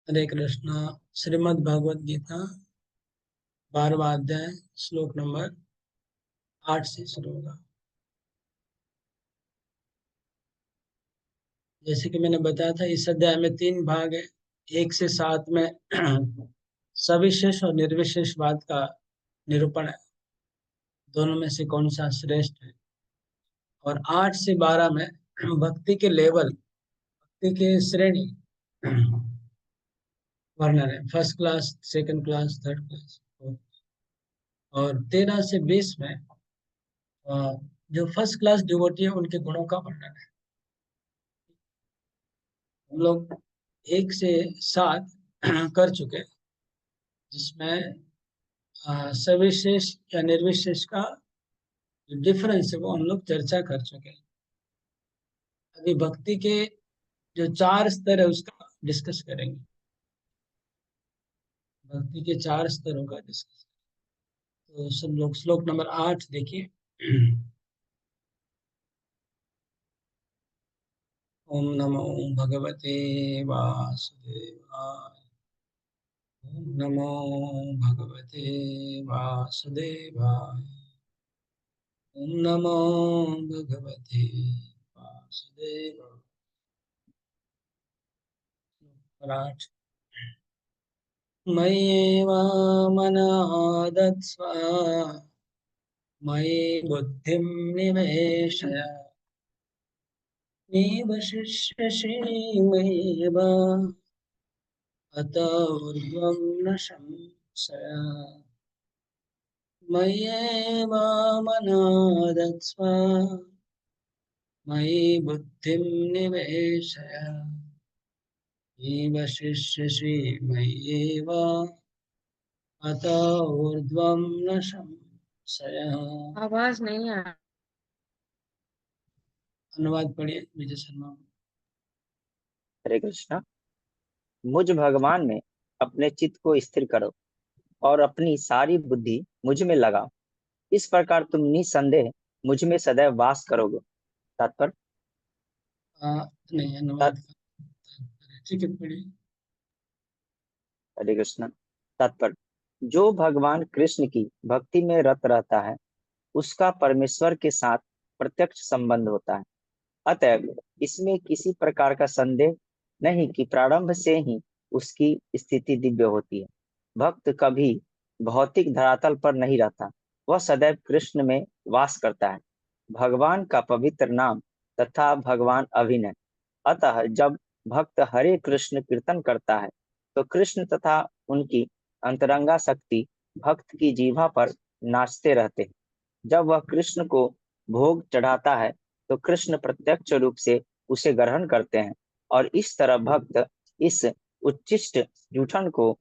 हरे कृष्णा। श्रीमद् भगवद गीता 12वां अध्याय श्लोक नंबर 8 से शुरू होगा। जैसे कि मैंने बताया था, इस अध्याय में 3 भाग है। 1 से 7 में सविशेष और निर्विशेषवाद का निरूपण है, दोनों में से कौन सा श्रेष्ठ है। और 8 से 12 में भक्ति के लेवल, भक्ति के श्रेणी वर्णन है। First class, second class, third class. और 13 से 20 में जो फर्स्ट क्लास डिवोटी है उनके गुणों का वर्णन है। हम लोग 1 से 7 कर चुके, जिसमें सविशेष या निर्विशेष का जो डिफरेंस है वो हम लोग चर्चा कर चुके हैं। अभी भक्ति के जो 4 स्तर है उसका डिस्कस करेंगे। भक्ति के 4 स्तरों का डिस्कस। तो सब लोग श्लोक नंबर 8 देखिए। ओम नमो भगवते वासुदेवाय। ओम नमो भगवते वासुदेवाय। ओम नमो भगवते वासुदेवाय। 8 मय्येव मनादत्स्व मयि बुद्धिं निवेशय निवशिष्यसि मय्येव अत ऊर्ध्वं न संशय। मय्येव मनादत्स्व मयि बुद्धिं निवेशय निवशिष्यसि मय्येव अत ऊर्ध्वं न संशयः। आवाज नहीं आ। अनुवाद पढ़िए विजय शर्मा। हरे कृष्णा। मुझ भगवान में अपने चित्त को स्थिर करो और अपनी सारी बुद्धि मुझ में लगाओ। इस प्रकार तुम निसंदेह मुझ में सदैव वास करोगे। तात्पर्य। नहीं, अनुवाद ठीक है, पढ़िए। हरे कृष्णा। तात्पर्य। जो भगवान कृष्ण की भक्ति में रत रहता है उसका परमेश्वर के साथ प्रत्यक्ष संबंध होता है। अतएव इसमें किसी प्रकार का संदेह नहीं कि प्रारंभ से ही उसकी स्थिति दिव्य होती है। भक्त कभी भौतिक धरातल पर नहीं रहता, वह सदैव कृष्ण में वास करता है। भगवान का पवित्र नाम तथा भगवान अभिनय। अतः जब भक्त हरे कृष्ण कीर्तन करता है तो कृष्ण तथा उनकी अंतरंगा शक्ति भक्त की जीभा पर नाचते रहते हैं। जब वह कृष्ण को भोग चढ़ाता है तो कृष्ण प्रत्यक्ष रूप से उसे ग्रहण करते हैं और इस तरह भक्त इस उच्छिष्ट जूठन को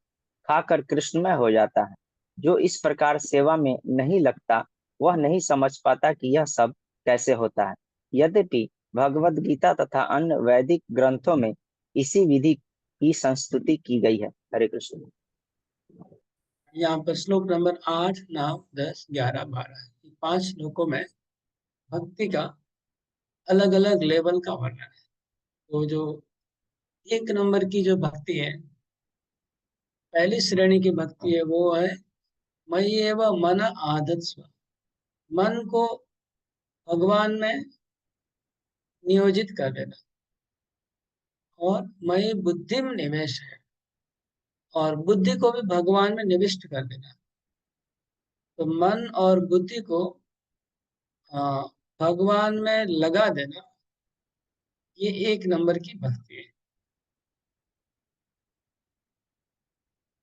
खाकर कृष्णमय हो जाता है। जो इस प्रकार सेवा में नहीं लगता वह नहीं समझ पाता कि यह सब कैसे होता है। यद्यपि भगवद गीता तथा अन्य वैदिक ग्रंथों में इसी विधि की संस्तुति की गई है। हरे कृष्ण। यहाँ पर श्लोक नंबर 8, 9, 10, 11, 12 है। 5 श्लोकों में भक्ति का अलग अलग लेवल का वर्णन है। तो जो 1 नंबर की जो भक्ति है, पहली श्रेणी की भक्ति है, वो है मय्येव मन आदत्स्व। मन को भगवान में नियोजित कर देना। और मयि बुद्धिम निवेश है, और बुद्धि को भी भगवान में निविष्ट कर देना। तो मन और बुद्धि को भगवान में लगा देना, ये 1 नंबर की भक्ति है।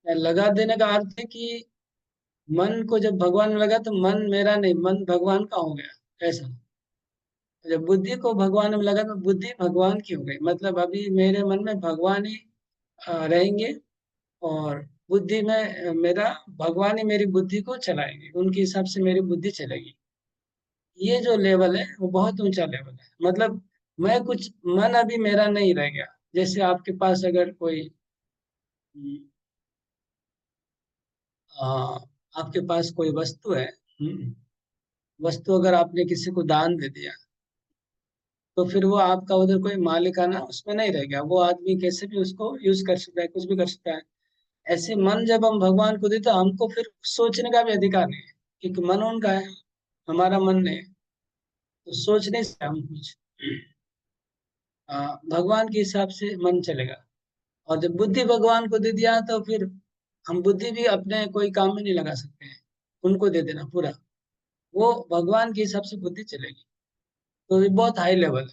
लगा देने का अर्थ है कि मन को जब भगवान में लगा तो मन मेरा नहीं, मन भगवान का हो गया, ऐसा। जब बुद्धि को भगवान में लगा तो बुद्धि भगवान की हो गई। मतलब अभी मेरे मन में भगवान ही रहेंगे, और बुद्धि में मेरा भगवान ही मेरी बुद्धि को चलाएंगे, उनके हिसाब से मेरी बुद्धि चलेगी। ये जो लेवल है वो बहुत ऊंचा लेवल है। मतलब मैं कुछ, मन अभी मेरा नहीं रह गया। जैसे आपके पास अगर कोई आ, आपके पास कोई वस्तु है, वस्तु अगर आपने किसी को दान दे दिया, तो फिर वो आपका उधर कोई मालिकाना उसमें नहीं रह गया, वो आदमी कैसे भी उसको यूज कर सकता है, कुछ भी कर सकता है। ऐसे मन जब हम भगवान को देते, हमको फिर सोचने का भी अधिकार नहीं है, क्योंकि मन उनका है, हमारा मन नहीं है। तो सोच नहीं सकते हम कुछ। भगवान के हिसाब से मन चलेगा। और जब बुद्धि भगवान को दे दिया तो फिर हम बुद्धि भी अपने कोई काम में नहीं लगा सकते हैं, उनको दे देना पूरा, वो भगवान के हिसाब से बुद्धि चलेगी। तो ये बहुत हाई लेवल है,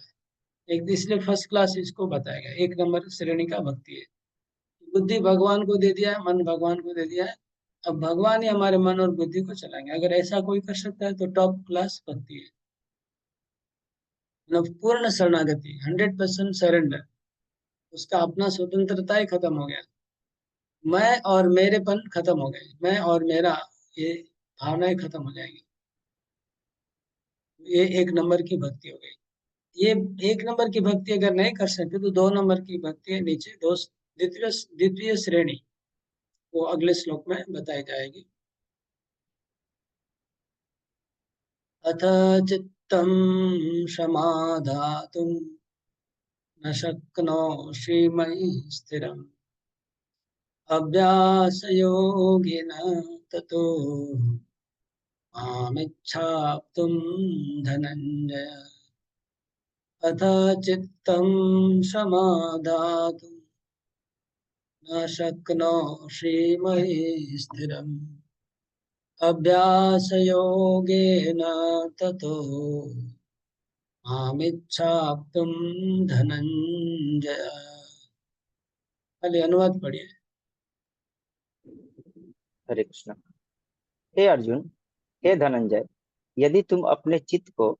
एक इसलिए फर्स्ट क्लास इसको बताया गया, एक नंबर श्रेणी का भक्ति है। बुद्धि भगवान को दे दिया है, मन भगवान को दे दिया है, अब भगवान ही हमारे मन और बुद्धि को चलाएंगे। अगर ऐसा कोई कर सकता है तो टॉप क्लास भक्ति है। मतलब पूर्ण शरणागति, 100% सरेंडर, उसका अपना स्वतंत्रता ही खत्म हो गया, मैं और मेरेपन खत्म हो गए, मैं और मेरा, ये भावनाएं खत्म हो जाएंगी। ये एक नंबर की भक्ति हो गई। ये एक नंबर की भक्ति अगर नहीं कर सकते तो दो नंबर की भक्ति है नीचे, दो द्वितीय द्वितीय श्रेणी, वो अगले श्लोक में बताई जाएगी। अथ चित्तं समाधातुं न शक्नोषि मयि स्थिरम् अभ्यासयोगेन ततो मामिच्छाप्तुं धनञ्जय। अथ चित्तं समाधातुं न शक्नोषि मयि स्थिरम् अभ्यासयोगेन ततो मामिच्छाप्तुं धनञ्जय। खाली अनुवाद पढ़िए। हरे कृष्ण। हे अर्जुन, हे धनंजय, यदि तुम अपने चित्त को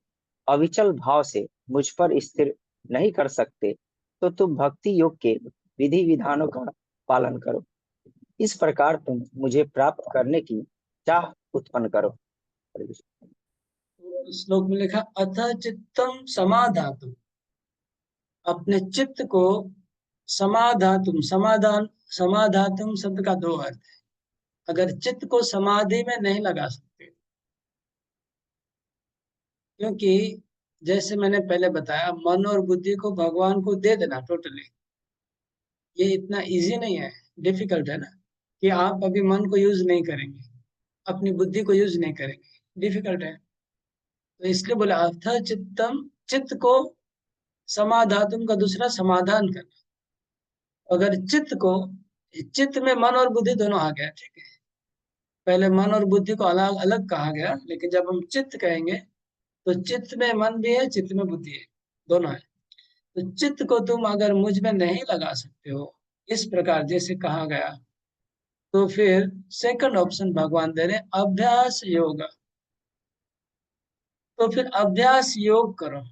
अविचल भाव से मुझ पर स्थिर नहीं कर सकते तो तुम भक्ति योग के विधि विधानों का पालन करो। इस प्रकार तुम मुझे प्राप्त करने की चाह उत्पन्न करो। हरे कृष्ण। तो श्लोक में लिखा अथ चित्तम समाधातुम, अपने चित्त को समाधातुम, समाधान, समाधातुम शब्द का दो अर्थ है। अगर चित्त को समाधि में नहीं लगा सकते, क्योंकि जैसे मैंने पहले बताया, मन और बुद्धि को भगवान को दे देना टोटली, ये इतना इजी नहीं है, डिफिकल्ट है ना, कि आप अभी मन को यूज नहीं करेंगे, अपनी बुद्धि को यूज नहीं करेंगे, डिफिकल्ट है। तो इसलिए बोला अर्थ चित्तम, चित्त को समाधातुम का दूसरा समाधान करना। अगर चित्त को, चित्त में मन और बुद्धि दोनों आ गया, ठीक है, पहले मन और बुद्धि को अलग अलग कहा गया, लेकिन जब हम चित्त कहेंगे तो चित्त में मन भी है, चित्त में बुद्धि है, दोनों है। तो चित्त को तुम अगर मुझ में नहीं लगा सकते हो इस प्रकार जैसे कहा गया, तो फिर सेकंड ऑप्शन भगवान दे रहे अभ्यास योग। तो फिर अभ्यास योग करो।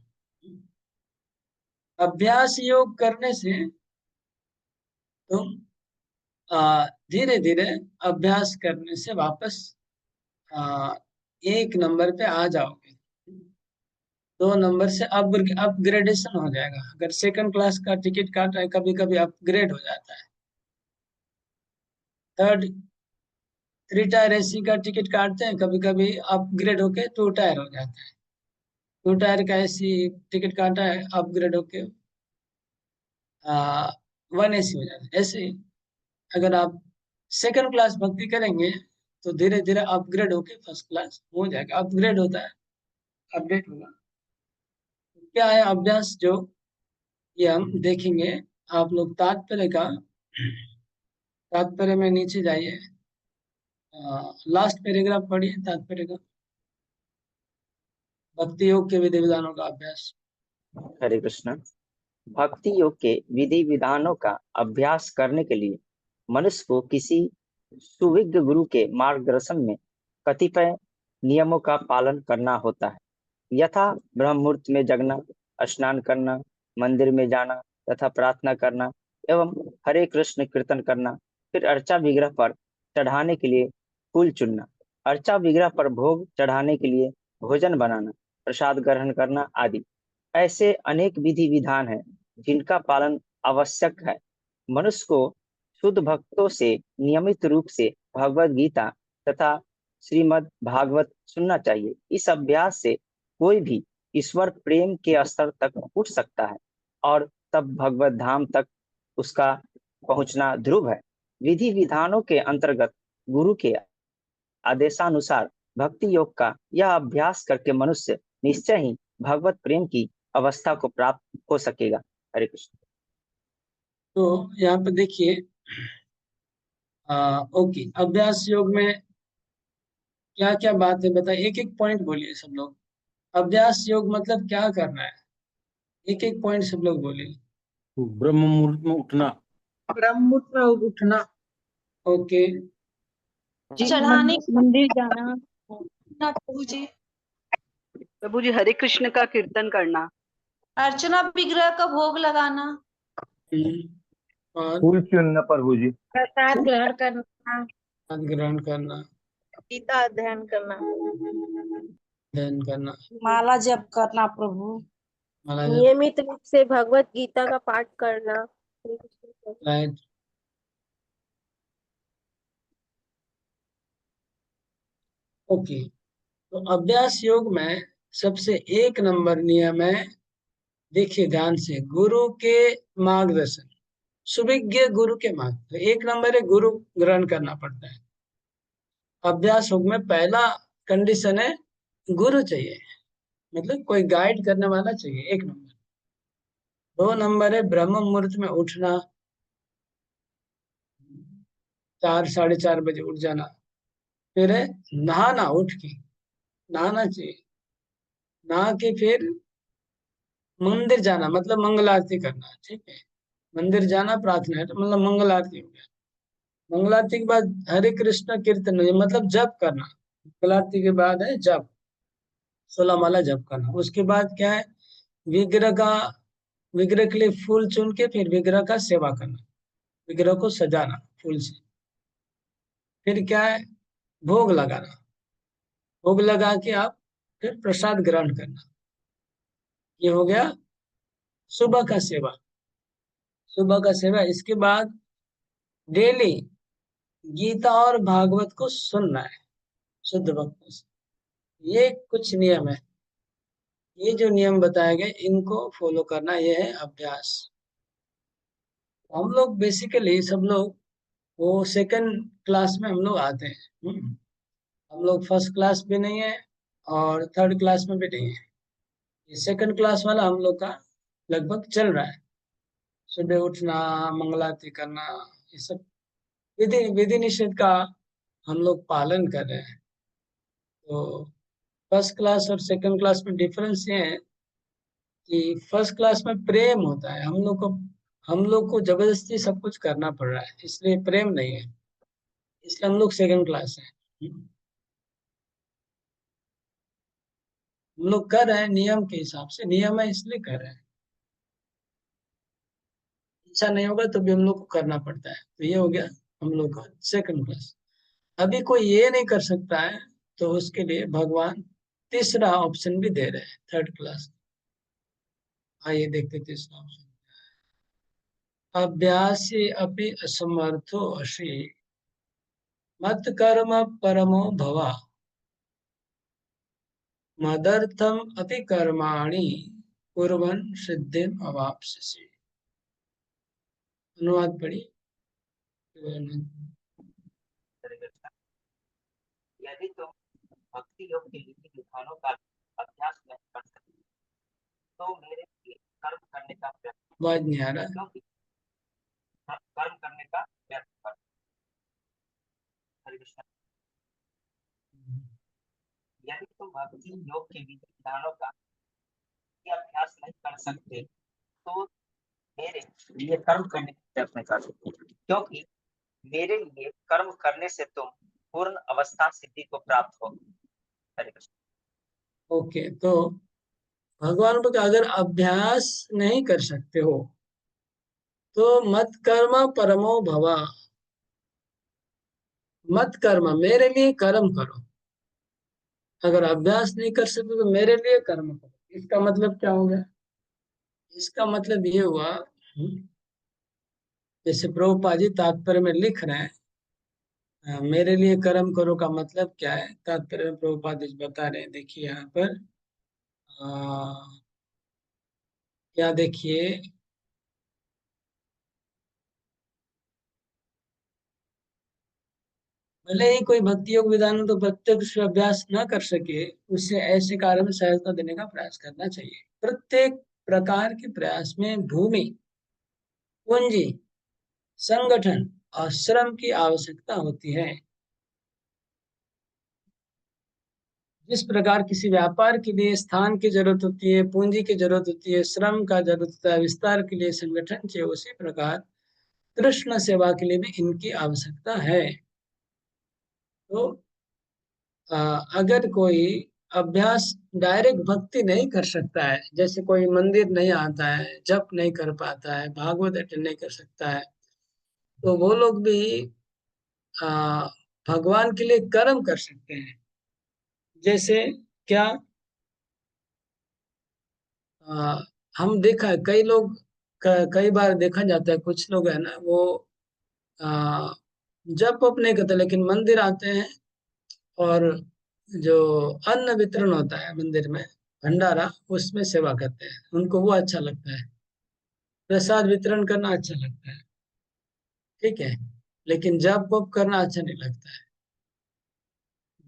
अभ्यास योग करने से तुम धीरे धीरे अभ्यास करने से वापस आ, एक नंबर पे आ जाओगे, दो नंबर से अपग्रेडेशन हो जाएगा। अगर सेकंड क्लास का टिकट काट रहे, कभी कभी अपग्रेड हो जाता है। थर्ड, थ्री टायर एसी का टिकट काटते हैं, कभी कभी अपग्रेड होके टू टायर हो जाता है। टू टायर का एसी टिकट काटा है, अपग्रेड होके वन एसी हो जाता है। ऐसे ही अगर आप सेकंड क्लास भक्ति करेंगे तो धीरे धीरे अपग्रेड होके फर्स्ट क्लास हो जाएगा। अपग्रेड होता है, अपडेट होगा। क्या है अभ्यास जो, ये हम देखेंगे। आप लोग तात्पर्य का, तात्पर्य में नीचे जाइए, लास्ट पैराग्राफ पढ़िए तात्पर्य का, भक्ति योग के विधि विधानों का अभ्यास। हरे कृष्ण। भक्ति योग के विधि विधानों का अभ्यास करने के लिए मनुष्य को किसी सुविज्ञ गुरु के मार्गदर्शन में कतिपय नियमों का पालन करना होता है। यथा ब्रह्म मुहूर्त में जगना, स्नान करना, मंदिर में जाना तथा प्रार्थना करना एवं हरे कृष्ण कीर्तन करना, फिर अर्चा विग्रह पर चढ़ाने के लिए फूल चुनना, अर्चा विग्रह पर भोग चढ़ाने के लिए भोजन बनाना, प्रसाद ग्रहण करना आदि। ऐसे अनेक विधि विधान हैं जिनका पालन आवश्यक है। मनुष्य को शुद्ध भक्तों से नियमित रूप से भगवत गीता तथा श्रीमद् भागवत सुनना चाहिए। इस अभ्यास से कोई भी ईश्वर प्रेम के स्तर तक उठ सकता है और तब भगवत धाम तक उसका पहुंचना ध्रुव है। विधि विधानों के अंतर्गत गुरु के आदेशानुसार भक्ति योग का यह अभ्यास करके मनुष्य निश्चय ही भगवत प्रेम की अवस्था को प्राप्त हो सकेगा। हरे कृष्ण। तो यहाँ पे देखिए, ओके, अभ्यास योग में क्या क्या बात है बताइए, एक एक पॉइंट बोलिए सब लोग। अभ्यास योग मतलब क्या करना है, एक एक पॉइंट सब लोग बोलिए। ब्रह्म मुहूर्त में उठना। ब्रह्म मुहूर्त में उठना, ओके। चढ़ाने मंदिर जाना। ना प्रभु जी, प्रभु जी हरे कृष्ण का कीर्तन करना। अर्चना विग्रह का भोग लगाना। और फूल चुनना प्रभु जी। प्रसाद ग्रहण करना। स्वाद ग्रहण करना, गीता अध्ययन करना। ध्यान करना, माला जप करना प्रभु। माला जप, नियमित रूप से भगवत गीता का पाठ करना। राइट। ओके, तो अभ्यास योग में सबसे एक नंबर नियम है, देखिए ध्यान से, गुरु के मार्गदर्शन, सुविज्ञ गुरु के मार्ग, तो एक नंबर है गुरु ग्रहण करना पड़ता है। अभ्यास योग में पहला कंडीशन है गुरु चाहिए, मतलब कोई गाइड करने वाला चाहिए, एक नंबर। दो नंबर है ब्रह्म मुहूर्त में उठना, 4 साढ़े 4 बजे उठ जाना। फिर है नहाना, उठ के नहाना चाहिए, नहा के फिर मंदिर जाना, मतलब मंगल आरती करना, ठीक है। मंदिर जाना प्रार्थना है तो मतलब मंगल आरती हो गया। मंगल आरती के बाद हरे कृष्ण कीर्तन, मतलब जप करना। मंगल आरती के बाद है जप, 16 माला जप करना। उसके बाद क्या है, विग्रह का, विग्रह के लिए फूल चुन के फिर विग्रह का सेवा करना, विग्रह को सजाना फूल से। फिर क्या है, भोग लगाना, भोग लगा के आप फिर प्रसाद ग्रहण करना। ये हो गया सुबह का सेवा, सुबह का सेवा। इसके बाद डेली गीता और भागवत को सुनना है शुद्ध भक्तों से। ये कुछ नियम है, ये जो नियम बताए गए इनको फॉलो करना, ये है अभ्यास। हम लोग बेसिकली सब लोग वो सेकंड क्लास में हम लोग आते हैं। हम लोग फर्स्ट क्लास भी नहीं है और थर्ड क्लास में भी नहीं है, ये सेकंड क्लास वाला हम लोग का लगभग चल रहा है। सुबह उठना, मंगलारती करना, ये सब विधि विधि निषेध का हम लोग पालन कर रहे हैं। तो फर्स्ट क्लास और सेकंड क्लास में डिफरेंस ये है कि फर्स्ट क्लास में प्रेम होता है, हम लोग को जबरदस्ती सब कुछ करना पड़ रहा है, इसलिए प्रेम नहीं है, इसलिए हम लोग सेकंड क्लास है। हम लोग कर रहे हैं नियम के हिसाब से, नियम है इसलिए कर रहे हैं, इच्छा नहीं होगा तो भी हम लोग को करना पड़ता है। तो ये हो गया हम लोग का सेकंड क्लास। अभी कोई ये नहीं कर सकता है तो उसके लिए भगवान तीसरा ऑप्शन भी दे रहे हैं, थर्ड क्लास। आइए देखते तीसरा ऑप्शन, अभ्यासी अपि असमर्थो असि मत कर्म परमो भवा मदर्थम अपि कर्माणि कुर्वन् सिद्धिम अवाप्स्यसि। अनुवाद पढ़ी। यदि तुम भक्ति योग के विधि विधानों का अभ्यास नहीं कर सकते तो मेरे लिए कर्म करने का प्रयत्न, आवाज नहीं आ रहा। क्योंकि कर्म करने का प्रयत्न कर। हरे कृष्ण। यदि तुम भक्ति योग के विधि विधानों का ये अभ्यास नहीं कर सकते तो मेरे लिए कर्म करने का प्रयत्न कर, क्योंकि मेरे लिए कर्म करने से तुम पूर्ण अवस्था सिद्धि को प्राप्त हो। हरे कृष्ण। ओके, तो भगवान को अगर अभ्यास नहीं कर सकते हो तो मत कर्म परमो भवा, मत कर्म मेरे लिए कर्म करो। अगर अभ्यास नहीं कर सकते तो मेरे लिए कर्म करो। इसका मतलब क्या हो गया, इसका मतलब ये हुआ, जैसे प्रभुपाद जी तात्पर्य में लिख रहे हैं, मेरे लिए कर्म करो का मतलब क्या है, तात्पर्य में प्रभुपाद जी बता रहे हैं। देखिए यहाँ पर क्या देखिए, भले ही कोई भक्ति योग विधान तो प्रत्यक्ष अभ्यास न कर सके, उसे ऐसे कार्य में सहायता देने का प्रयास करना चाहिए। प्रत्येक प्रकार के प्रयास में भूमि, पूंजी, संगठन और श्रम की आवश्यकता होती है। जिस प्रकार किसी व्यापार के लिए स्थान की जरूरत होती है, पूंजी की जरूरत होती है, श्रम का जरूरत होता है, विस्तार के लिए संगठन चाहिए, उसी प्रकार कृष्ण सेवा के लिए भी इनकी आवश्यकता है। तो अगर कोई अभ्यास डायरेक्ट भक्ति नहीं कर सकता है, जैसे कोई मंदिर नहीं आता है, जप नहीं कर पाता है, भागवत अटेंड नहीं कर सकता है, तो वो लोग भी आ, भगवान के लिए कर्म कर सकते हैं। जैसे क्या, आ, हम देखा है कई लोग, कई बार देखा जाता है कुछ लोग है ना, वो आ, जप वप नहीं करते लेकिन मंदिर आते हैं, और जो अन्न वितरण होता है मंदिर में, भंडारा, उसमें सेवा करते हैं, उनको वो अच्छा लगता है। प्रसाद वितरण करना अच्छा लगता है, ठीक है, लेकिन जप वप करना अच्छा नहीं लगता है।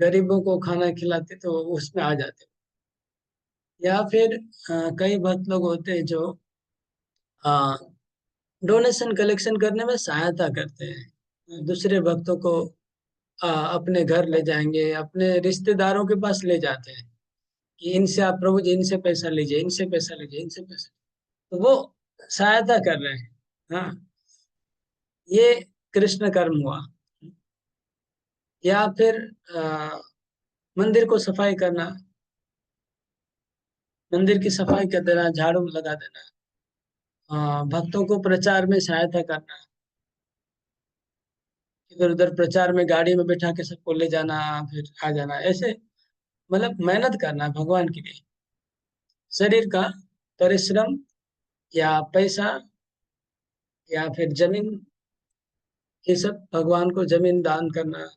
गरीबों को खाना खिलाते तो उसमें आ जाते। या फिर कई भक्त लोग होते हैं जो डोनेशन कलेक्शन करने में सहायता करते हैं, दूसरे भक्तों को अपने घर ले जाएंगे, अपने रिश्तेदारों के पास ले जाते हैं कि इनसे आप प्रभु जी इनसे पैसा लीजिए, इनसे पैसा लीजिए, इनसे पैसा, तो वो सहायता कर रहे हैं। हाँ, ये कृष्ण कर्म हुआ। या फिर अ, मंदिर को सफाई करना, मंदिर की सफाई कर देना, झाड़ू लगा देना, भक्तों को प्रचार में सहायता करना, इधर उधर प्रचार में गाड़ी में बैठा के सबको ले जाना, फिर आ जाना, ऐसे मतलब मेहनत करना भगवान के लिए। शरीर का परिश्रम या पैसा या फिर जमीन, ये सब भगवान को जमीन दान करना,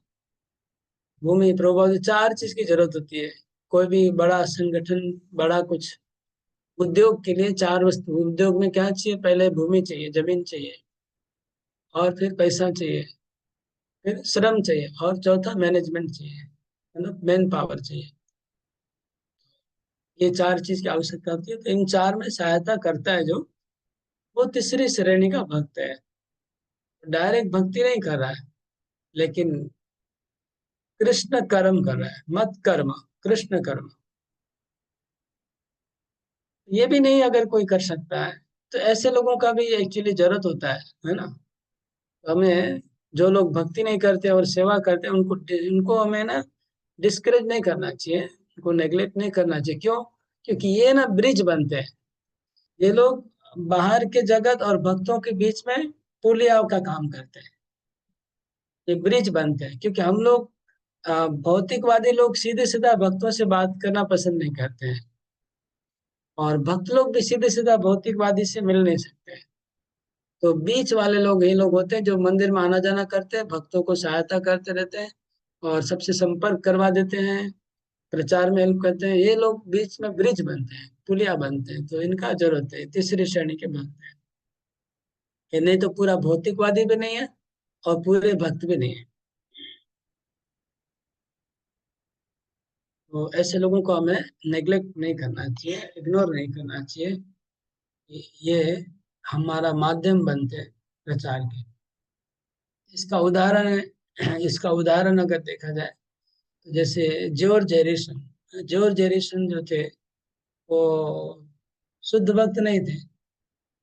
भूमि, प्रभु, चार चीज की जरूरत होती है। कोई भी बड़ा संगठन, बड़ा कुछ उद्योग के लिए चार वस्तु, उद्योग में क्या चाहिए, पहले भूमि चाहिए, जमीन चाहिए, और फिर पैसा चाहिए, फिर श्रम चाहिए, और चौथा मैनेजमेंट चाहिए, मतलब मैन पावर चाहिए। ये चार चीज की आवश्यकता होती है। तो इन चार में सहायता करता है जो, वो तीसरी श्रेणी का भक्त है। डायरेक्ट भक्ति नहीं कर रहा है, लेकिन कृष्ण कर्म कर रहा है, मत कर्म, कृष्ण कर्म। ये भी नहीं अगर कोई कर सकता है, तो ऐसे लोगों का भी एक्चुअली जरूरत होता है ना। तो हमें, जो लोग भक्ति नहीं करते और सेवा करते हैं, उनको उनको हमें ना डिस्करेज नहीं करना चाहिए, उनको नेग्लेक्ट नहीं करना चाहिए। क्यों? क्योंकि ये ना ब्रिज बनते हैं, ये लोग बाहर के जगत और भक्तों के बीच में पुलिया का काम करते हैं, ये ब्रिज बनते हैं। क्योंकि हम लोग भौतिकवादी लोग सीधे सीधा भक्तों से बात करना पसंद नहीं करते हैं, और भक्त लोग भी सीधे सीधा भौतिकवादी से मिल नहीं सकते। तो बीच वाले लोग ये लोग होते हैं जो मंदिर में आना जाना करते हैं, भक्तों को सहायता करते रहते हैं, और सबसे संपर्क करवा देते हैं, प्रचार में हेल्प करते हैं। ये लोग बीच में ब्रिज बनते हैं, पुलिया बनते हैं, तो इनका जरूरत है, तीसरी श्रेणी के भक्त हैं। ये नहीं तो पूरा भौतिकवादी भी नहीं है और पूरे भक्त भी नहीं है। तो ऐसे लोगों को हमें नेग्लेक्ट नहीं करना चाहिए, इग्नोर नहीं करना चाहिए। ये हमारा माध्यम बनते हैं प्रचार के। इसका उदाहरण है, इसका उदाहरण अगर देखा जाए, तो जैसे जॉर्ज हैरिसन, जॉर्ज हैरिसन जो थे, वो शुद्ध भक्त नहीं थे।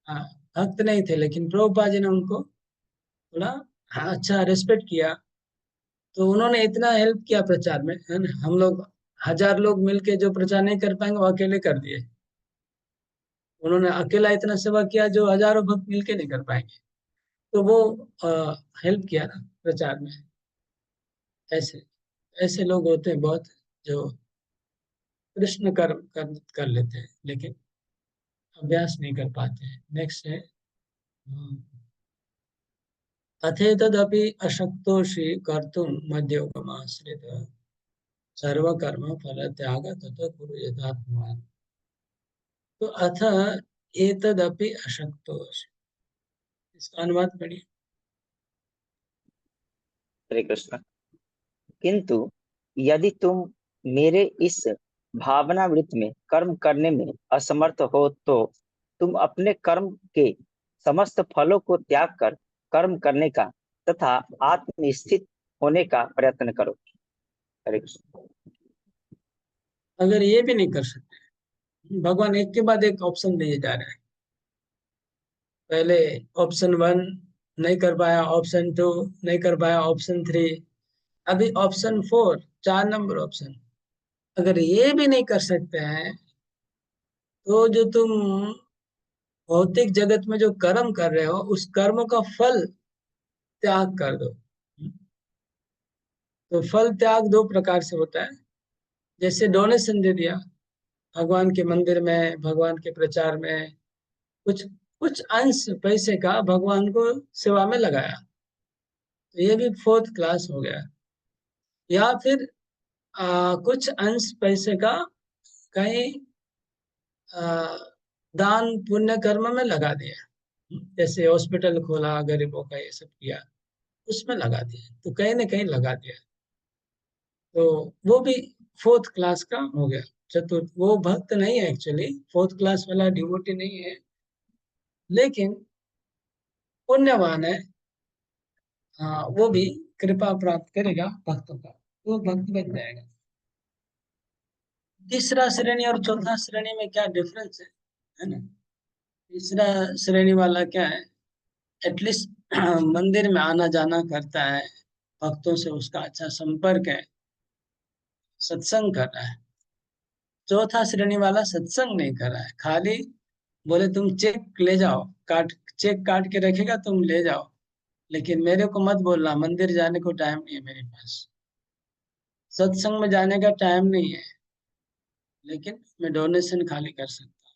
हाँ, भक्त नहीं थे, लेकिन प्रभुपाद जी ने उनको थोड़ा, हाँ, अच्छा रिस्पेक्ट किया। तो उन्होंने इतना हेल्प किया प्रचार में, है ना। हम लोग 1000 लोग मिलके जो प्रचार नहीं कर पाएंगे, वो अकेले कर दिए। उन्होंने अकेला इतना सेवा किया जो हजारों भक्त मिलके नहीं कर पाएंगे। तो वो हेल्प किया ना प्रचार में। ऐसे ऐसे लोग होते हैं बहुत, जो कृष्ण कर्म कर लेते हैं, लेकिन अभ्यास नहीं कर पाते हैं। नेक्स्ट है, अथेतदपि अशक्तोषि कर्तुं मद्योगमाश्रित सर्वकर्म फल त्याग ततो कुरु यथात्मवान्। तो अथ एतदपि अशक्तोऽसि, इसका अनुवाद पढ़िए। हरे कृष्ण। किंतु यदि तुम मेरे इस भावनावृत्त में कर्म करने में असमर्थ हो तो तुम अपने कर्म के समस्त फलों को त्याग कर कर्म करने का तथा आत्मस्थित होने का प्रयत्न करो। हरे कृष्ण। अगर ये भी नहीं कर सकते, भगवान एक के बाद एक ऑप्शन दिए जा रहे हैं। पहले ऑप्शन 1 नहीं कर पाया, ऑप्शन 2 नहीं कर पाया, ऑप्शन 3, अभी ऑप्शन 4, 4 नंबर ऑप्शन। अगर ये भी नहीं कर सकते हैं तो जो तुम भौतिक जगत में जो कर्म कर रहे हो उस कर्म का फल त्याग कर दो। तो फल त्याग दो प्रकार से होता है। जैसे डोनेशन दे दिया भगवान के मंदिर में, भगवान के प्रचार में, कुछ कुछ अंश पैसे का भगवान को सेवा में लगाया, तो ये भी 4th क्लास हो गया। या फिर कुछ अंश पैसे का कहीं आ, दान पुण्य कर्म में लगा दिया, जैसे हॉस्पिटल खोला, गरीबों का ये सब किया, उसमें लगा दिया, तो कहीं ना कहीं लगा दिया, तो वो भी 4th क्लास का हो गया। चतुर्थ वो भक्त नहीं है, एक्चुअली 4th क्लास वाला डिवोटी नहीं है, लेकिन पुण्यवान है। हाँ, वो भी कृपा प्राप्त करेगा भक्तों का, तो भक्त बन जाएगा। तीसरा श्रेणी और चौथा श्रेणी में क्या डिफरेंस है ना? तीसरा श्रेणी वाला क्या है, एटलीस्ट मंदिर में आना जाना करता है, भक्तों से उसका अच्छा संपर्क है, सत्संग कर रहा है। चौथा श्रेणी वाला सत्संग नहीं कर रहा है, खाली बोले तुम चेक ले जाओ, चेक काट के रखेगा, तुम ले जाओ, लेकिन मेरे को मत बोलना, मंदिर जाने को टाइम नहीं है मेरे पास, सत्संग में जाने का टाइम नहीं है, लेकिन मैं डोनेशन खाली कर सकता हूँ।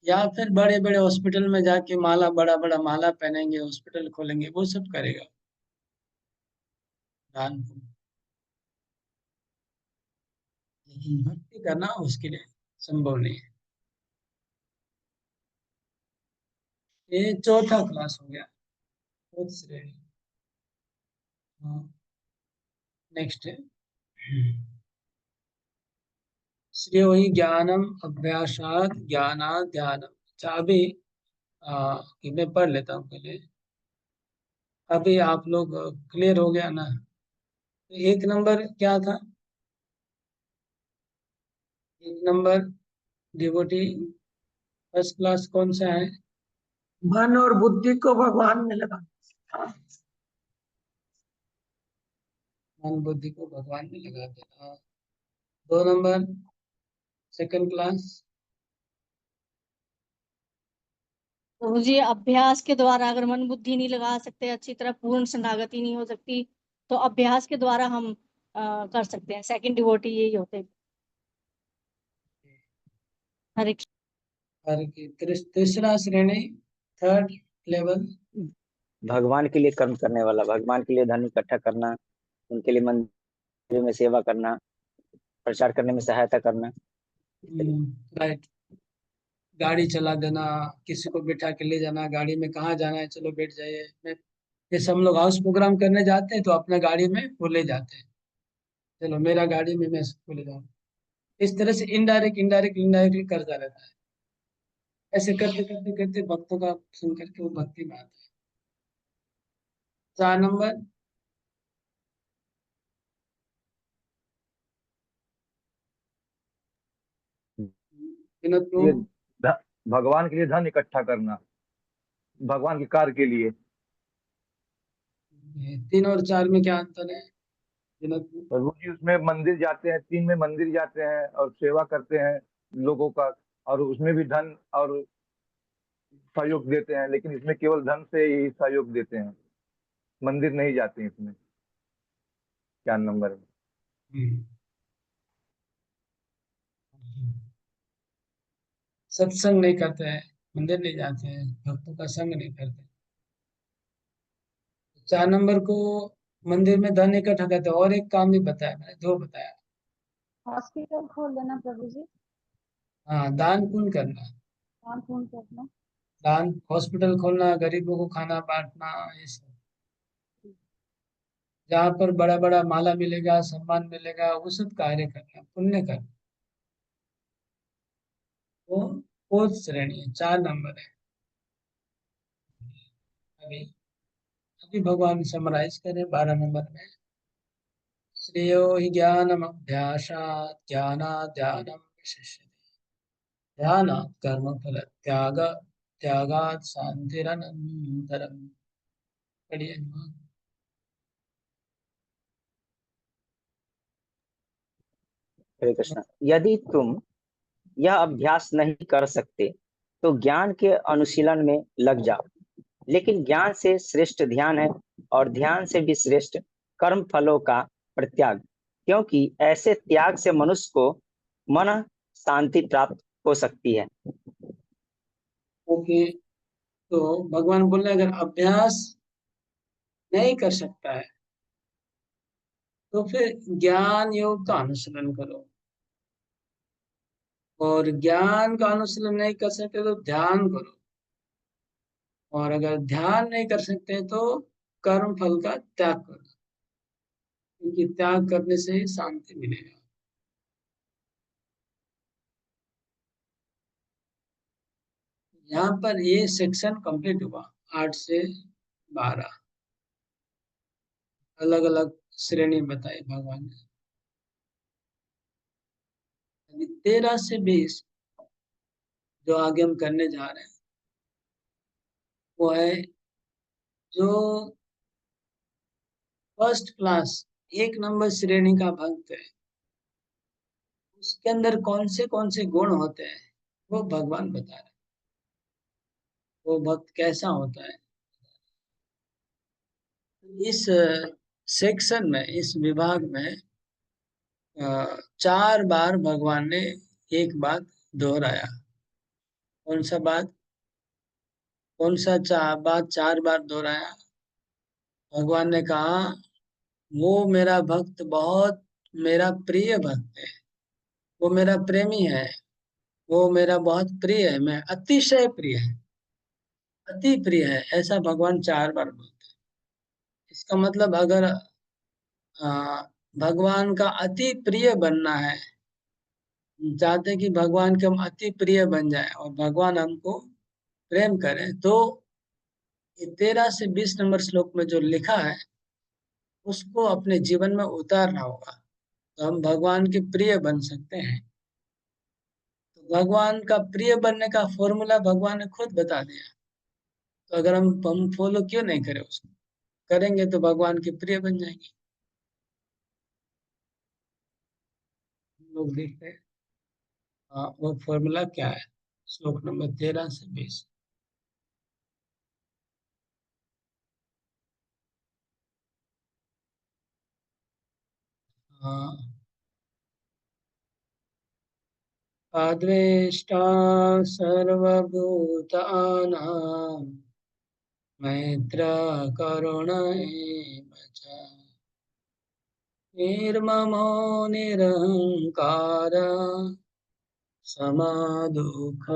या फिर बड़े बड़े हॉस्पिटल में जाके माला, बड़ा बड़ा माला पहनेंगे, हॉस्पिटल खोलेंगे, वो सब करेगा दान पुण्य। लेकिन भक्ति करना उसके लिए संभव नहीं है। ये चौथा क्लास हो गया, फोर्थ श्रेणी। हाँ, नेक्स्ट है श्रेयो ही ज्ञानम अभ्यासात ज्ञानात ध्यानम। अच्छा, अभी कि मैं पढ़ लेता हूँ पहले। अभी आप लोग क्लियर हो गया ना? तो 1 नंबर क्या था? 1 नंबर डिवोटी फर्स्ट क्लास कौन सा है? मन और बुद्धि को भगवान में लगा। मन बुद्धि को भगवान में लगा देना। 2 नंबर सेकंड क्लास। प्रभु जी, अभ्यास के द्वारा अगर मन बुद्धि नहीं लगा सकते, अच्छी तरह पूर्ण शरणागति नहीं हो सकती, तो अभ्यास के द्वारा हम कर सकते हैं। सेकंड डिवोटी यही होते हैं। हरे कृष्ण। और तीसरा श्रेणी, थर्ड लेवल। भगवान के लिए कर्म करने वाला, भगवान के लिए धन इकट्ठा करना, उनके लिए मंदिर में सेवा करना, प्रचार करने में सहायता करना। राइट। गाड़ी चला देना, किसी को बिठा के ले जाना, गाड़ी में कहाँ जाना है, चलो बैठ जाइए। जैसे हम लोग हाउस प्रोग्राम करने जाते हैं तो अपना गाड़ी में वो ले जाते हैं, चलो मेरा गाड़ी में मैं सबको ले जाऊँ। इस तरह से इनडायरेक्ट इनडायरेक्ट इनडायरेक्टली करता रहता है। ऐसे करते करते करते भक्तों का सुन करके वो भक्ति में आता है। 4 नंबर विनोद ये प्रभु। भगवान के लिए धन इकट्ठा करना, भगवान के कार्य के लिए। 3 और 4 में क्या अंतर है विनोद प्रभु? प्रभु जी उसमें मंदिर जाते हैं, 3 में मंदिर जाते हैं और सेवा करते हैं लोगों का, और उसमें भी धन और सहयोग देते हैं, लेकिन इसमें केवल धन से ही सहयोग देते हैं, मंदिर नहीं जाते हैं इसमें। 4 नंबर में हम्म। सत्संग नहीं करते हैं, मंदिर नहीं जाते हैं, भक्तों का संग नहीं करते। 4 नंबर को मंदिर में धन इकट्ठा करते हैं। और एक काम भी बताया मैंने, 2 बताया। हॉस्पिटल खोल देना प्रभु जी। हाँ, दान पुण्य करना, दान पुण्य करना। दान, हॉस्पिटल खोलना, गरीबों को खाना बांटना, ये सब। जहाँ पर बड़ा बड़ा माला मिलेगा, सम्मान मिलेगा, वो सब कार्य करना, पुण्य करना। वो फोर्थ श्रेणी है, 4 नंबर है। अभी अभी भगवान समराइज करें 12 नंबर में। श्रेयो हि ज्ञानमभ्यासात् ज्ञानात् ध्यानं विशिष्यते। ध्यानात् कर्मफल त्यागात् शान्तिरनन्तरम्। पढ़िए। हरे कृष्णा। यदि तुम यह अभ्यास नहीं कर सकते तो ज्ञान के अनुशीलन में लग जाओ, लेकिन ज्ञान से श्रेष्ठ ध्यान है और ध्यान से भी श्रेष्ठ कर्म फलों का परित्याग, क्योंकि ऐसे त्याग से मनुष्य को मन शांति प्राप्त हो सकती है। ओके, तो भगवान बोल रहे हैं अगर अभ्यास नहीं कर सकता है तो फिर ज्ञान योग का अनुशीलन करो, और ज्ञान का अनुशीलन नहीं कर सकते तो ध्यान करो, और अगर ध्यान नहीं कर सकते तो कर्म फल का त्याग करो, क्योंकि त्याग करने से ही शांति मिलेगा। यहाँ पर ये सेक्शन कंप्लीट हुआ, 8 से 12 अलग अलग श्रेणी बताई भगवान ने। अभी 13 से 20 जो आगे हम करने जा रहे हैं वो है जो फर्स्ट क्लास 1 नंबर श्रेणी का भक्त है, उसके अंदर कौन से गुण होते हैं वो भगवान बता रहे हैं। वो भक्त कैसा होता है। इस सेक्शन में, इस विभाग में 4 बार भगवान ने एक बात दोहराया। कौन सा बात, कौन सा बात 4 बार दोहराया। भगवान ने कहा वो मेरा भक्त बहुत मेरा प्रिय भक्त है, वो मेरा प्रेमी है, वो मेरा बहुत प्रिय है, मैं अतिशय प्रिय है, अति प्रिय है, ऐसा भगवान 4 बार बोलते हैं। इसका मतलब अगर भगवान का अति प्रिय बनना है, चाहते हैं कि भगवान के हम अति प्रिय बन जाए और भगवान हमको प्रेम करें, तो ये 13 से 20 नंबर श्लोक में जो लिखा है उसको अपने जीवन में उतारना होगा, तो हम भगवान के प्रिय बन सकते हैं। तो भगवान का प्रिय बनने का फॉर्मूला भगवान ने खुद बता दिया, तो अगर हम फॉलो क्यों नहीं करें, उसको करेंगे तो भगवान के प्रिय बन जाएंगे। लोग देखते हैं हाँ, वो फॉर्मूला क्या है, श्लोक नंबर 13 से 20। हाँ, अद्वेष्टा सर्वभूतानां मैत्र करुण एव च, निर्ममो निरहंकार समदुःख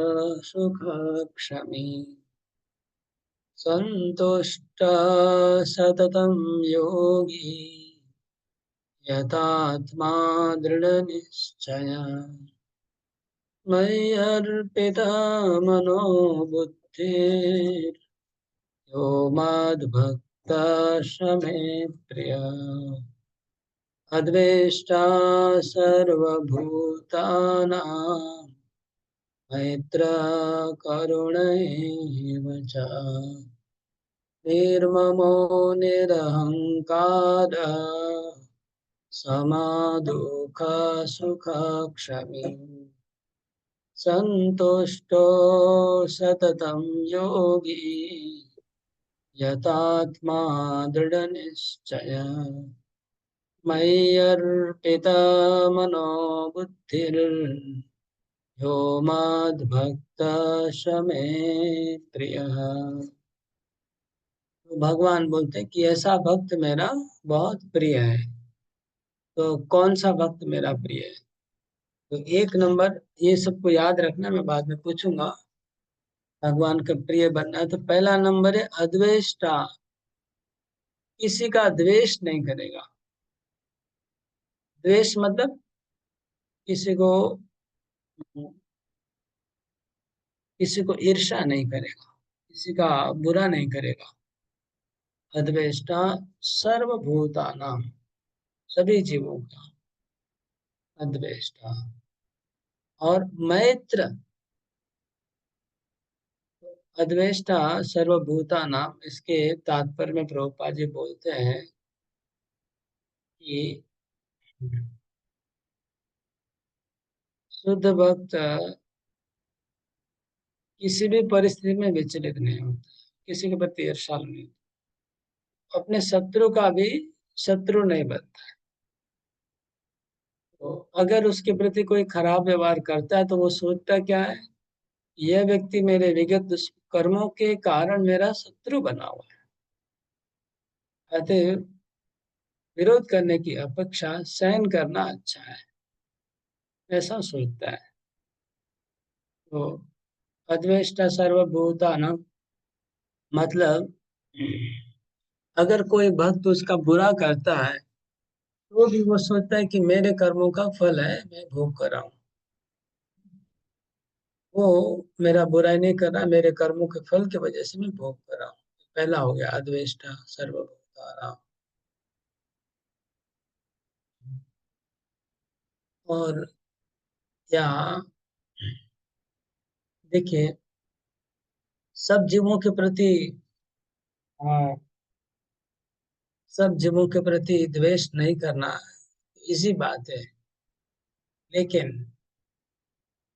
सुख क्षमी, संतुष्ट सततं योगी यतात्मा दृढ़निश्चय, मयि अर्पिता मनो बुद्धिर् यो मद्भक्तः मे प्रियः, अद्वेष्टा सर्वभूतानां मैत्र करुण एव च, निर्ममो निरहङ्कारः समदुःख सुख क्षमी, संतुष्टो सततं योगी यतात्मा दृढ़निश्चय, मयि अर्पिता मनो बुद्धिर् यो मद्भक्तः मे प्रियः। तो भगवान बोलते हैं कि ऐसा भक्त मेरा बहुत प्रिय है। तो कौन सा भक्त मेरा प्रिय है, तो 1 नंबर, ये सबको याद रखना, मैं बाद में पूछूंगा। भगवान का प्रिय बनना है तो पहला नंबर है अद्वेष्टा, किसी का द्वेष नहीं करेगा। द्वेष मतलब किसी को ईर्ष्या नहीं करेगा, किसी का बुरा नहीं करेगा। अद्वेष्टा सर्वभूतानां, सभी जीवों का अद्वेष्टा। और मैत्र, अद्वेष्टा सर्वभूतानां, इसके तात्पर्य में प्रभुपाद जी बोलते हैं कि शुद्ध भक्त किसी भी परिस्थिति में विचलित नहीं होता, किसी के प्रति ईर्ष्यालु नहीं होता, अपने शत्रु का भी शत्रु नहीं बनता। तो अगर उसके प्रति कोई खराब व्यवहार करता है तो वो सोचता क्या है, यह व्यक्ति मेरे विगत दुष्कर्मों के कारण मेरा शत्रु बना हुआ है, अतः विरोध करने की अपेक्षा सहन करना अच्छा है, ऐसा सोचता है। तो अद्वेष्टा सर्वभूतानां मतलब अगर कोई भक्त उसका बुरा करता है तो भी वो सोचता है कि मेरे कर्मों का फल है, मैं भोग कर रहा हूँ, वो मेरा बुराई नहीं कर रहा, मेरे कर्मों के फल की वजह से मैं भोग कर रहा हूँ। पहला हो गया अद्वेष्टा सर्वभूतानां। और यहाँ देखिए, सब जीवों के प्रति सब जीवों के प्रति द्वेष नहीं करना इसी बात है, लेकिन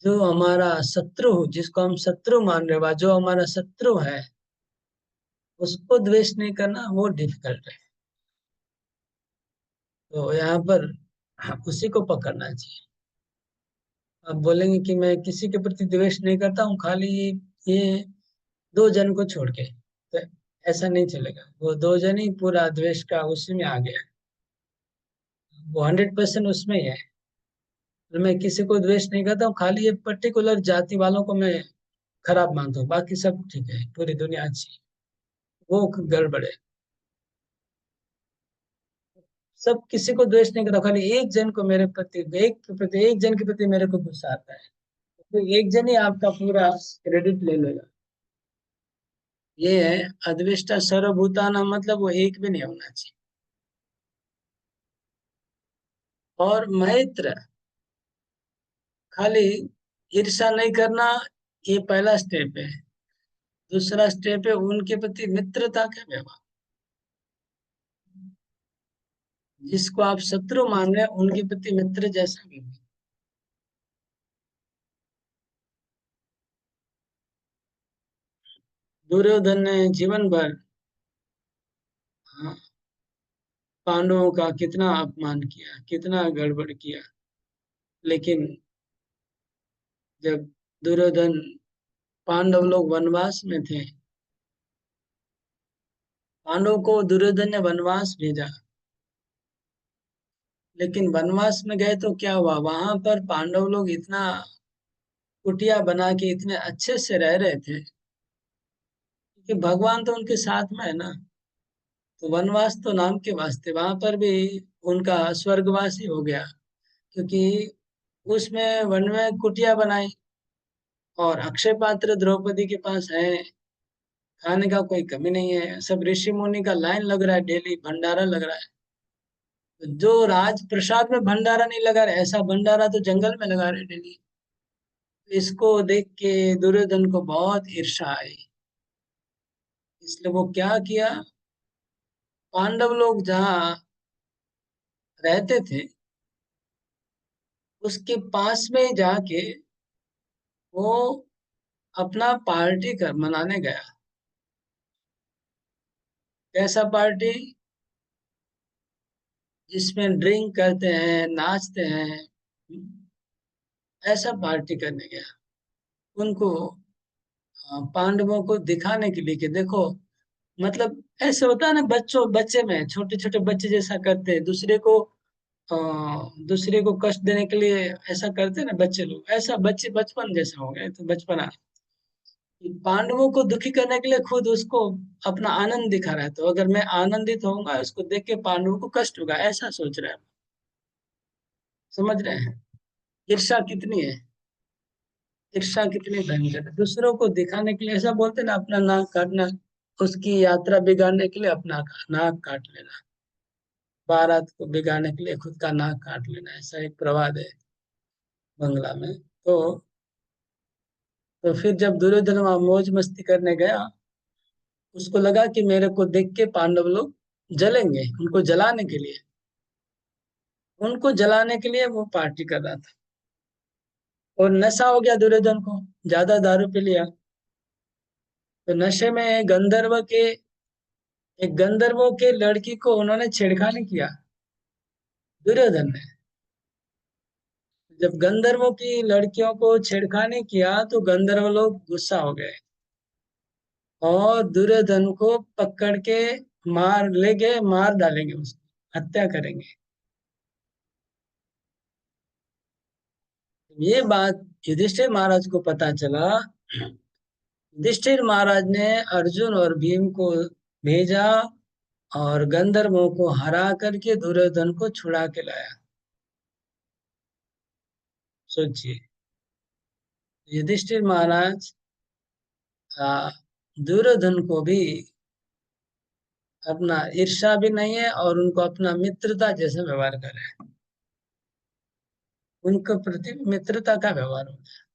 जो हमारा शत्रु, जिसको हम शत्रु मान रहे हैं, जो हमारा शत्रु है उसको द्वेष नहीं करना वो डिफिकल्ट है। तो यहाँ पर उसी को पकड़ना चाहिए। आप बोलेंगे कि मैं किसी के प्रति द्वेष नहीं करता हूँ, खाली ये 2 जन को छोड़ के, तो ऐसा नहीं चलेगा। वो 2 जन ही पूरा द्वेष का उसी में आ गया, वो 100% उसमें ही है। तो मैं किसी को द्वेष नहीं करता हूँ, खाली ये पर्टिकुलर जाति वालों को मैं खराब मानता हूँ, बाकी सब ठीक है, पूरी दुनिया अच्छी, वो गड़बड़ है। सब किसी को द्वेष नहीं करता, खाली एक जन को मेरे प्रति, एक जन के प्रति मेरे को गुस्सा आता है, तो एक जन ही आपका पूरा क्रेडिट ले लेगा। ये है अद्वेष्टा सर्वभूतानां, मतलब वो एक भी नहीं होना चाहिए। और मैत्र, खाली ईर्ष्या नहीं करना, ये पहला स्टेप है। दूसरा स्टेप है उनके प्रति मित्रता का व्यवहार। जिसको आप शत्रु मान रहे हैं उनके प्रति मित्र जैसा व्यवहार। दुर्योधन ने जीवन भर हाँ, पांडवों का कितना अपमान किया, कितना गड़बड़ किया, लेकिन जब दुर्योधन, पांडव लोग वनवास में थे, पांडवों को दुर्योधन ने वनवास भेजा, लेकिन वनवास में गए तो क्या हुआ, वहां पर पांडव लोग इतना कुटिया बना के इतने अच्छे से रह रहे थे कि भगवान तो उनके साथ में है ना। तो वनवास तो नाम के वास्ते, वहां पर भी उनका स्वर्गवास ही हो गया, क्योंकि उसमें वन में कुटिया बनाई और अक्षय पात्र द्रौपदी के पास है, खाने का कोई कमी नहीं है, सब ऋषि मुनि का लाइन लग रहा है, डेली भंडारा लग रहा है। तो जो राज प्रसाद में भंडारा नहीं लगा रहा, ऐसा भंडारा तो जंगल में लगा रहे डेली। इसको देख के दुर्योधन को बहुत ईर्ष्या आई, इसलिए वो क्या किया, पांडव लोग जहाँ रहते थे उसके पास में ही जाके वो अपना पार्टी कर मनाने गया। कैसा पार्टी, जिसमें ड्रिंक करते हैं, नाचते हैं, ऐसा पार्टी करने गया। उनको पांडवों को दिखाने के लिए कि देखो, मतलब ऐसे होता है ना, बच्चे में छोटे छोटे बच्चे जैसा करते हैं, दूसरे को दूसरे को कष्ट देने के लिए ऐसा करते हैं ना बच्चे लोग, ऐसा बच्चे बचपन जैसा हो गया, तो बचपना कि पांडवों को दुखी करने के लिए खुद उसको अपना आनंद दिखा रहा है, तो अगर मैं आनंदित होऊंगा उसको देख के पांडवों को कष्ट होगा, ऐसा सोच रहा है। समझ रहे हैं ईर्ष्या कितनी है, ईर्ष्या कितनी भयंकर है। दूसरों को दिखाने के लिए ऐसा बोलते हैं ना, अपना नाक काटना, उसकी यात्रा बिगाड़ने के लिए अपना नाक काट लेना, बारात को बिगाड़ने के लिए खुद का नाक काट लेना, ऐसा एक प्रवाद है बंगला में। तो फिर जब दुर्योधन वहां मौज मस्ती करने गया, उसको लगा कि मेरे को देख के पांडव लोग जलेंगे, उनको जलाने के लिए वो पार्टी कर रहा था। और नशा हो गया दुर्योधन को, ज्यादा दारू पी लिया, तो नशे में एक गंधर्वों के लड़की को उन्होंने छेड़खानी किया, दुर्योधन ने। जब गंधर्वों की लड़कियों को छेड़खानी किया तो गंधर्व लोग गुस्सा हो गए और दुर्योधन को पकड़ के मार डालेंगे, उसको हत्या करेंगे। ये बात युधिष्ठिर महाराज को पता चला। युधिष्ठिर महाराज ने अर्जुन और भीम को भेजा और गंधर्वों को हरा करके दुर्योधन को छुड़ा के लाया। सोचिए, युधिष्ठिर महाराज दुर्योधन को भी अपना ईर्ष्या भी नहीं है और उनको अपना मित्रता जैसे व्यवहार कर रहे हैं, उनके प्रति मित्रता का व्यवहार हो गया।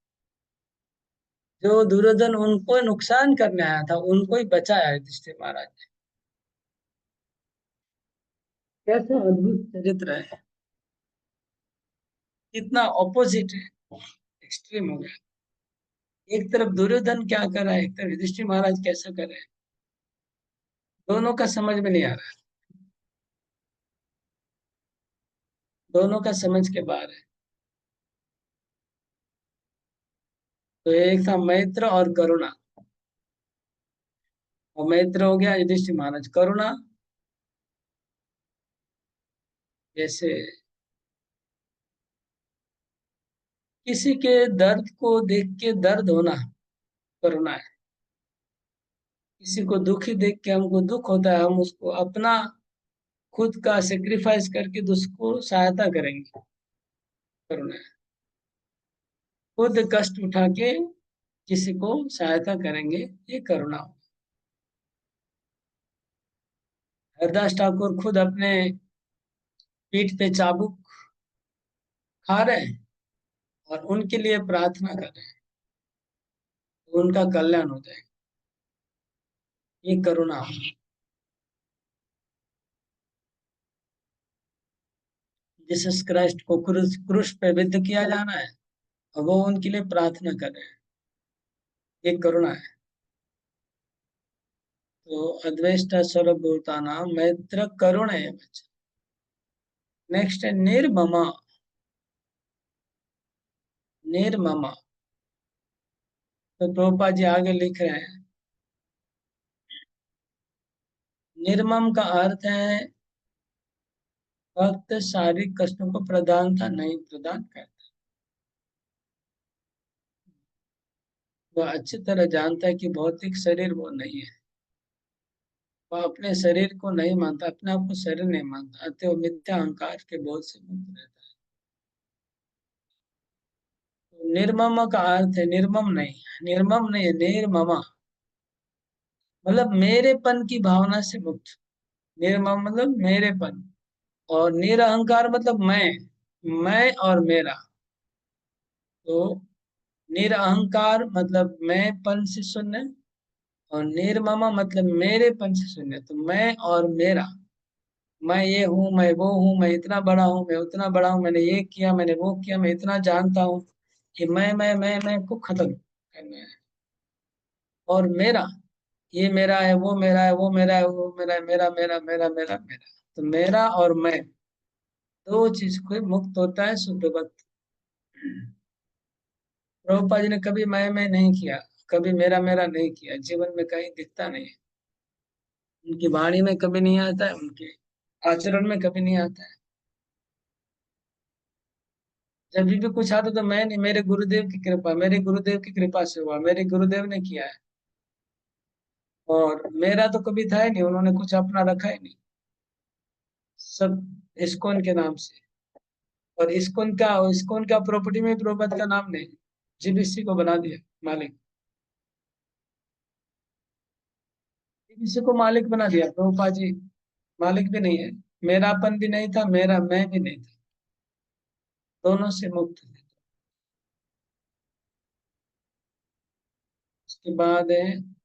जो दुर्योधन उनको नुकसान करने आया था उनको ही बचाया युधिष्ठिर महाराज ने। कैसा अद्भुत चरित्र है, कितना ऑपोजिट है, एक्सट्रीम हो गया। एक तरफ दुर्योधन क्या कर रहा है, एक तरफ युधिष्ठिर महाराज कैसा कर रहे हैं, दोनों का समझ में नहीं आ रहा, दोनों का समझ के बाहर है। तो एक था मैत्र और करुणा, और मैत्र हो गया युधिष्ठिर महाराज, करुणा जैसे किसी के दर्द को देख के दर्द होना करुणा है। किसी को दुखी देख के हमको दुख होता है, हम उसको अपना खुद का सेक्रीफाइस करके उसको सहायता करेंगे, करुणा है। खुद कष्ट उठा के किसी को सहायता करेंगे, ये करुणा हो। हरदास ठाकुर खुद अपने पीठ पे चाबुक खा रहे हैं और उनके लिए प्रार्थना कर रहे हैं, तो उनका कल्याण हो जाएगा, ये करुणा हो। जीसस क्राइस्ट को क्रूस पे विद्ध किया जाना है और वो उनके लिए प्रार्थना कर रहे हैं, ये करुणा है। तो अद्वेष्टा सर्वभूता नाम मैत्र करुण है। नेक्स्ट है निर्ममा, निर्ममा। तो प्रभुपाद जी आगे लिख रहे हैं, निर्मम का अर्थ है भक्त शारीरिक कष्टों को प्रधानता नहीं प्रदान करता। वह अच्छी तरह जानता है कि भौतिक शरीर वो नहीं है, वह अपने शरीर को नहीं मानता, अपने आप को शरीर नहीं मानता, अतः वो मिथ्या अहंकार के बोझ से मुक्त रहता है। तो निर्मम का अर्थ है निर्मम नहीं, निर्मम नहीं है, निर्ममा मतलब मेरेपन की भावना से मुक्त। निर्मम मतलब मेरेपन, और निरअहंकार मतलब मैं और मेरा। तो निरअहंकार मतलब मैंपन से शून्य, और निर्ममा मतलब मेरेपन से शून्य। तो मैं और मेरा, मैं ये हूँ, मैं वो हूँ, मैं इतना बड़ा हूँ, मैं उतना बड़ा हूँ, मैंने ये किया, मैंने वो किया, मैं इतना जानता हूँ, कि मैं को खत्म करना है। और मेरा, ये मेरा है, वो मेरा है, वो मेरा है, वो मेरा है, मेरा मेरा मेरा मेरा मेरा। तो मेरा और मैं दो चीज को मुक्त होता है शुद्ध भक्त। प्रभुपाद जी ने कभी मैं नहीं किया, कभी मेरा मेरा नहीं किया, जीवन में कहीं दिखता नहीं है, उनकी वाणी में कभी नहीं आता है, उनके आचरण में कभी नहीं आता है। जब भी कुछ आता तो मैं नहीं, मेरे गुरुदेव की कृपा, मेरे गुरुदेव की कृपा से हुआ, मेरे गुरुदेव ने किया है। और मेरा तो कभी था ही नहीं, उन्होंने कुछ अपना रखा ही नहीं, सब इस्कॉन के नाम से। और इस्कॉन का प्रॉपर्टी में प्रभुपाद का नाम नहीं, जीबीसी को बना दिया मालिक, जीबीसी को मालिक बना दिया प्रभुपाद जी। मालिक भी नहीं है, मेरापन भी नहीं था, मेरा मैं भी नहीं था, दोनों से मुक्त थे। उसके बाद है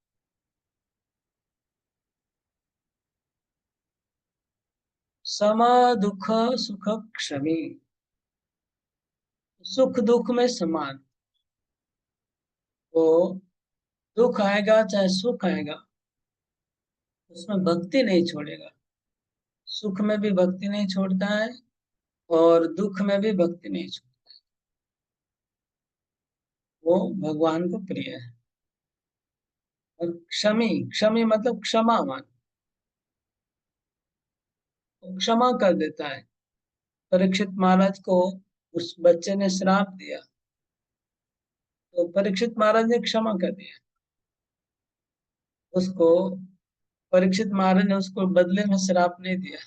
सम दुख सुख क्षमी, सुख दुख में समान। तो दुख आएगा चाहे सुख आएगा, उसमें भक्ति नहीं छोड़ेगा। सुख में भी भक्ति नहीं छोड़ता है और दुख में भी भक्ति नहीं छोड़ता। वो भगवान को प्रिय है। और क्षमी, क्षमी मतलब क्षमावान, वो क्षमा कर देता है। परीक्षित महाराज को उस बच्चे ने श्राप दिया, तो परीक्षित महाराज ने क्षमा कर दिया उसको। परीक्षित महाराज ने उसको बदले में श्राप नहीं दिया,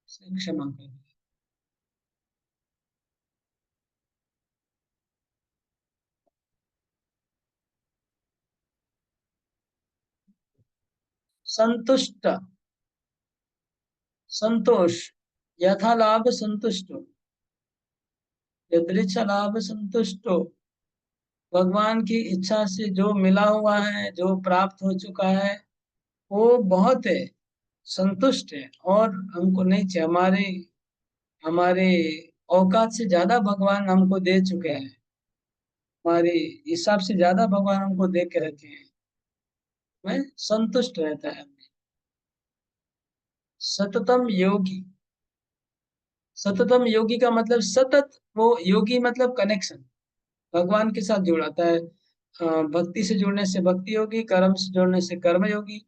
उसने क्षमा कर दिया। संतुष्ट, संतोष, यथा लाभ संतुष्टो, यदृच्छा लाभ संतुष्टो। भगवान की इच्छा से जो मिला हुआ है, जो प्राप्त हो चुका है, वो बहुत है, संतुष्ट है। और हमको नहीं चाहिए, हमारे हमारे औकात से ज्यादा भगवान हमको दे चुके हैं, हमारे हिसाब से ज्यादा भगवान हमको दे के रखे हैं। मैं संतुष्ट रहता है। सततम योगी, सततम योगी का मतलब सतत, वो योगी मतलब कनेक्शन, भगवान के साथ जुड़ाता है। भक्ति से जुड़ने से भक्ति योगी, कर्म से जुड़ने से कर्म योगी,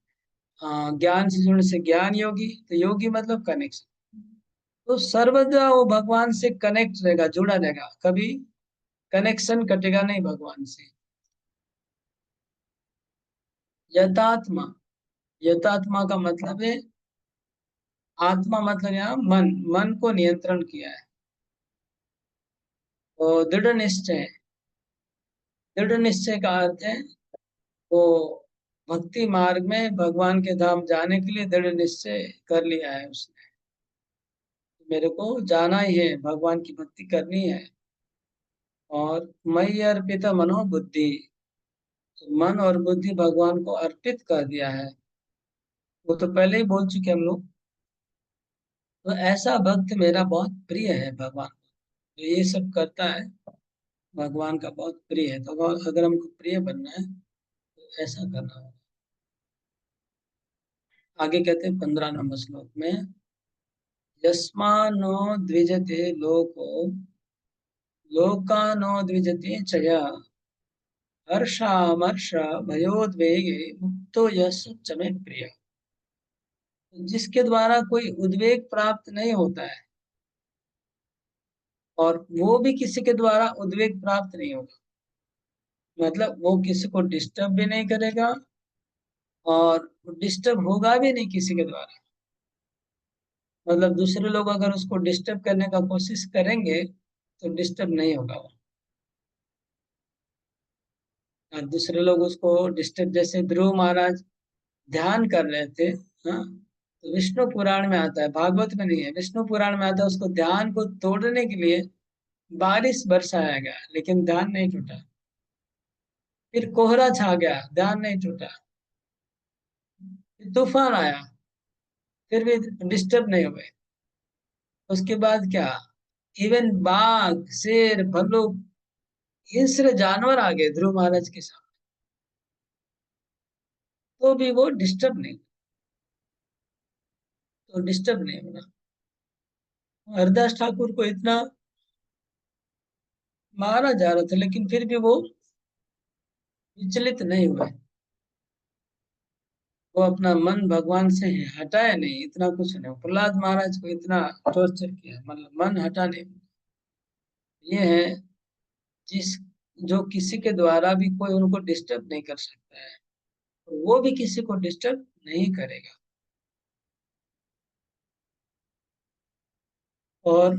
ज्ञान से जुड़ने से ज्ञान योगी। तो योगी मतलब कनेक्शन। तो सर्वदा वो भगवान से कनेक्ट रहेगा, जुड़ा रहेगा, कभी कनेक्शन कटेगा नहीं भगवान से। यथात्मा, यथात्मा का मतलब है, आत्मा मतलब यहाँ मन, मन को नियंत्रण किया है। और दृढ़ निश्चय, दृढ़ निश्चय का अर्थ है वो भक्ति मार्ग में भगवान के धाम जाने के लिए दृढ़ निश्चय कर लिया है उसने, मेरे को जाना ही है, भगवान की भक्ति करनी है। और मई अर्पित मनोबुद्धि, तो मन और बुद्धि भगवान को अर्पित कर दिया है, वो तो पहले ही बोल चुके हम लोग। तो ऐसा भक्त मेरा बहुत प्रिय है भगवान, जो ये सब करता है भगवान का बहुत प्रिय है। तो अगर हमको प्रिय बनना है तो ऐसा करना होगा। आगे कहते हैं 15 नंबर श्लोक में, यस्मानो द्विजते लोको लोकानो द्विजते चया, हर्षामर्ष भयोद्वेगे मुक्तो यस च मे प्रिय। जिसके द्वारा कोई उद्वेग प्राप्त नहीं होता है, और वो भी किसी के द्वारा उद्वेग प्राप्त नहीं होगा, मतलब वो किसी को डिस्टर्ब भी नहीं करेगा और डिस्टर्ब होगा भी नहीं किसी के द्वारा। मतलब दूसरे लोग अगर उसको डिस्टर्ब करने का कोशिश करेंगे तो डिस्टर्ब नहीं होगा वो। और दूसरे लोग उसको डिस्टर्ब, जैसे ध्रुव महाराज ध्यान कर रहे थे, हाँ, तो विष्णु पुराण में आता है, भागवत में नहीं है, विष्णु पुराण में आता है, उसको ध्यान को तोड़ने के लिए बारिश बरसाया गया लेकिन ध्यान नहीं टूटा। फिर कोहरा छा गया, ध्यान नहीं टूटा। फिर तूफान आया, फिर भी डिस्टर्ब नहीं हुए। उसके बाद क्या, इवन बाघ, शेर, भालू, हिंस्र जानवर आ गए ध्रुव महाराज के साथ, तो भी वो डिस्टर्ब नहीं, तो डिस्टर्ब नहीं होना। हरदास ठाकुर को इतना मारा जा रहा था लेकिन फिर भी वो विचलित नहीं हुए। वो अपना मन भगवान से हटाए नहीं, इतना कुछ नहीं। प्रहलाद महाराज को इतना टॉर्चर किया, मतलब मन हटा नहीं। ये है जिस जो किसी के द्वारा भी कोई उनको डिस्टर्ब नहीं कर सकता है, तो वो भी किसी को डिस्टर्ब नहीं करेगा। और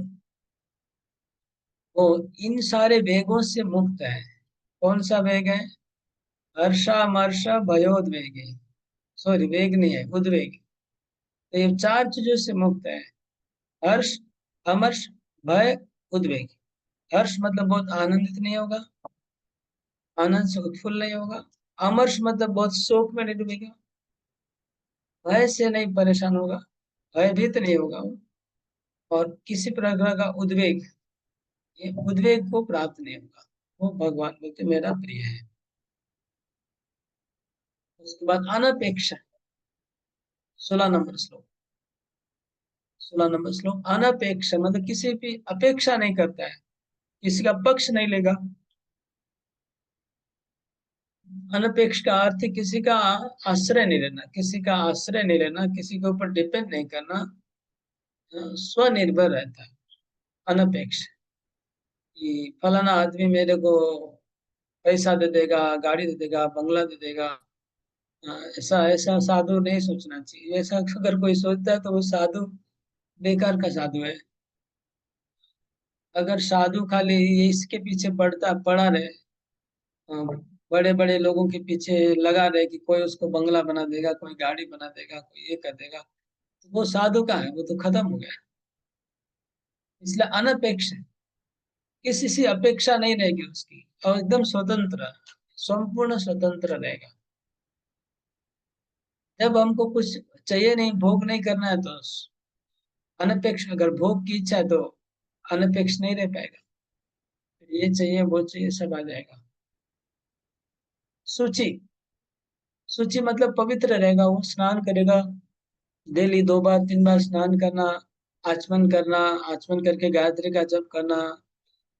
वो इन सारे वेगों से मुक्त है। कौन सा वेग है? हर्षामर्ष भयोद्वेग। सॉरी, वेग नहीं है, उद्वेग। तो ये चार चीजों से मुक्त है। हर्ष, अमर्ष, भय, उद्वेग। हर्ष मतलब बहुत आनंदित नहीं होगा, आनंद से उत्फुल्ल नहीं होगा। अमर्ष मतलब बहुत शोक में नहीं डूबेगा। भय से नहीं परेशान होगा, भयभीत नहीं होगा वो। और किसी प्रकार का उद्वेग, ये उद्वेग को प्राप्त नहीं होगा। वो भगवान बोलते मेरा प्रिय है। उसके बाद अनपेक्ष, 16 नंबर श्लोक। 16 नंबर श्लोक, अनपेक्ष मतलब किसी भी अपेक्षा नहीं करता है, किसी का पक्ष नहीं लेगा। अनपेक्ष का अर्थ है किसी का आश्रय नहीं लेना, किसी का आश्रय नहीं लेना, किसी के ऊपर डिपेंड नहीं करना, स्वनिर्भर रहता है। अनपेक्ष कि फलाना आदमी मेरे को पैसा दे देगा, गाड़ी दे देगा, बंगला दे देगा। ऐसा ऐसा साधु नहीं सोचना चाहिए। ऐसा अगर कोई सोचता है तो वो साधु बेकार का साधु है। अगर साधु खाली ये इसके पीछे पड़ा रहे, बड़े बड़े लोगों के पीछे लगा रहे कि कोई उसको बंगला बना देगा, कोई गाड़ी बना देगा, कोई ये कर देगा, तो वो साधु का है, वो तो खत्म हो गया। इसलिए अनपेक्ष है, किसी से अपेक्षा नहीं रहेगी उसकी, और एकदम स्वतंत्र, संपूर्ण स्वतंत्र रहेगा। जब हमको कुछ चाहिए नहीं, भोग नहीं करना है, तो अनपेक्ष, अगर भोग की इच्छा है तो अनपेक्ष नहीं रह पाएगा। ये चाहिए वो चाहिए सब आ जाएगा। सूची, सूची मतलब पवित्र रहेगा, वो स्नान करेगा डेली 2 बार 3 बार स्नान करना, आचमन करना, आचमन करके गायत्री का जप करना,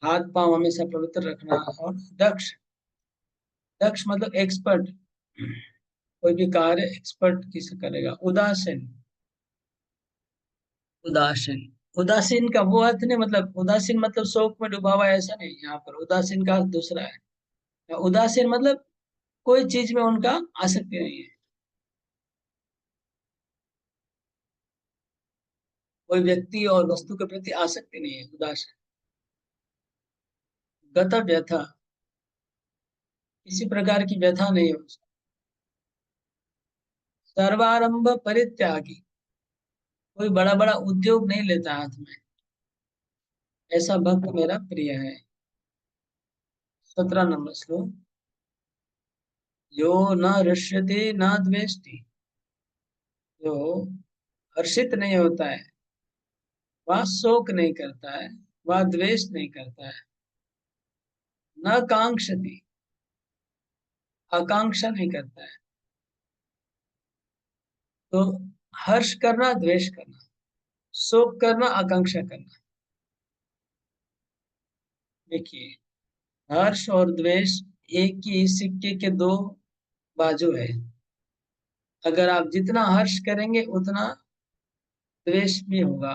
हाथ पांव हमेशा पवित्र रखना। और दक्ष, दक्ष मतलब एक्सपर्ट, कोई भी कार्य एक्सपर्ट किसे करेगा। उदासीन, उदासीन, उदासीन का वो अर्थ नहीं, मतलब उदासीन मतलब शोक में डूबा हुआ है, ऐसा नहीं। यहाँ पर उदासीन का अर्थ दूसरा है। उदासीन मतलब कोई चीज में उनका आसक्ति नहीं है, कोई व्यक्ति और वस्तु के प्रति आसक्ति नहीं है। उदासीन। गत व्यथा, किसी प्रकार की व्यथा नहीं है उसको। सर्वारंभ परित्यागी, कोई बड़ा बड़ा उद्योग नहीं लेता हाथ में, ऐसा भक्त मेरा प्रिय है। 17 नंबर श्लोक, यो न हृष्यति न द्वेष्टि, जो हर्षित नहीं होता है, वह शोक नहीं करता है, वह द्वेष नहीं करता है। न कांक्षति, आकांक्षा नहीं करता है। तो हर्ष करना, द्वेष करना, शोक करना, आकांक्षा करना। देखिए, हर्ष और द्वेष एक ही सिक्के के दो बाजू है। अगर आप जितना हर्ष करेंगे उतना द्वेष भी होगा।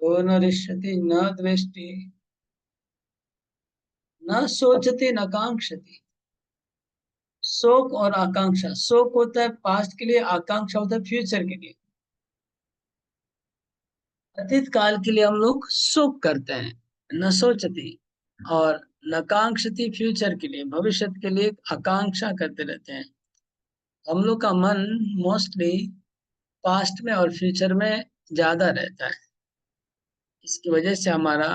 तो न रिष्यति न द्वेष्टि न सोचती न कांक्षति। शोक और आकांक्षा, शोक होता है पास्ट के लिए, आकांक्षा होता है फ्यूचर के लिए। अतीत काल के लिए हम लोग शोक करते हैं, न सोचती, और न कांक्षती फ्यूचर के लिए, भविष्य के लिए आकांक्षा करते रहते हैं। हम लोग का मन मोस्टली पास्ट में और फ्यूचर में ज्यादा रहता है। इसकी वजह से हमारा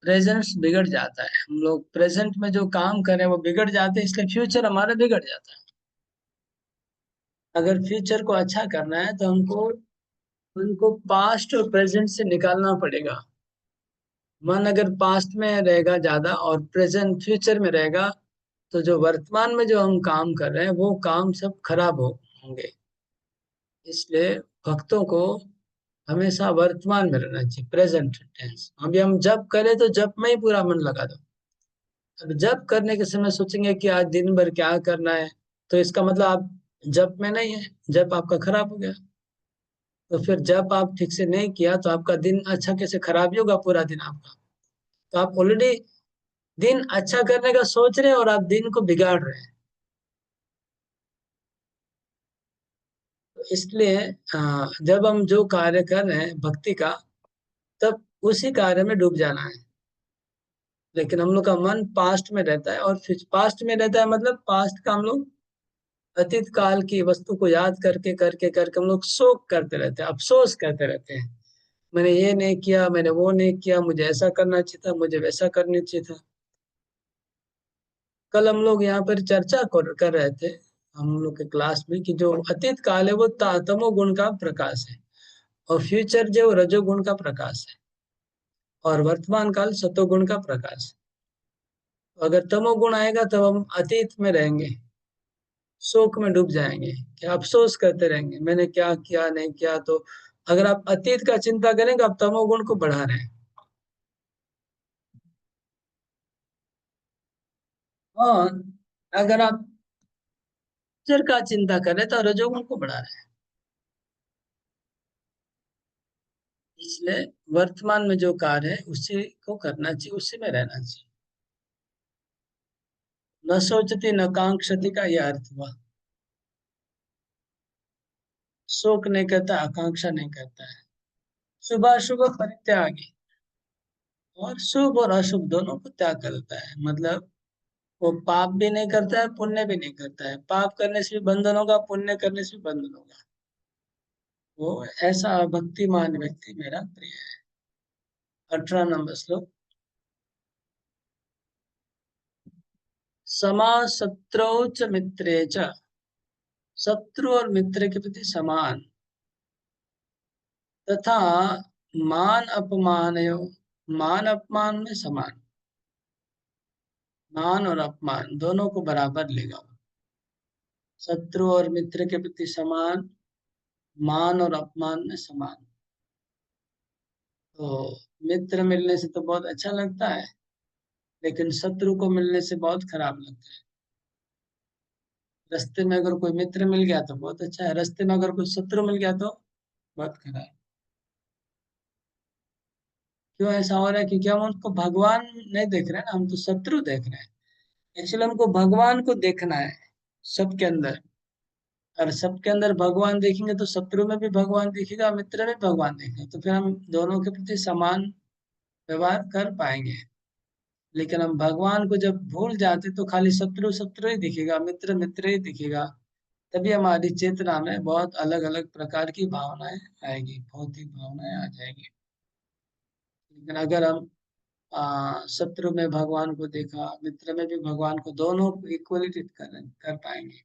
प्रेजेंस बिगड़ जाता है। हम लोग प्रेजेंट में जो काम कर रहे हैं वो बिगड़ जाते हैं, इसलिए फ्यूचर हमारा बिगड़ जाता है। अगर फ्यूचर को अच्छा करना है तो हमको उनको पास्ट और प्रेजेंट से निकालना पड़ेगा। मन अगर पास्ट में रहेगा ज्यादा और प्रेजेंट फ्यूचर में रहेगा, तो जो वर्तमान में जो हम काम कर रहे हैं वो काम सब खराब होंगे। इसलिए भक्तों को हमेशा वर्तमान में रहना चाहिए, प्रेजेंट टेंस। अभी हम जप करें तो जप में ही पूरा मन लगा दो। अब जप करने के समय सोचेंगे कि आज दिन भर क्या करना है, तो इसका मतलब आप जप में नहीं है, जप आपका खराब हो गया। तो फिर जब आप ठीक से नहीं किया तो आपका दिन अच्छा कैसे खराब ही होगा पूरा दिन आपका। तो आप ऑलरेडी दिन अच्छा करने का सोच रहे हैं और आप दिन को बिगाड़ रहे हैं। तो इसलिए जब हम जो कार्य कर रहे हैं भक्ति का, तब उसी कार्य में डूब जाना है। लेकिन हम लोग का मन पास्ट में रहता है, और फिर पास्ट में रहता है मतलब पास्ट का हम लोग अतीत काल की वस्तु को याद करके करके करके हम लोग शोक करते रहते हैं, अफसोस करते रहते हैं। मैंने ये नहीं किया, मैंने वो नहीं किया, मुझे ऐसा करना चाहिए था, मुझे वैसा करना चाहिए था। कल हम लोग यहाँ पर चर्चा कर रहे थे हम लोग के क्लास में कि जो अतीत काल है वो तमोगुण का प्रकाश है, और फ्यूचर जो रजोगुण का प्रकाश है, और वर्तमान काल सतोगुण का प्रकाश है। तो अगर तमोगुण आएगा तब हम अतीत में रहेंगे, शोक में डूब जाएंगे, क्या अफसोस करते रहेंगे मैंने क्या किया नहीं किया। तो अगर आप अतीत का चिंता करेंगे आप तमोगुण को बढ़ा रहे हैं, और अगर आप फ्यूचर का चिंता करें तो रजोगुण को बढ़ा रहे हैं। इसलिए वर्तमान में जो कार्य है उसी को करना चाहिए, उसी में रहना चाहिए। न सोचती न कांक्षति का यह अर्थ हुआ। शोक नहीं करता, आकांक्षा नहीं करता है, शुभाशुभ परित्यागी, और शुभ और अशुभ दोनों को त्याग करता है। मतलब वो पाप भी नहीं करता है, पुण्य भी नहीं करता है। पाप करने से भी बंधन होगा, पुण्य करने से भी बंधन होगा। वो ऐसा भक्तिमान व्यक्ति मेरा प्रिय है। 18 नंबर श्लोक। समा शत्रौ च मित्रे च, शत्रु और मित्र के प्रति समान, तथा मान अपमान, मान अपमान में समान। मान और अपमान दोनों को बराबर लेगा। शत्रु और मित्र के प्रति समान, मान और अपमान में समान। तो मित्र मिलने से तो बहुत अच्छा लगता है, लेकिन शत्रु को मिलने से बहुत खराब लगता है। रास्ते में अगर कोई मित्र मिल गया तो बहुत अच्छा है, रास्ते में अगर कोई शत्रु मिल गया तो बहुत खराब। क्यों ऐसा हो रहा है? क्योंकि हम उनको भगवान नहीं देख रहे हैं ना, हम तो शत्रु देख रहे हैं। एक्चुअली हमको भगवान को देखना है सबके अंदर, और सबके अंदर भगवान देखेंगे तो शत्रु में भी भगवान दिखेगा, मित्र में भगवान दिखेगा, तो फिर हम दोनों के प्रति समान व्यवहार कर पाएंगे। लेकिन हम भगवान को जब भूल जाते तो खाली शत्रु शत्रु ही दिखेगा, मित्र मित्र ही दिखेगा। तभी हमारी चेतना में बहुत अलग अलग प्रकार की भावनाएं आएगी, भौतिक भावनाएं आ जाएगी। लेकिन अगर हम शत्रु में भगवान को देखा, मित्र में भी भगवान को, दोनों इक्वली ट्रीट कर पाएंगे।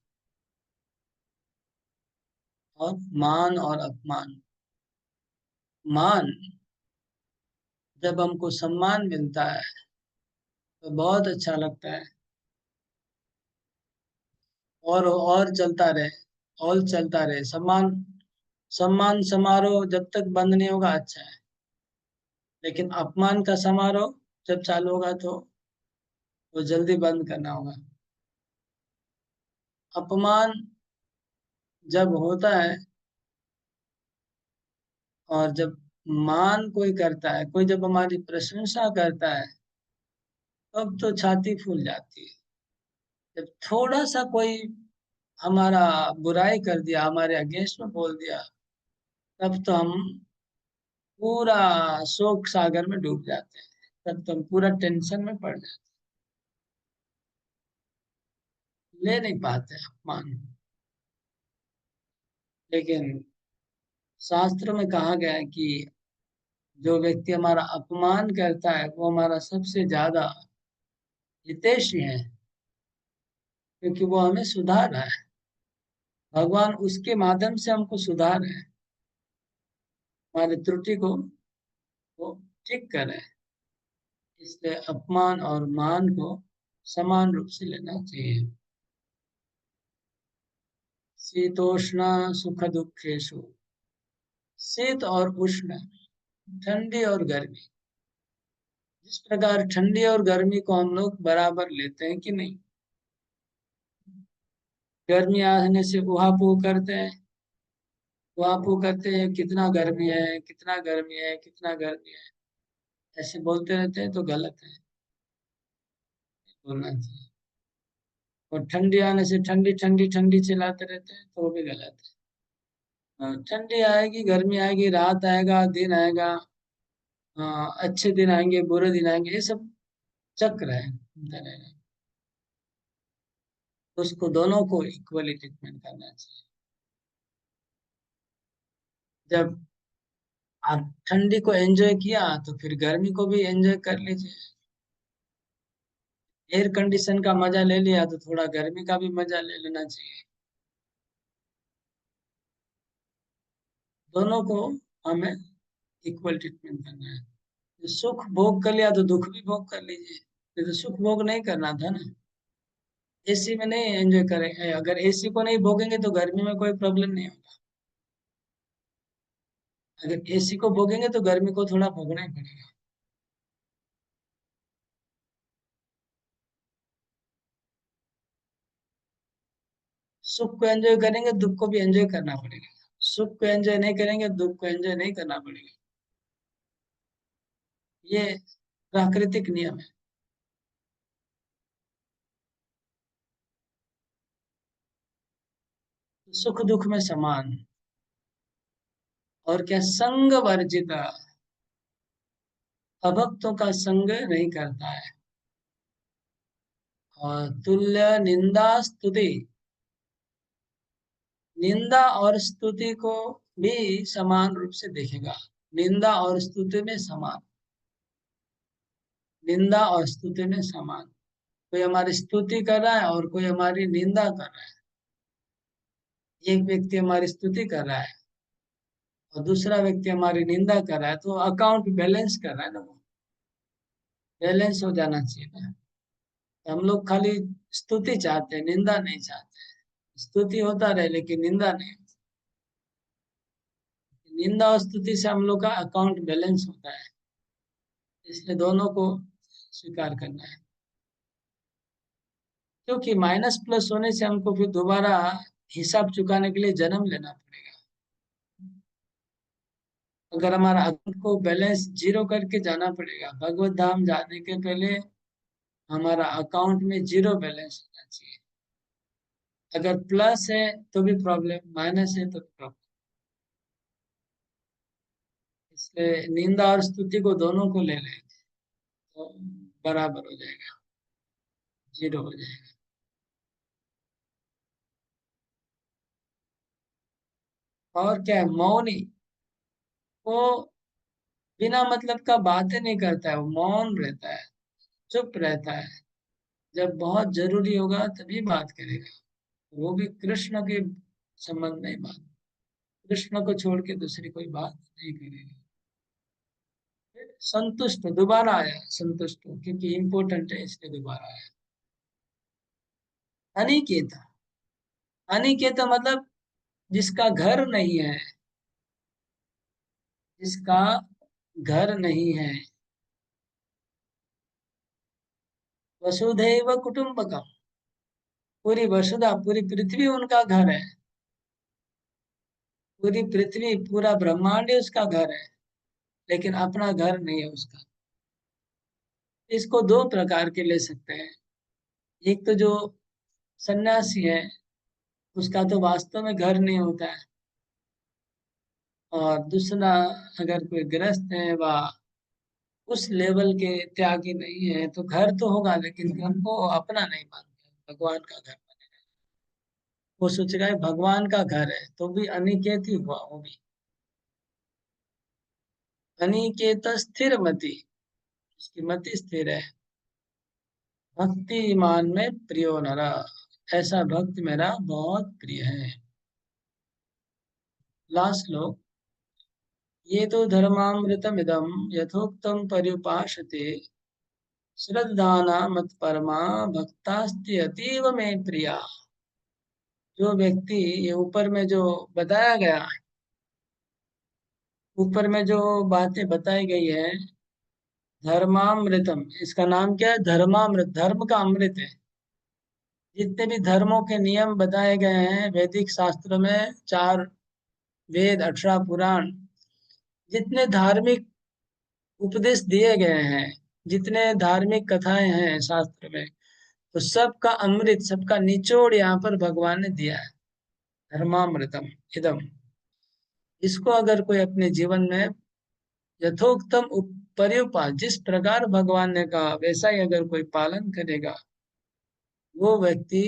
और मान और अपमान। मान, जब हमको सम्मान मिलता है तो बहुत अच्छा लगता है, और चलता रहे, और चलता रहे। सम्मान, सम्मान समारोह जब तक बंद नहीं होगा अच्छा है, लेकिन अपमान का समारोह जब चालू होगा तो वो जल्दी बंद करना होगा। अपमान जब होता है, और जब मान कोई करता है, कोई जब हमारी प्रशंसा करता है, तब तो छाती फूल जाती है। जब थोड़ा सा कोई हमारा बुराई कर दिया, हमारे अगेंस्ट में बोल दिया, तब तो हम पूरा शोक सागर में डूब जाते हैं, तब तो हम पूरा टेंशन में पड़ जाते हैं, ले नहीं पाते अपमान। लेकिन शास्त्र में कहा गया है कि जो व्यक्ति हमारा अपमान करता है वो हमारा सबसे ज्यादा हितैषी है, क्योंकि वो हमें सुधार रहा है। भगवान उसके माध्यम से हमको सुधार रहे हैं, हमारी त्रुटि को वो ठीक कर रहे हैं। इसलिए अपमान और मान को समान रूप से लेना चाहिए। शीतोष्ण सुख दुखेशु, शीत और उष्ण, ठंडी और गर्मी। जिस प्रकार ठंडी और गर्मी को हम लोग बराबर लेते हैं कि नहीं, गर्मी आने से उहापोह करते हैं, उहापोह करते हैं कितना गर्मी है, कितना गर्मी है, कितना गर्मी है, ऐसे बोलते रहते हैं तो गलत है, बोलना चाहिए। और ठंडी आने से ठंडी ठंडी ठंडी चिल्लाते रहते हैं तो वो भी गलत है। ठंडी आएगी, गर्मी आएगी, रात आएगा, दिन आएगा, अच्छे दिन आएंगे, बुरे दिन आएंगे, ये सब चक्र है, घूमता रहेगा। उसको दोनों को इक्वली ट्रीटमेंट करना चाहिए। जब आप ठंडी को एंजॉय किया तो फिर गर्मी को भी एंजॉय कर लीजिए। एयर कंडीशन का मजा ले लिया तो थोड़ा गर्मी का भी मजा ले लेना चाहिए। दोनों को हमें इक्वल ट्रीटमेंट करना है। तो सुख भोग कर लिया तो दुख भी भोग कर लीजिए, नहीं तो सुख भोग नहीं करना था ना। एसी में नहीं एंजॉय करेंगे, अगर एसी को नहीं भोगेंगे तो गर्मी में कोई प्रॉब्लम नहीं होगा। अगर एसी को भोगेंगे तो गर्मी को थोड़ा भोगना ही पड़ेगा। सुख को एंजॉय करेंगे, दुख को भी एंजॉय करना पड़ेगा। सुख को एंजॉय नहीं करेंगे, दुख को एंजॉय नहीं करना पड़ेगा। ये प्राकृतिक नियम है। सुख दुख में समान। और क्या, संग वर्जिता, अभक्तों का संग नहीं करता है। और तुल्य निंदा स्तुति, निंदा और स्तुति को भी समान रूप से देखेगा। निंदा और स्तुति में समान, निंदा और स्तुति में समान। कोई हमारी स्तुति कर रहा है और कोई हमारी निंदा कर रहा है। एक व्यक्ति हमारी स्तुति कर रहा है और दूसरा व्यक्ति हमारी निंदा कर रहा है, तो अकाउंट बैलेंस कर रहा है ना, वो बैलेंस हो जाना चाहिए ना। तो हम लोग खाली स्तुति चाहते हैं, निंदा नहीं चाहते। स्तुति होता रहे लेकिन निंदा नहीं। निंदा और स्तुति से हम लोग का अकाउंट बैलेंस होता है, इसलिए दोनों को स्वीकार करना है। क्योंकि माइनस प्लस होने से हमको फिर दोबारा हिसाब चुकाने के लिए जन्म लेना पड़ेगा। अगर हमारा अकाउंट को बैलेंस जीरो करके जाना पड़ेगा, भगवत धाम जाने के पहले हमारा अकाउंट में जीरो बैलेंस होना चाहिए। अगर प्लस है तो भी प्रॉब्लम, माइनस है तो प्रॉब्लम। इसलिए निंदा और स्तुति को दोनों को ले लें तो बराबर हो जाएगा, जीरो हो जाएगा। और क्या है, मौनी, वो बिना मतलब का बातें नहीं करता है, वो मौन रहता है, चुप रहता है। जब बहुत जरूरी होगा तभी बात करेगा, वो भी कृष्ण के संबंध में बात, कृष्ण को छोड़ के दूसरी कोई बात नहीं करेगा। संतुष्ट, दोबारा आया संतुष्ट हो, क्योंकि इम्पोर्टेंट है इसलिए दोबारा आया। अनिकेता, अनिकेता मतलब जिसका घर नहीं है, जिसका घर नहीं है। वसुधैव कुटुंबकम, पूरी वसुधा, पूरी पृथ्वी उनका घर है। पूरी पृथ्वी, पूरा ब्रह्मांड उसका घर है, लेकिन अपना घर नहीं है उसका। इसको दो प्रकार के ले सकते हैं। एक तो जो सन्यासी है, उसका तो वास्तव में घर नहीं होता है। और दूसरा, अगर कोई गृहस्थ है वह उस लेवल के त्यागी नहीं है, तो घर तो होगा लेकिन घर को अपना नहीं मानता, भगवान का घर मानेगा। वो सोचेगा ये भगवान का घर है, तो भी अनिकेत ही हुआ वो भी। अनिकेत स्थिर मति, उसकी मति स्थिर है। भक्ति ईमान में प्रियो नरा, ऐसा भक्त मेरा बहुत प्रिय है। लास्ट श्लोक, ये तो धर्मामृतमिदं यथोक्तं पर्युपासते श्रद्धाना मत परमा भक्तास्ति अतीव में प्रिया। जो व्यक्ति, ये ऊपर में जो बताया गया, ऊपर में जो बातें बताई गई है, धर्मामृतम, इसका नाम क्या है? धर्मामृत, धर्म का अमृत है। जितने भी धर्मों के नियम बताए गए हैं वैदिक शास्त्रों में, 4 वेद, 18 पुराण, जितने धार्मिक उपदेश दिए गए हैं, जितने धार्मिक कथाएं हैं शास्त्र में, तो सबका अमृत, सबका निचोड़ यहाँ पर भगवान ने दिया है। धर्मामृतम इदम। इसको अगर कोई अपने जीवन में यथोक्तम पर्युपात, जिस प्रकार भगवान ने कहा वैसा ही अगर कोई पालन करेगा, वो व्यक्ति,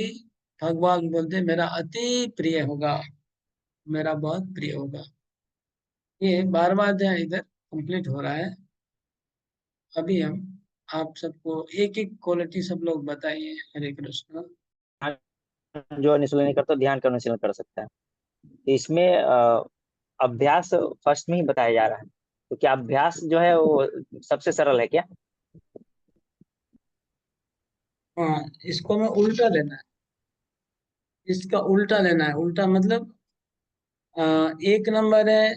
भगवान बोलते मेरा अति प्रिय होगा, मेरा बहुत प्रिय होगा। ये 12वां अध्याय इधर कंप्लीट हो रहा है। अभी हम आप सबको एक एक क्वालिटी सब लोग बताइए। हरे कृष्ण। जो अनुशीलन नहीं करता ध्यान का अनुशीलन कर सकता है। तो इसमें अभ्यास फर्स्ट में ही बताया जा रहा है। तो क्या अभ्यास जो है वो सबसे सरल है क्या? हाँ, इसको हमें उल्टा लेना है। इसका उल्टा लेना है। उल्टा मतलब 1 नंबर है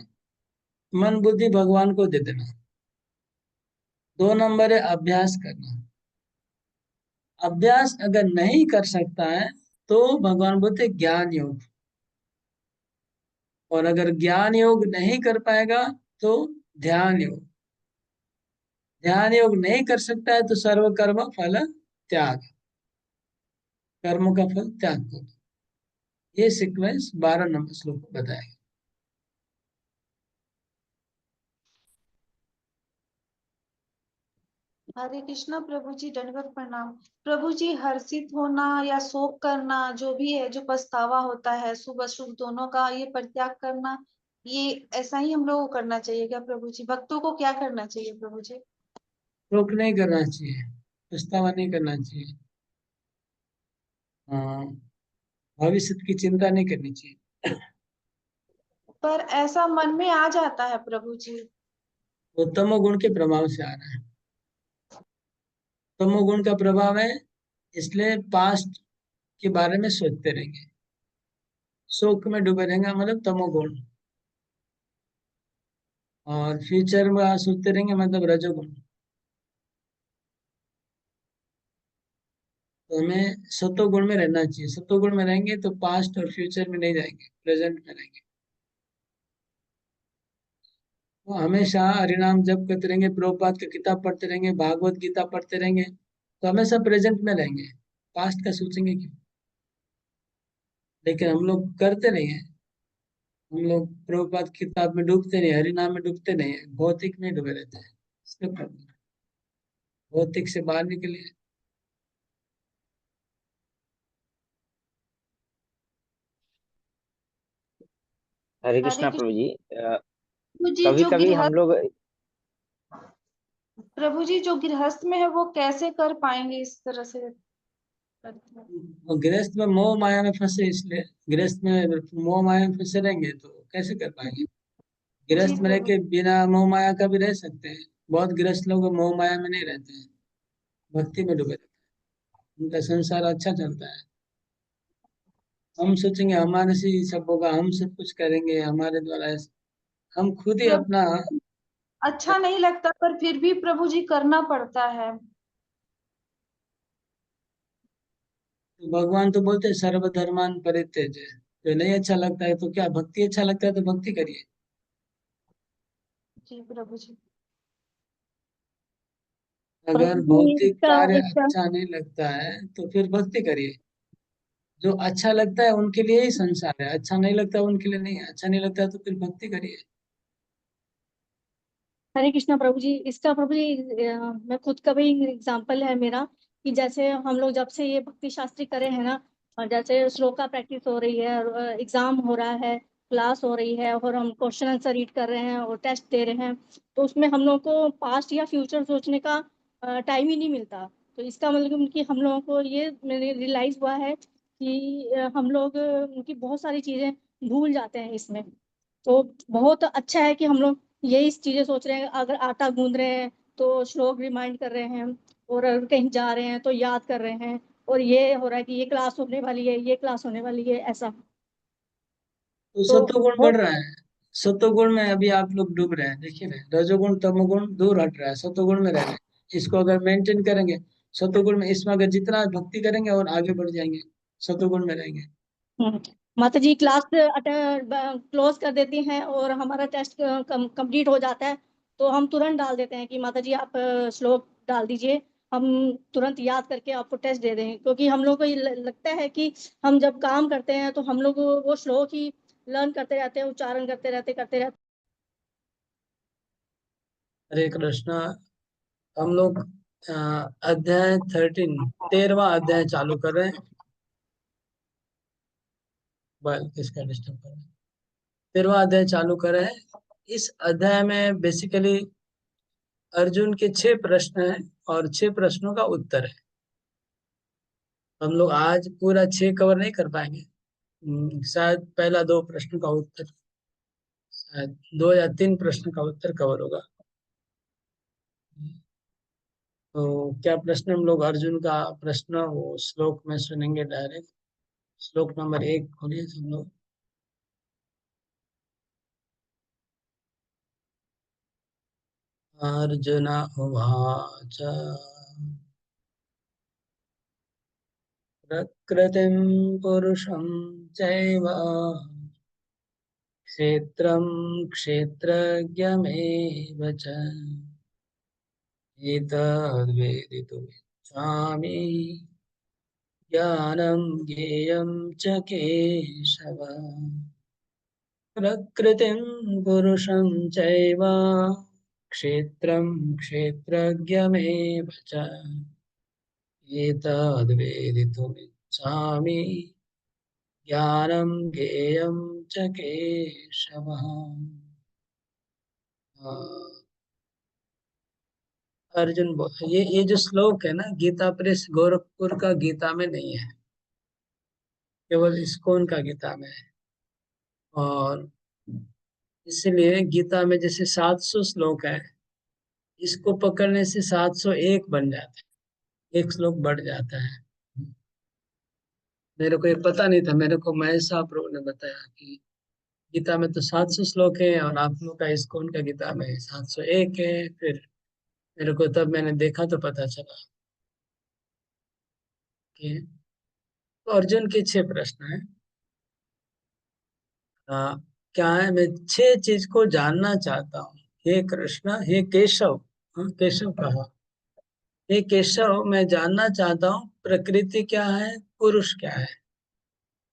मन बुद्धि भगवान को दे देना। 2 नंबर है अभ्यास करना। अभ्यास अगर नहीं कर सकता है तो भगवान बोलते ज्ञान योग। और अगर ज्ञान योग नहीं कर पाएगा तो ध्यान योग। ध्यान योग नहीं कर सकता है तो सर्व कर्म फल त्याग, कर्म का फल त्याग दो। ये सीक्वेंस 12 नंबर श्लोक में बताया। हरे कृष्णा प्रभु जी, दंडवत प्रणाम। प्रभु जी, हर्षित होना या शोक करना जो भी है, जो पछतावा होता है, शुभ अशुभ दोनों का, ये परित्याग करना, ये ऐसा ही हम लोगों को करना चाहिए क्या प्रभु जी? भक्तों को क्या करना चाहिए प्रभु जी? शोक नहीं करना चाहिए, पछतावा नहीं करना चाहिए। हाँ, भविष्य की चिंता नहीं करनी चाहिए। पर ऐसा मन में आ जाता है प्रभु जी। वो तमोगुण के प्रभाव से आ रहा है। तमोगुण का प्रभाव है, इसलिए पास्ट के बारे में सोचते रहेंगे, शोक में डूबे रहेंगे, मतलब तमोगुण। और फ्यूचर में सोचते रहेंगे, मतलब रजोगुण। तो हमें सतोगुण में रहना चाहिए। सतोगुण में रहेंगे तो पास्ट और फ्यूचर में नहीं जाएंगे, प्रेजेंट में रहेंगे। तो हमेशा हरिनाम जप करते रहेंगे, प्रभुपाद की किताब पढ़ते रहेंगे, भागवत गीता पढ़ते रहेंगे, तो हमेशा प्रेजेंट में रहेंगे। पास्ट का सोचेंगे क्यों? लेकिन हम लोग करते नहीं है। हम लोग प्रभुपाद की किताब में डूबते नहीं, हरिनाम में डूबते नहीं है, भौतिक में डूबे रहते हैं। इसलिए भौतिक से बाहर निकलिए। हरे हरे कृष्णा कृष्ण प्रभु जी। प्रभु जी, कभी जो कभी हम गृहस्थ, लोग प्रभु जी जो गृहस्थ में है वो कैसे कर पाएंगे इस तरह से? और गृहस्थ में मोह माया में फंसे, इसलिए गृहस्थ में मोह माया में फंसे रहेंगे तो कैसे कर पाएंगे? जी गृहस्थ में रह प्रभु। के बिना मोह माया का भी रह सकते हैं। बहुत गृहस्थ लोग मोह माया में नहीं रहते हैं, भक्ति में डूबे रहते हैं, उनका संसार अच्छा चलता है। हम सोचेंगे हमारे से ही सब होगा, हम सब कुछ करेंगे हमारे द्वारा हम खुद ही प्रभु, अपना। अच्छा नहीं लगता पर फिर भी प्रभु जी करना पड़ता है। भगवान तो बोलते हैं सर्वधर्मान परित्यज। जो नहीं अच्छा लगता है तो क्या, भक्ति अच्छा लगता है तो भक्ति करिए। जी प्रभु जी। अगर प्रभु जी भौतिक इसका कार्य इसका अच्छा नहीं लगता है तो फिर भक्ति करिए। जो अच्छा लगता है उनके लिए ही संसार है, अच्छा नहीं लगता उनके लिए नहीं है। अच्छा नहीं लगता है तो फिर भक्ति करिए। हरे कृष्णा प्रभु जी, इसका प्रभु जी मैं खुद का भी एग्जाम्पल है मेरा, कि जैसे हम लोग जब से ये भक्ति शास्त्री करे हैं ना, और जैसे श्लोका प्रैक्टिस हो रही है, एग्जाम हो रहा है, क्लास हो रही है, और हम क्वेश्चन आंसर रीड कर रहे हैं और टेस्ट दे रहे हैं, तो उसमें हम लोग को पास्ट या फ्यूचर सोचने का टाइम ही नहीं मिलता। तो इसका मतलब कि हम लोगों को ये मैंने रियलाइज हुआ है कि हम लोग उनकी बहुत सारी चीजें भूल जाते हैं इसमें। तो बहुत अच्छा है कि हम लोग यही चीजें सोच रहे हैं। अगर आटा गूंद रहे हैं तो श्लोक रिमाइंड कर रहे हैं, और अगर कहीं जा रहे हैं तो याद कर रहे हैं, और ये हो रहा है कि ये क्लास होने वाली है, ये क्लास होने वाली है, ऐसा। तो तो सत्वगुण बढ़ बहुत रहा है। सत्वगुण में अभी आप लोग डूब रहे हैं, देखिए ना, रजोगुण तमोगुण दूर हट रहा है, सत्वगुण में रह रहे हैं। इसको अगर मेंटेन करेंगे, सत्वगुण में, इसमें अगर जितना भक्ति करेंगे और आगे बढ़ जाएंगे। सतोगुण में रहेंगे। माता जी क्लास क्लोज कर देती हैं और हमारा टेस्ट कंप्लीट हो जाता है तो हम तुरंत डाल देते हैं कि माता जी आप श्लोक डाल दीजिए, हम तुरंत याद करके आपको टेस्ट दे दें, क्योंकि हम लोग को ये लगता है कि हम जब काम करते हैं तो हम लोग वो श्लोक ही लर्न करते रहते हैं, उच्चारण करते रहते। हरे कृष्णा। हम लोग अध्याय 13वां अध्याय चालू कर रहे हैं। किसका डिस्टर्ब कर रहे हैं? 13वां अध्याय चालू कर रहे हैं। इस अध्याय में बेसिकली अर्जुन के 6 प्रश्न हैं और 6 प्रश्नों का उत्तर है। हम लोग आज पूरा 6 कवर नहीं कर पाएंगे। शायद पहला 2 प्रश्न का उत्तर, शायद 2 या 3 प्रश्न का उत्तर कवर होगा। तो क्या प्रश्न हम लोग अर्जुन का प्रश्न वो श्लोक में सुनेंगे डायरेक्ट। श्लोक नंबर 1 खोलिए हम लोग। अर्जुन उवाच प्रकृतिं पुरुषं चैव क्षेत्रं क्षेत्रज्ञमेव च एतद्वेदितुमिच्छामि ज्ञानं ज्ञेयं च केशव। प्रकृतिं पुरुषं चैव क्षेत्रं क्षेत्रज्ञमेव च एतद्वेदितुमिच्छामि ज्ञानं ज्ञेयं च केशव। अर्जुन ये जो श्लोक है ना, गीता प्रेस गोरखपुर का गीता में नहीं है, केवल इस्कॉन का गीता में है। और इसलिए गीता में जैसे 700 श्लोक है, इसको पकड़ने से 701 बन जाता है, एक श्लोक बढ़ जाता है। मेरे को ये पता नहीं था, मेरे को महेश प्रभु ने बताया कि गीता में तो 700 श्लोक है और आप लोग का इस्कॉन का गीता में 701 है। फिर मेरे को तब मैंने देखा तो पता चला कि तो अर्जुन के 6 प्रश्न है। क्या है, मैं 6 चीज को जानना चाहता हूँ। हे कृष्ण, हे केशव, केशव कहा, हे केशव मैं जानना चाहता हूँ प्रकृति क्या है, पुरुष क्या है,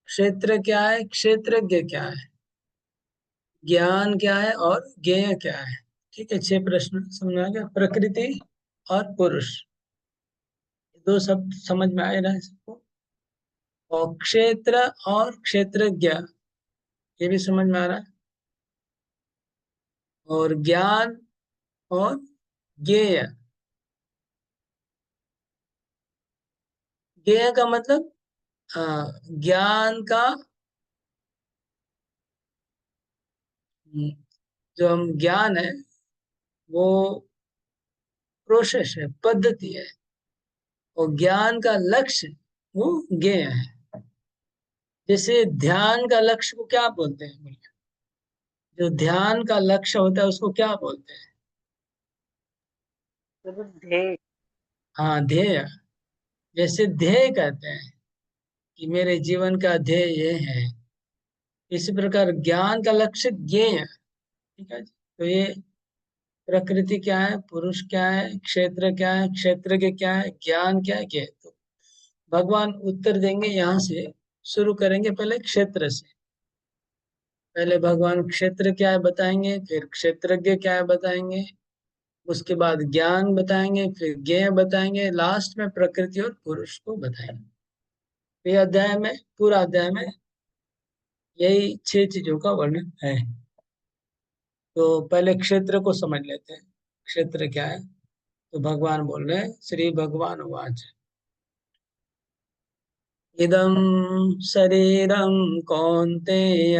क्षेत्र क्या है, क्षेत्रज्ञ क्या है, ज्ञान क्या है और ज्ञेय क्या है। ठीक है, 6 प्रश्न समझ में आ गया। प्रकृति और पुरुष, 2 शब्द समझ में आ रहा है सबको। और क्षेत्र और क्षेत्रज्ञ, ये भी समझ में आ रहा है। और ज्ञान और ज्ञेय, ज्ञेय का मतलब ज्ञान का, जो हम ज्ञान है वो प्रोसेस है, पद्धति है, और ज्ञान का लक्ष्य वो ज्ञेय है। जैसे ध्यान का लक्ष्य को क्या बोलते हैं बोलिए? जो ध्यान का लक्ष्य होता है उसको क्या बोलते हैं? ध्येय। हाँ, ध्येय। जैसे ध्येय कहते हैं कि मेरे जीवन का ध्येय ये है, इसी प्रकार ज्ञान का लक्ष्य ज्ञेय। ठीक है जी। तो ये प्रकृति क्या है, पुरुष क्या है, क्षेत्र क्या है, क्षेत्रज्ञ क्या है, ज्ञान क्या है, ज्ञेय। तो भगवान उत्तर देंगे, यहाँ से शुरू करेंगे पहले क्षेत्र से। पहले भगवान क्षेत्र क्या है बताएंगे, फिर क्षेत्रज्ञ क्या है बताएंगे, उसके बाद ज्ञान बताएंगे, फिर ज्ञेय बताएंगे, लास्ट में प्रकृति और पुरुष को बताएंगे। ये अध्याय में, पूरा अध्याय में यही 6 चीजों का वर्णन है। तो पहले क्षेत्र को समझ लेते हैं, क्षेत्र क्या है। तो भगवान बोल रहे हैं, श्री भगवान वाच इदं शरीरं कौन्तेय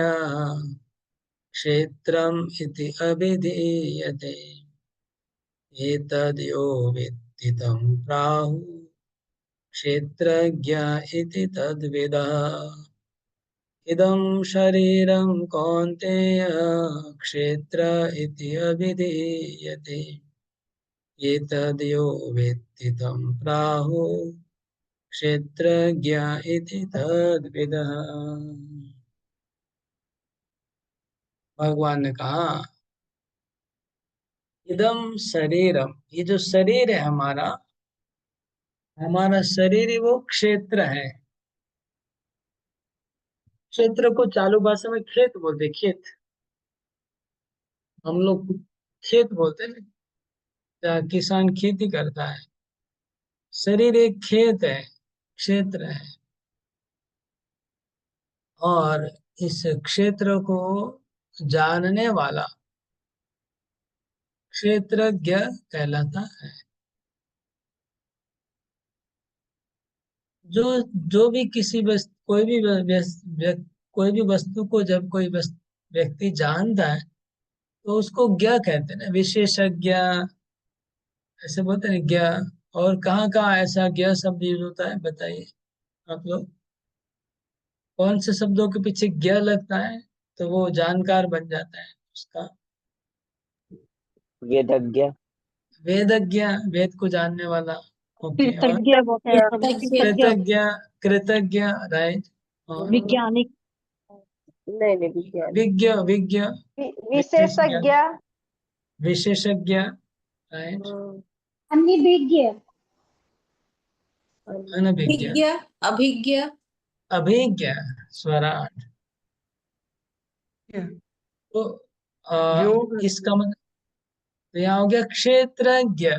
क्षेत्रम् इति अभिधीयते एतद्यो वेत्ति तं प्राहुः क्षेत्रज्ञ इति तद्विदः। इदं शरीरं कौन्तेय क्षेत्र इति अभिधीयते एतद्यो वेत्ति तं प्राहुः क्षेत्रज्ञ इति तद्विदः। भगवान ने कहा इदम शरीरम, ये जो शरीर है हमारा, हमारा शरीर ही वो क्षेत्र है। क्षेत्र को चालू भाषा में खेत बोलते, खेत। हम लोग खेत बोलते हैं ना, जहाँ किसान खेती करता है। शरीर एक खेत है, क्षेत्र है। और इस क्षेत्र को जानने वाला क्षेत्रज्ञ कहलाता है। जो जो भी किसी वस्तु, कोई भी वस्तु को जब कोई व्यक्ति जानता है तो उसको ज्ञ कहते हैं ना, विशेषज्ञ ऐसे बोलते हैं ज्ञ। और कहाँ कहाँ ऐसा ज्ञ शब्द यूज होता है बताइए आप लोग। कौन से शब्दों के पीछे ज्ञ लगता है तो वो जानकार बन जाता है उसका? वेदज्ञ। वेदज्ञ, वेद को जानने वाला। ओके। और कृतज्ञ बोलते हैं प्रभु जी, कृतज्ञ। कृतज्ञ, कृतज्ञ, राइट। और वैज्ञानिक। नहीं नहीं विज्ञान। विज्ञ, विज्ञ, विशेषज्ञ, विशेषज्ञ, विशेषज्ञ, राइट। अनिभिज्ञ, अनभिज्ञ, अभिज्ञ, अभिज्ञ, स्वराट। तो योग इसका मतलब तो यहाँ हो गया क्षेत्रज्ञ,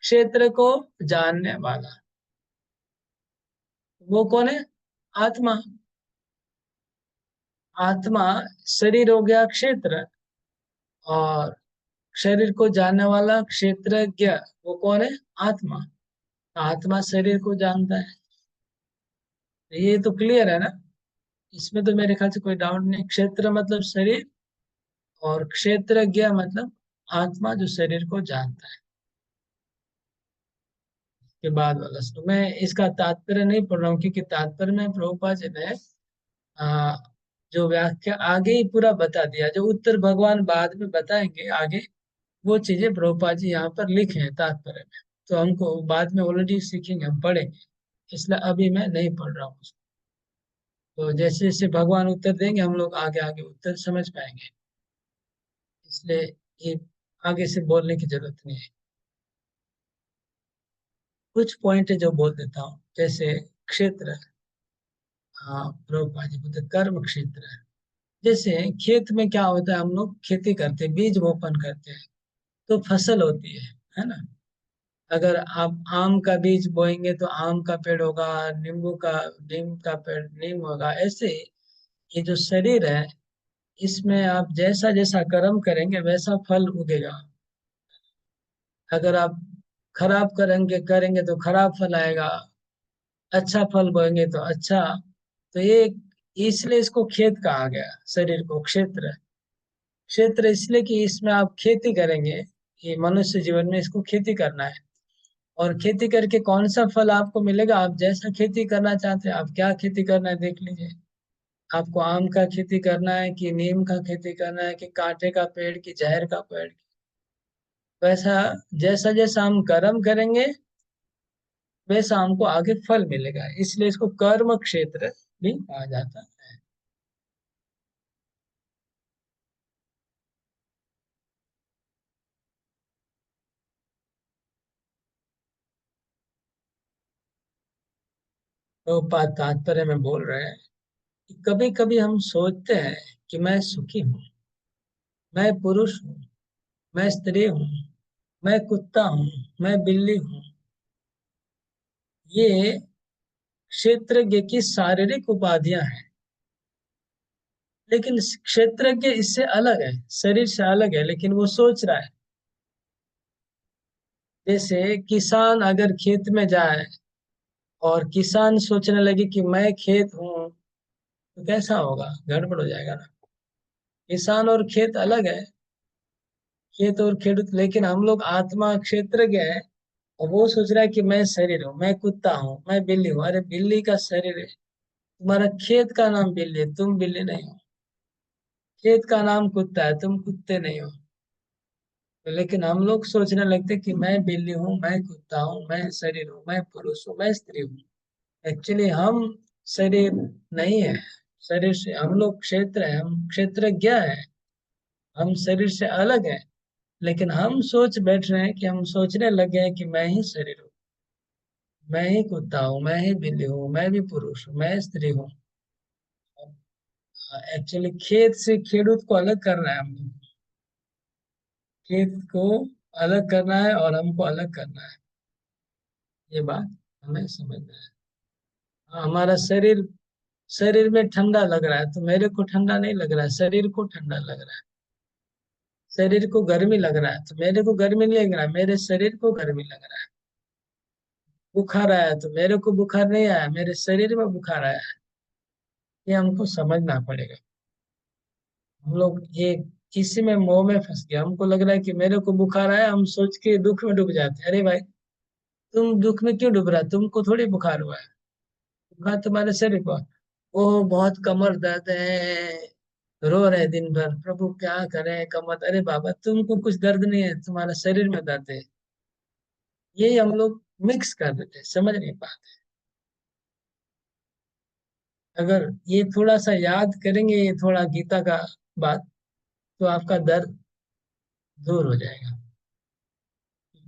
क्षेत्र को जानने वाला। वो कौन है? आत्मा। आत्मा, शरीर हो गया क्षेत्र, और शरीर को जानने वाला क्षेत्रज्ञ वो कौन है? आत्मा। आत्मा शरीर को जानता है। ये तो क्लियर है ना? इसमें तो मेरे ख्याल से कोई डाउट नहीं। क्षेत्र मतलब शरीर, और क्षेत्रज्ञ मतलब आत्मा जो शरीर को जानता है। के बाद वाला श्लोक, मैं इसका तात्पर्य नहीं पढ़ रहा हूँ क्योंकि तात्पर्य में प्रभुपाद जी ने आ, जो व्याख्या आगे ही पूरा बता दिया। जो उत्तर भगवान बाद में बताएंगे आगे, वो चीजें प्रभुपाद जी यहाँ पर लिखे हैं तात्पर्य में। तो हमको बाद में ऑलरेडी सीखेंगे, हम पढ़ेंगे, इसलिए अभी मैं नहीं पढ़ रहा हूँ। तो जैसे जैसे भगवान उत्तर देंगे हम लोग आगे आगे उत्तर समझ पाएंगे, इसलिए ये आगे से बोलने की जरूरत नहीं है। कुछ पॉइंट जो बोल देता हूँ, जैसे क्षेत्र। हाँ, प्रभुपाद जी बोलते कर्म क्षेत्र है। जैसे खेत में क्या होता है, हम लोग खेती करते हैं, बीज रोपण करते हैं, तो फसल होती है ना? अगर आप आम का बीज बोएंगे तो आम का पेड़ होगा, नीम का पेड़ नीम होगा। ऐसे ही ये जो शरीर है, इसमें आप जैसा जैसा कर्म करेंगे वैसा फल उगेगा। अगर आप खराब करेंगे करेंगे तो खराब फल आएगा, अच्छा फल बोएंगे तो अच्छा। तो ये इसलिए इसको खेत कहा गया, शरीर को क्षेत्र। क्षेत्र इसलिए कि इसमें आप खेती करेंगे, ये मनुष्य जीवन में इसको खेती करना है। और खेती करके कौन सा फल आपको मिलेगा, आप जैसा खेती करना चाहते हैं। आप क्या खेती करना है देख लीजिए। आपको आम का खेती करना है कि नीम का खेती करना है कि कांटे का पेड़ की जहर का पेड़? वैसा जैसा जैसा हम कर्म करेंगे वैसा हमको आगे फल मिलेगा, इसलिए इसको कर्म क्षेत्र भी कहा जाता है। तो तात्पर्य में बोल रहे हैं कि कभी कभी हम सोचते हैं कि मैं सुखी हूँ, मैं पुरुष हूँ, मैं स्त्री हूँ, मैं कुत्ता हूँ, मैं बिल्ली हूँ। ये क्षेत्रज्ञ की शारीरिक उपाधियां हैं। लेकिन क्षेत्रज्ञ इससे अलग है, शरीर से अलग है, लेकिन वो सोच रहा है। जैसे किसान अगर खेत में जाए और किसान सोचने लगे कि मैं खेत हूँ, तो कैसा होगा? गड़बड़ हो जाएगा ना। किसान और खेत अलग है, खेत और खेडूत। लेकिन हम लोग आत्मा क्षेत्रज्ञ है, और वो सोच रहा है कि मैं शरीर हूँ, मैं कुत्ता हूँ, मैं बिल्ली हूँ। अरे बिल्ली का शरीर है, तुम्हारा खेत का नाम बिल्ली है, तुम बिल्ली नहीं हो। खेत का नाम कुत्ता है, तुम कुत्ते नहीं हो। लेकिन हम लोग सोचने लगते कि मैं बिल्ली हूँ, मैं कुत्ता हूँ, मैं शरीर हूँ, मैं पुरुष हूँ, मैं स्त्री हूँ। एक्चुअली हम शरीर नहीं है। शरीर से हम लोग क्षेत्र है, हम क्षेत्रज्ञ है, हम शरीर से अलग है। लेकिन हम सोच बैठ रहे हैं कि हम सोचने लगे हैं कि मैं ही शरीर हूँ, मैं ही कुत्ता हूँ, मैं ही बिल्ली हूँ, मैं भी पुरुष हूँ, मैं स्त्री हूँ। एक्चुअली खेत से खेडूत को अलग करना है, हमको खेत को अलग करना है और हमको अलग करना है। ये बात हमें समझना है। हमारा शरीर शरीर में ठंडा लग रहा है तो मेरे को ठंडा नहीं लग रहा है, शरीर को ठंडा लग रहा है। शरीर को गर्मी लग रहा है तो मेरे को गर्मी नहीं लग रहा है, मेरे शरीर को गर्मी लग रहा है। बुखार आया तो मेरे को बुखार नहीं आया, मेरे शरीर में बुखार आया है। ये हमको समझना पड़ेगा। हम लोग ये इसी में मोह में फंस गया। हमको लग रहा है कि मेरे को बुखार आया, हम सोच के दुख में डूब जाते हैं। अरे भाई, तुम दुख में क्यों डूब रहा है? तुमको थोड़ी बुखार हुआ है, बुखार तुम्हारे शरीर को। ओ बहुत कमर दर्द है, रो रहे दिन भर, प्रभु क्या करें कमर। अरे बाबा, तुमको कुछ दर्द नहीं है, तुम्हारा शरीर में दर्द है। यही हम लोग मिक्स कर देते हैं, समझ नहीं पाते। अगर ये थोड़ा सा याद करेंगे, ये थोड़ा गीता का बात, तो आपका दर्द दूर हो जाएगा।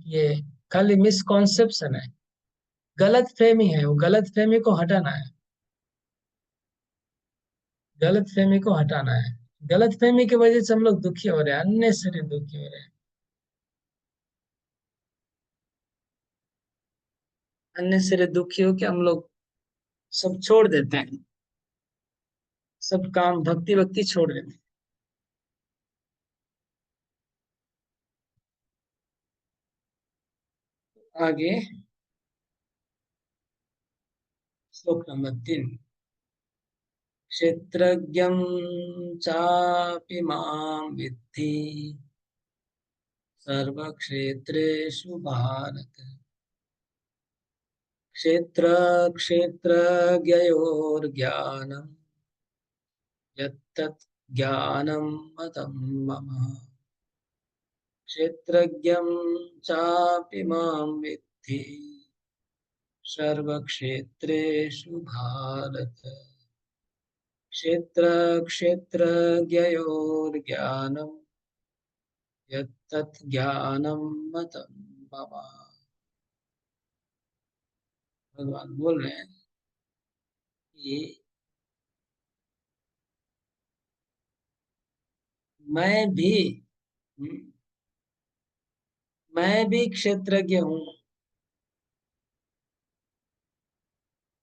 ये खाली मिसकॉन्सेप्शन है, गलत फहमी है। वो गलत फहमी को हटाना है, गलत फहमी को हटाना है। गलत फहमी की वजह से हम लोग दुखी हो रहे हैं, अननेसेसरी दुखी हो रहे हैं। अननेसेसरी दुखी हो के हम लोग सब छोड़ देते हैं, सब काम भक्ति भक्ति छोड़ देते हैं। आगे श्लोक नंबर 3। क्षेत्रज्ञं चापि मां विद्धि सर्वक्षेत्रेषु भारत। क्षेत्र क्षेत्रज्ञयोर्ज्ञानं यत्तत् ज्ञानं मतं मम। क्षेत्रज्ञं चापि मां विद्धि सर्वक्षेत्रेषु भारत। क्षेत्र क्षेत्रज्ञयोर्ज्ञानं यत्तत् ज्ञानं मतं मम। भगवान बोल रहे हैं कि मैं भी हम्म, मैं भी क्षेत्रज्ञ हूँ।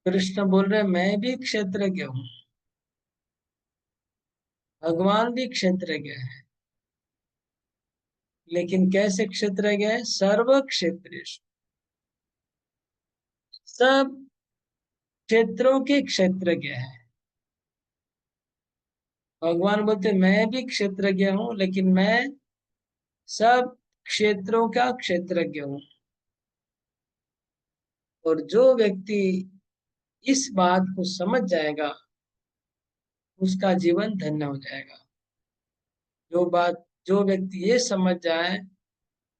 कृष्ण बोल रहे हैं मैं भी क्षेत्रज्ञ हूँ, भगवान भी क्षेत्रज्ञ है। लेकिन कैसे क्षेत्रज्ञ है? सर्व क्षेत्रेषु, सब क्षेत्रों के क्षेत्रज्ञ है। भगवान बोलते मैं भी क्षेत्रज्ञ हूँ, लेकिन मैं सब क्षेत्रों का क्षेत्रज्ञ हूँ। और जो व्यक्ति इस बात को समझ जाएगा, उसका जीवन धन्य हो जाएगा। जो व्यक्ति ये समझ जाए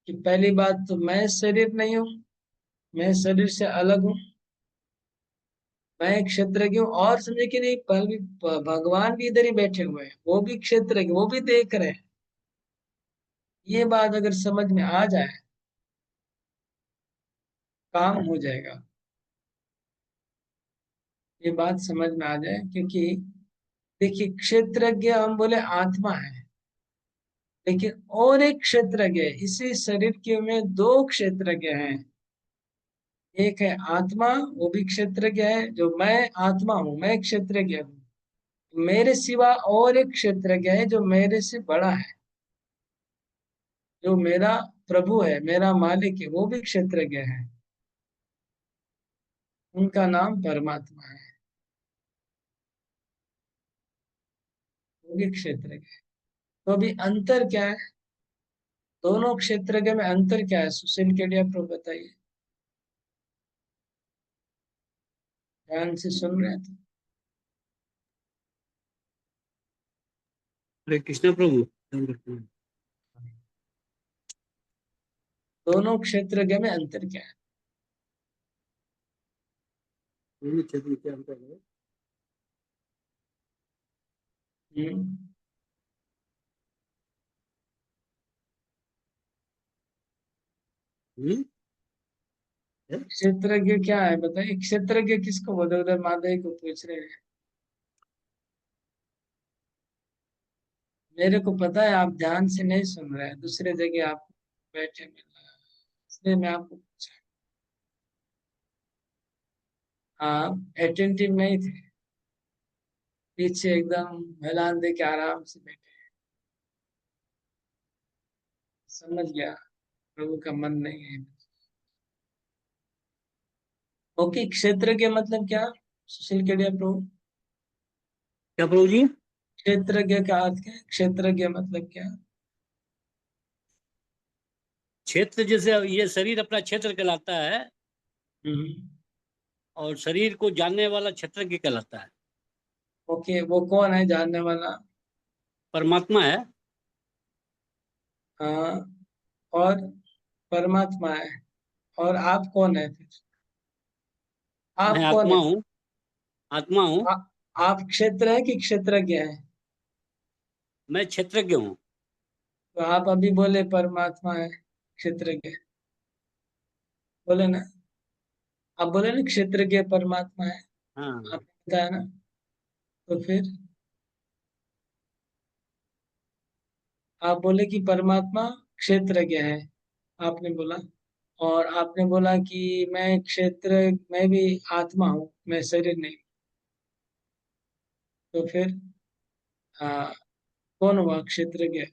कि पहली बात तो मैं शरीर नहीं हूँ, मैं शरीर से अलग हूँ, मैं एक क्षेत्रज्ञ हूँ। और समझे कि नहीं, भगवान भी इधर ही बैठे हुए हैं, वो भी क्षेत्रज्ञ, वो भी देख रहे हैं। ये बात अगर समझ में आ जाए, काम हो जाएगा। ये बात समझ में आ जाए, क्योंकि देखिए, क्षेत्रज्ञ हम बोले आत्मा है, लेकिन और एक क्षेत्रज्ञ है। इसी शरीर के में दो क्षेत्रज्ञ हैं। एक है आत्मा, वो भी क्षेत्रज्ञ है। जो मैं आत्मा हूँ, मैं क्षेत्रज्ञ हूँ। मेरे सिवा और एक क्षेत्रज्ञ है जो मेरे से बड़ा है, जो मेरा प्रभु है, मेरा मालिक है, वो भी क्षेत्रज्ञ है। उनका नाम परमात्मा है, वो भी क्षेत्रज्ञ है। तो अभी अंतर क्या है दोनों क्षेत्रज्ञ में? अंतर क्या है? सुशील केडिया प्रभु बताइए, ध्यान से सुन रहे थे। हरे कृष्ण प्रभु। दोनों क्षेत्रज्ञ में अंतर क्या है? क्षेत्र क्या अंतर है? हम्म, हम्म? क्षेत्रज्ञ क्या है बताइए? क्षेत्रज्ञ किसको बोलते हैं? उधर माधव को पूछ रहे हैं। मेरे को पता है आप ध्यान से नहीं सुन रहे हैं, दूसरे जगह आप बैठे मिल रहा है, इसलिए मैं आपको पूछा। हाँ, अटेंटिव नहीं थे, पीछे एकदम हेलान दे के आराम से बैठे। समझ गया, प्रभु का मन नहीं है। ओके, क्षेत्र के मतलब क्या? सुशील केडिया प्रभु, क्या प्रभु जी? क्षेत्रज्ञ का अर्थ क्या है? क्षेत्रज्ञ मतलब क्या? क्षेत्र जैसे ये शरीर अपना क्षेत्र कहलाता है, हम्म, और शरीर को जानने वाला क्षेत्रज्ञ कहलाता है। ओके, वो कौन है जानने वाला? परमात्मा है। हाँ, और परमात्मा है। और आप कौन है फिर? मैं आप कौन आत्मा है? हूँ, आत्मा हूँ। आ, आप क्षेत्र है कि क्षेत्रज्ञ है? मैं क्षेत्रज्ञ हूँ। तो आप अभी बोले परमात्मा है, क्षेत्रज्ञ बोले ना? आप बोले ना क्षेत्रज्ञ परमात्मा है, हाँ, आपने बताया ना? तो फिर आप बोले कि परमात्मा क्षेत्रज्ञ है, आपने बोला। और आपने बोला कि मैं भी आत्मा हूँ, मैं शरीर नहीं। तो फिर आ, कौन हुआ क्षेत्रज्ञ?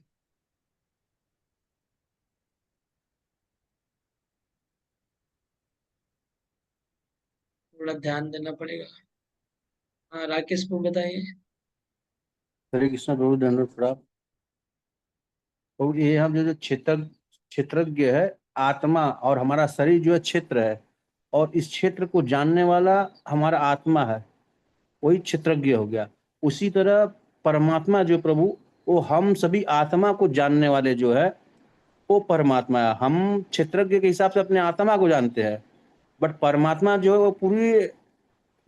थोड़ा ध्यान देना पड़ेगा। हाँ, राकेश को बताइए। हरे कृष्णा प्रभु, दंडवत प्रणाम। प्रभु ये हम जो क्षेत्रज्ञ है आत्मा, और हमारा शरीर जो है क्षेत्र है, और इस क्षेत्र को जानने वाला हमारा आत्मा है, वही क्षेत्रज्ञ हो गया। उसी तरह परमात्मा जो प्रभु, वो हम सभी आत्मा को जानने वाले जो है वो परमात्मा है। हम क्षेत्रज्ञ के हिसाब से अपने आत्मा को जानते हैं, बट परमात्मा जो है वो पूरी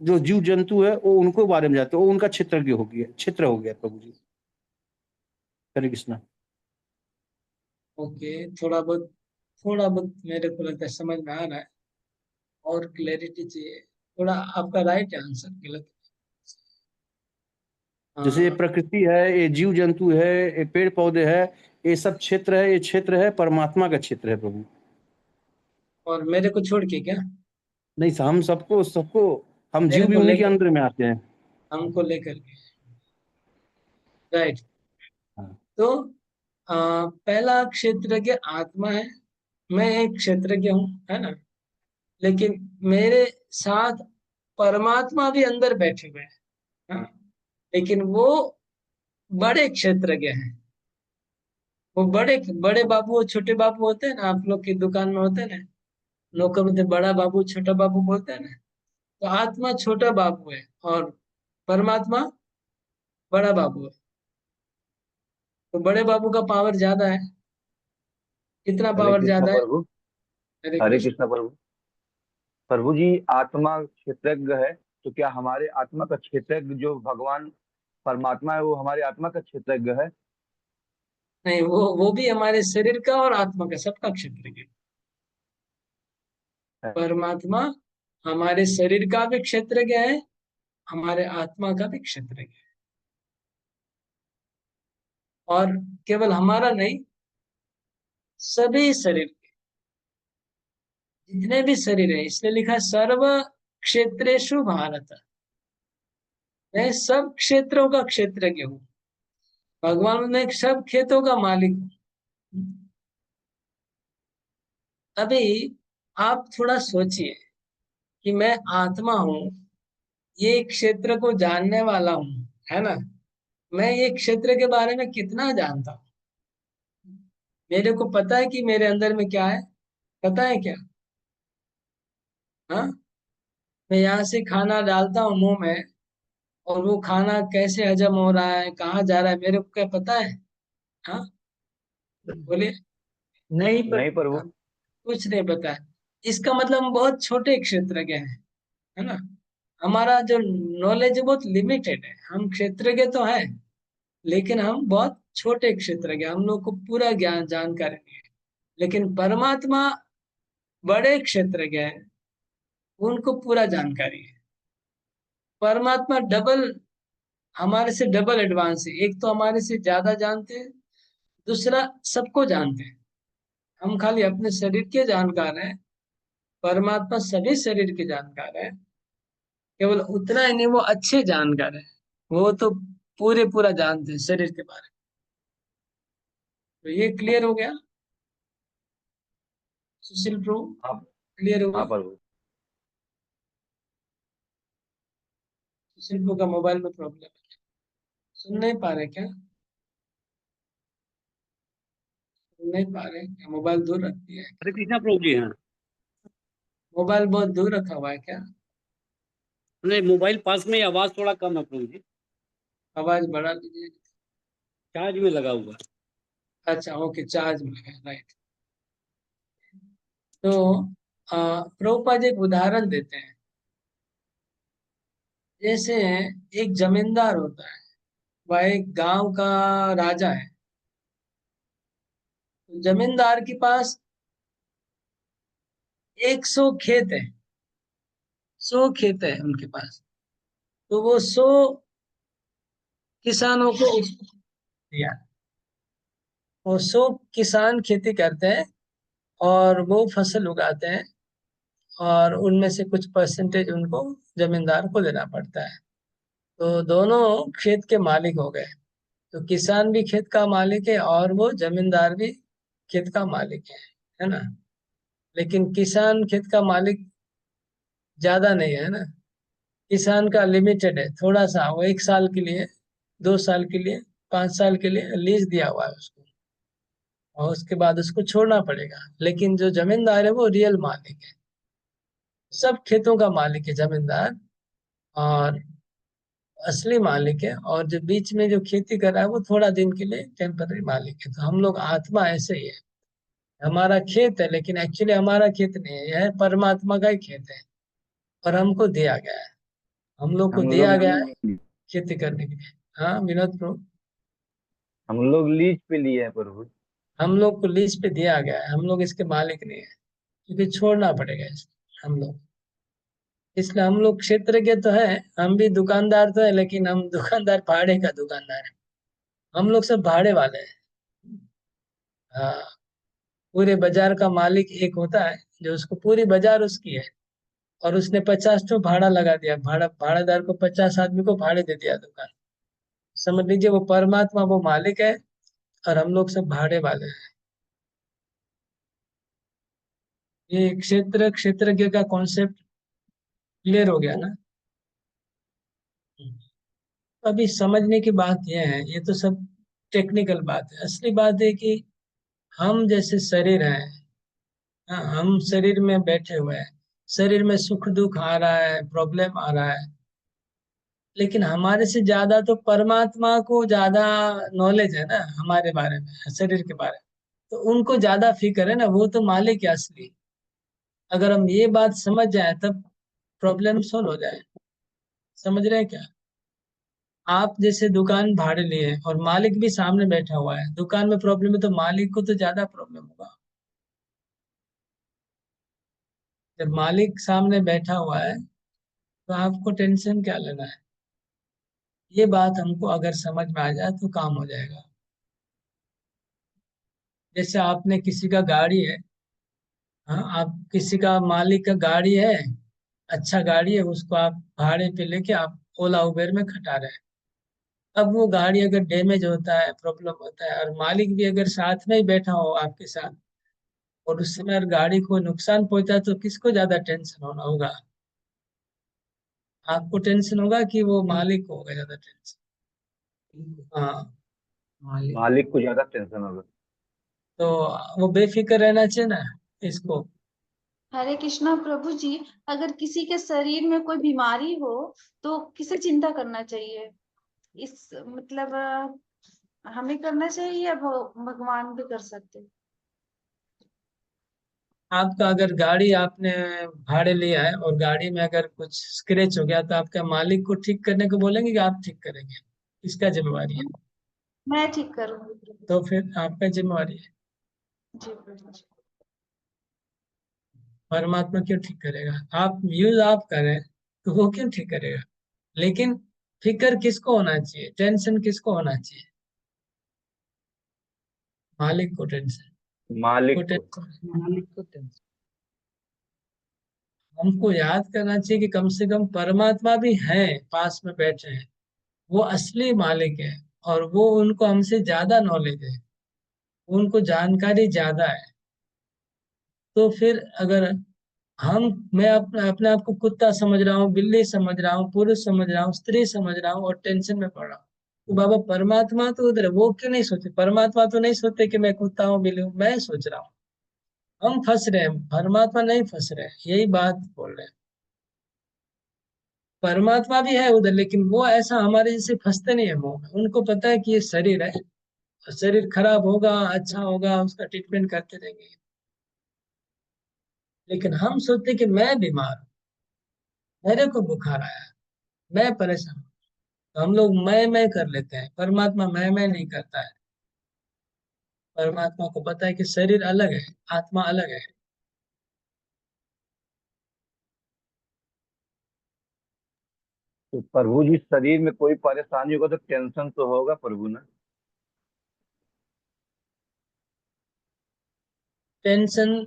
जो जीव जंतु है वो उनको बारे में जानते हैं, वो उनका क्षेत्रज्ञ हो गया, क्षेत्र हो गया प्रभु जी। हरे कृष्णा। ओके, थोड़ा बहुत मेरे को लगता है समझ में आ रहा है, और क्लैरिटी चाहिए थोड़ा। आपका राइट आंसर गलत। जैसे ये हाँ, प्रकृति है, ये जीव जंतु है, ये पेड़ पौधे है, ये सब क्षेत्र है, ये क्षेत्र है परमात्मा का क्षेत्र है प्रभु। और मेरे को छोड़ के क्या? नहीं, हम सबको सबको, हम मेरे जीव भी को उन्हीं के लेकर, अंदर में आते हैं। हमको लेकर के, राइट। हाँ। तो पहला क्षेत्रज्ञ आत्मा है, मैं एक क्षेत्रज्ञ हूँ, है ना? लेकिन मेरे साथ परमात्मा भी अंदर बैठे हुए हैं, हाँ? लेकिन वो बड़े क्षेत्रज्ञ हैं। वो बड़े बड़े बाबू और छोटे बाबू होते हैं ना, आप लोग की दुकान में होते हैं ना, नौकर होते, बड़ा बाबू छोटा बाबू बोलते हैं ना। तो आत्मा छोटा बाबू है और परमात्मा बड़ा बाबू है। तो बड़े बाबू का पावर ज्यादा है। कितना हरे पावर कृष्णा ज्यादा है? प्रभु। हरे हरे कृष्ण। कृष्णा प्रभु। प्रभु जी, आत्मा क्षेत्रज्ञ है, तो क्या हमारे आत्मा का क्षेत्रज्ञ जो भगवान परमात्मा है वो हमारे आत्मा का क्षेत्रज्ञ है? नहीं, वो भी हमारे शरीर का और आत्मा का सबका क्षेत्र है। परमात्मा हमारे शरीर का भी क्षेत्रज्ञ है, हमारे आत्मा का भी क्षेत्रज्ञ है। और केवल हमारा नहीं, सभी शरीर, जितने भी शरीर है, इसलिए लिखा है, सर्व क्षेत्रेषु भारत। मैं सब क्षेत्रों का क्षेत्रज्ञ हूँ। भगवान ने सब खेतों का मालिक हूँ। अभी आप थोड़ा सोचिए कि मैं आत्मा हूँ, ये क्षेत्र को जानने वाला हूँ, है ना? मैं ये क्षेत्र के बारे में कितना जानता हूँ? मेरे को पता है कि मेरे अंदर में क्या है? पता है क्या? हाँ, मैं यहाँ से खाना डालता हूँ मुंह में, और वो खाना कैसे हजम हो रहा है, कहाँ जा रहा है, मेरे को क्या पता है? हाँ, बोलिए। नहीं नहीं पर प्रभु। कुछ नहीं पता है। इसका मतलब हम बहुत छोटे क्षेत्रज्ञ हैं, है ना। हमारा जो नॉलेज है बहुत लिमिटेड है। हम क्षेत्रज्ञ तो हैं, लेकिन हम बहुत छोटे क्षेत्रज्ञ, हम लोग को पूरा ज्ञान जानकारी नहीं है। लेकिन परमात्मा बड़े क्षेत्रज्ञ हैं, उनको पूरा जानकारी है। परमात्मा डबल, हमारे से डबल एडवांस है। एक तो हमारे से ज्यादा जानते हैं, दूसरा सबको जानते हैं। हम खाली अपने शरीर के जानकार हैं, परमात्मा सभी शरीर के जानकार है। केवल उतना ही नहीं, वो अच्छे जानकार है। वो तो पूरा जानते हैं शरीर के बारे में। तो ये क्लियर हो गया सुशील प्रभु, हाँ क्लियर हो हाँ गया। प्रभु। सुशील प्रभु का मोबाइल में प्रॉब्लम है, सुन नहीं पा रहे क्या? सुन नहीं पा रहे क्या? मोबाइल दूर रख दिया है? हरे कृष्णा प्रभु जी। हाँ, मोबाइल बहुत दूर रखा हुआ है क्या? नहीं मोबाइल पास में ही, आवाज थोड़ा कम है प्रभु जी। आवाज बढ़ा दीजिए। चार्ज में लगा हुआ है। अच्छा ओके, चार्ज में है, राइट। तो प्रभुपाद एक उदाहरण देते हैं। जैसे एक जमींदार होता है, वह एक गांव का राजा है। तो जमींदार के पास 100 खेत है, 100 खेत है उनके पास। तो वो 100 किसानों को उसको दिया। वो 100 किसान खेती करते हैं और वो फसल उगाते हैं, और उनमें से कुछ परसेंटेज उनको जमींदार को देना पड़ता है। तो दोनों खेत के मालिक हो गए। तो किसान भी खेत का मालिक है और वो जमींदार भी खेत का मालिक है ना। लेकिन किसान खेत का मालिक ज्यादा नहीं है ना। किसान का लिमिटेड है थोड़ा सा, वो 1 साल के लिए, 2 साल के लिए, 5 साल के लिए लीज दिया हुआ है उसको, और उसके बाद उसको छोड़ना पड़ेगा। लेकिन जो जमींदार है वो रियल मालिक है, सब खेतों का मालिक है जमींदार, और असली मालिक है। और जो बीच में जो खेती कर रहा है वो थोड़ा दिन के लिए टेम्पररी मालिक है। तो हम लोग आत्मा ऐसे ही है, हमारा खेत है लेकिन एक्चुअली हमारा खेत नहीं है, यह परमात्मा का ही खेत है, और हमको दिया गया है, हम लोग को हम दिया लोग गया है खेती करने के लिए। हाँ विनोद प्रभु, हम लोग लीज पे लिए हैं प्रभु। हम लोग को लीज पे दिया गया है, हम लोग इसके मालिक नहीं है, क्योंकि छोड़ना पड़ेगा इसको हम लोग। इसलिए हम लोग क्षेत्रज्ञ तो है, हम भी दुकानदार तो है, लेकिन हम दुकानदार भाड़े का दुकानदार है। हम लोग सब भाड़े वाले हैं। हाँ, पूरे बाजार का मालिक एक होता है, जो उसको पूरी बाजार उसकी है, और उसने 50 तो भाड़ा लगा दिया, भाड़ेदार को 50 आदमी को भाड़े दे दिया दुकान। समझ लीजिए वो परमात्मा वो मालिक है, और हम लोग सब भाड़े वाले हैं। ये क्षेत्रज्ञ का कॉन्सेप्ट क्लियर हो गया ना। अभी समझने की बात यह है, ये तो सब टेक्निकल बात है। असली बात है कि हम जैसे शरीर हैं, हाँ, हम शरीर में बैठे हुए हैं, शरीर में सुख दुख आ रहा है, प्रॉब्लम आ रहा है, लेकिन हमारे से ज्यादा तो परमात्मा को ज्यादा नॉलेज है ना हमारे बारे में, शरीर के बारे में। तो उनको ज्यादा फिक्र है ना, वो तो मालिक है असली। अगर हम ये बात समझ जाए तब प्रॉब्लम सोल्व हो जाए। समझ रहे हैं क्या? आप जैसे दुकान भाड़े लिए और मालिक भी सामने बैठा हुआ है, दुकान में प्रॉब्लम है तो मालिक को तो ज्यादा प्रॉब्लम होगा। जब मालिक सामने बैठा हुआ है तो आपको टेंशन क्या लेना है? ये बात हमको अगर समझ में आ जाए तो काम हो जाएगा। जैसे आपने किसी का गाड़ी है, हाँ, आप किसी का मालिक का गाड़ी है, अच्छा गाड़ी है, उसको आप भाड़े पे लेके आप ओला उबेर में खटा रहे हैं। अब वो गाड़ी अगर डैमेज होता है, प्रॉब्लम होता है, और मालिक भी अगर साथ में ही बैठा हो आपके साथ, और उस समय अगर गाड़ी को नुकसान पहुंचा है, तो किसको ज्यादा टेंशन होना होगा? आपको टेंशन होगा कि वो मालिक को होगा ज्यादा टेंशन? हाँ, मालिक। मालिक को ज्यादा टेंशन होगा। तो वो बेफिक्र रहना चाहिए ना इसको। हरे कृष्णा प्रभु जी, अगर किसी के शरीर में कोई बीमारी हो तो किसे चिंता करना चाहिए? इस मतलब हमें करना चाहिए या भगवान भी कर सकते? आपका अगर गाड़ी आपने भाड़े लिया है और गाड़ी में अगर कुछ स्क्रैच हो गया तो आपका मालिक को ठीक करने को बोलेंगे कि आप ठीक करेंगे? किसका जिम्मेवारी है? मैं ठीक करूंगी प्रभु तो फिर आपका जिम्मेवारी है। जी प्रभु जी। परमात्मा क्यों ठीक करेगा? आप यूज आप करें तो वो क्यों ठीक करेगा? लेकिन फिक्र किसको होना चाहिए, टेंशन किसको होना चाहिए? मालिक को टेंशन, मालिक को को। टेंशन, मालिक को टेंशन। हमको याद करना चाहिए कि कम से कम परमात्मा भी है, पास में बैठे हैं, वो असली मालिक है और वो उनको हमसे ज्यादा नॉलेज है, उनको जानकारी ज्यादा है। तो फिर अगर हम मैं अपने आप को कुत्ता समझ रहा हूँ, बिल्ली समझ रहा हूँ, पुरुष समझ रहा हूँ, स्त्री समझ रहा हूँ और टेंशन में पड़ रहा हूँ, तो बाबा परमात्मा तो उधर है, वो क्यों नहीं सोचे? परमात्मा तो नहीं सोचते कि मैं कुत्ता हूँ, बिल्ली हूँ, मैं सोच रहा हूँ। हम फंस रहे हैं, परमात्मा नहीं फंस रहे हैं, यही बात बोल रहे हैं। परमात्मा भी है उधर, लेकिन वो ऐसा हमारे जैसे फंसते नहीं है मोह में। उनको पता है कि ये शरीर है, शरीर खराब होगा, अच्छा होगा, उसका ट्रीटमेंट करते रहेंगे। लेकिन हम सोचते कि मैं बीमार हूं, मेरे को बुखार आया, मैं परेशान हूं, तो हम लोग मैं कर लेते हैं। परमात्मा मैं नहीं करता है। परमात्मा को पता है कि शरीर अलग है, आत्मा अलग है। तो प्रभु जी, शरीर में कोई परेशानी होगा तो टेंशन तो होगा प्रभु ना। टेंशन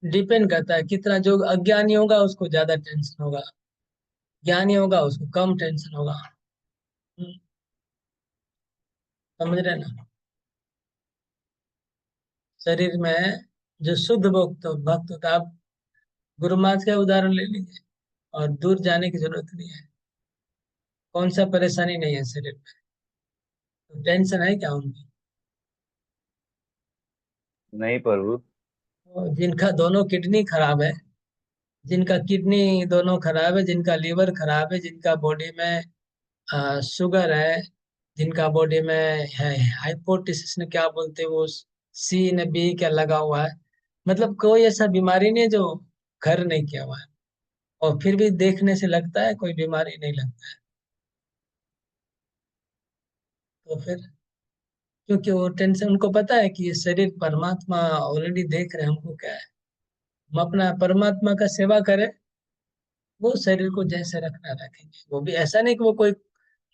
डिपेंड करता है कितना। जो अज्ञानी होगा उसको ज्यादा टेंशन होगा, ज्ञानी होगा उसको कम टेंशन होगा। हम्म, समझ रहे ना? शरीर में जो शुद्ध भक्त होता है, आप गुरु महाराज का उदाहरण ले लीजिए और दूर जाने की जरूरत नहीं है। कौन सा परेशानी नहीं है शरीर में, तो टेंशन है क्या उनकी? नहीं प्रभु। तो जिनका दोनों किडनी खराब है, जिनका किडनी दोनों खराब है, जिनका लीवर खराब है, जिनका बॉडी में शुगर है, जिनका बॉडी में है हाइपोटिसिस ने क्या बोलते हैं वो, सी ने बी क्या लगा हुआ है, मतलब कोई ऐसा बीमारी नहीं है जो घर नहीं किया हुआ है, और फिर भी देखने से लगता है कोई बीमारी नहीं लगता है। तो फिर क्योंकि वो टेंशन, उनको पता है कि ये शरीर परमात्मा ऑलरेडी देख रहे हैं हमको क्या है। हम अपना परमात्मा का सेवा करें, वो शरीर को जैसे रखना रखेंगे। वो भी ऐसा नहीं कि वो कोई,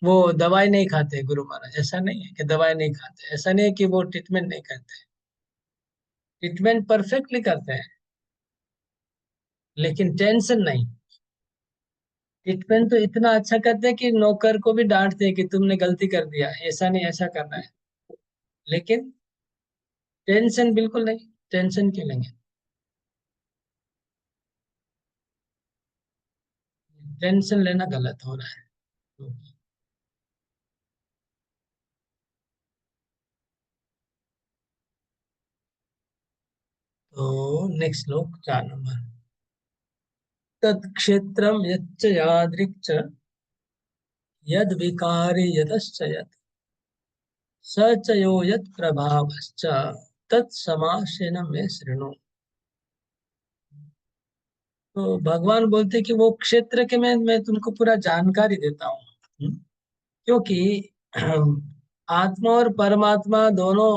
वो दवाई नहीं खाते गुरु महाराज, ऐसा नहीं है कि दवाई नहीं खाते, ऐसा नहीं है कि वो ट्रीटमेंट नहीं करते, ट्रीटमेंट परफेक्टली करते हैं, लेकिन टेंशन नहीं। ट्रीटमेंट तो इतना अच्छा करते हैं कि नौकर को भी डांटते हैं कि तुमने गलती कर दिया, ऐसा नहीं, ऐसा करना है। लेकिन टेंशन बिल्कुल नहीं, टेंशन क्यों लेंगे? टेंशन लेना गलत हो रहा है। तो नेक्स्ट श्लोक 4 नंबर। तत्क्षेत्रम यच्च यादृक् च यद विकारि यतश्च यत् स च यो यत् प्रभावश्च तत्समासेन मे शृणु। तो भगवान बोलते कि वो क्षेत्र के मैं तुमको पूरा जानकारी देता हूँ। क्योंकि आत्मा और परमात्मा दोनों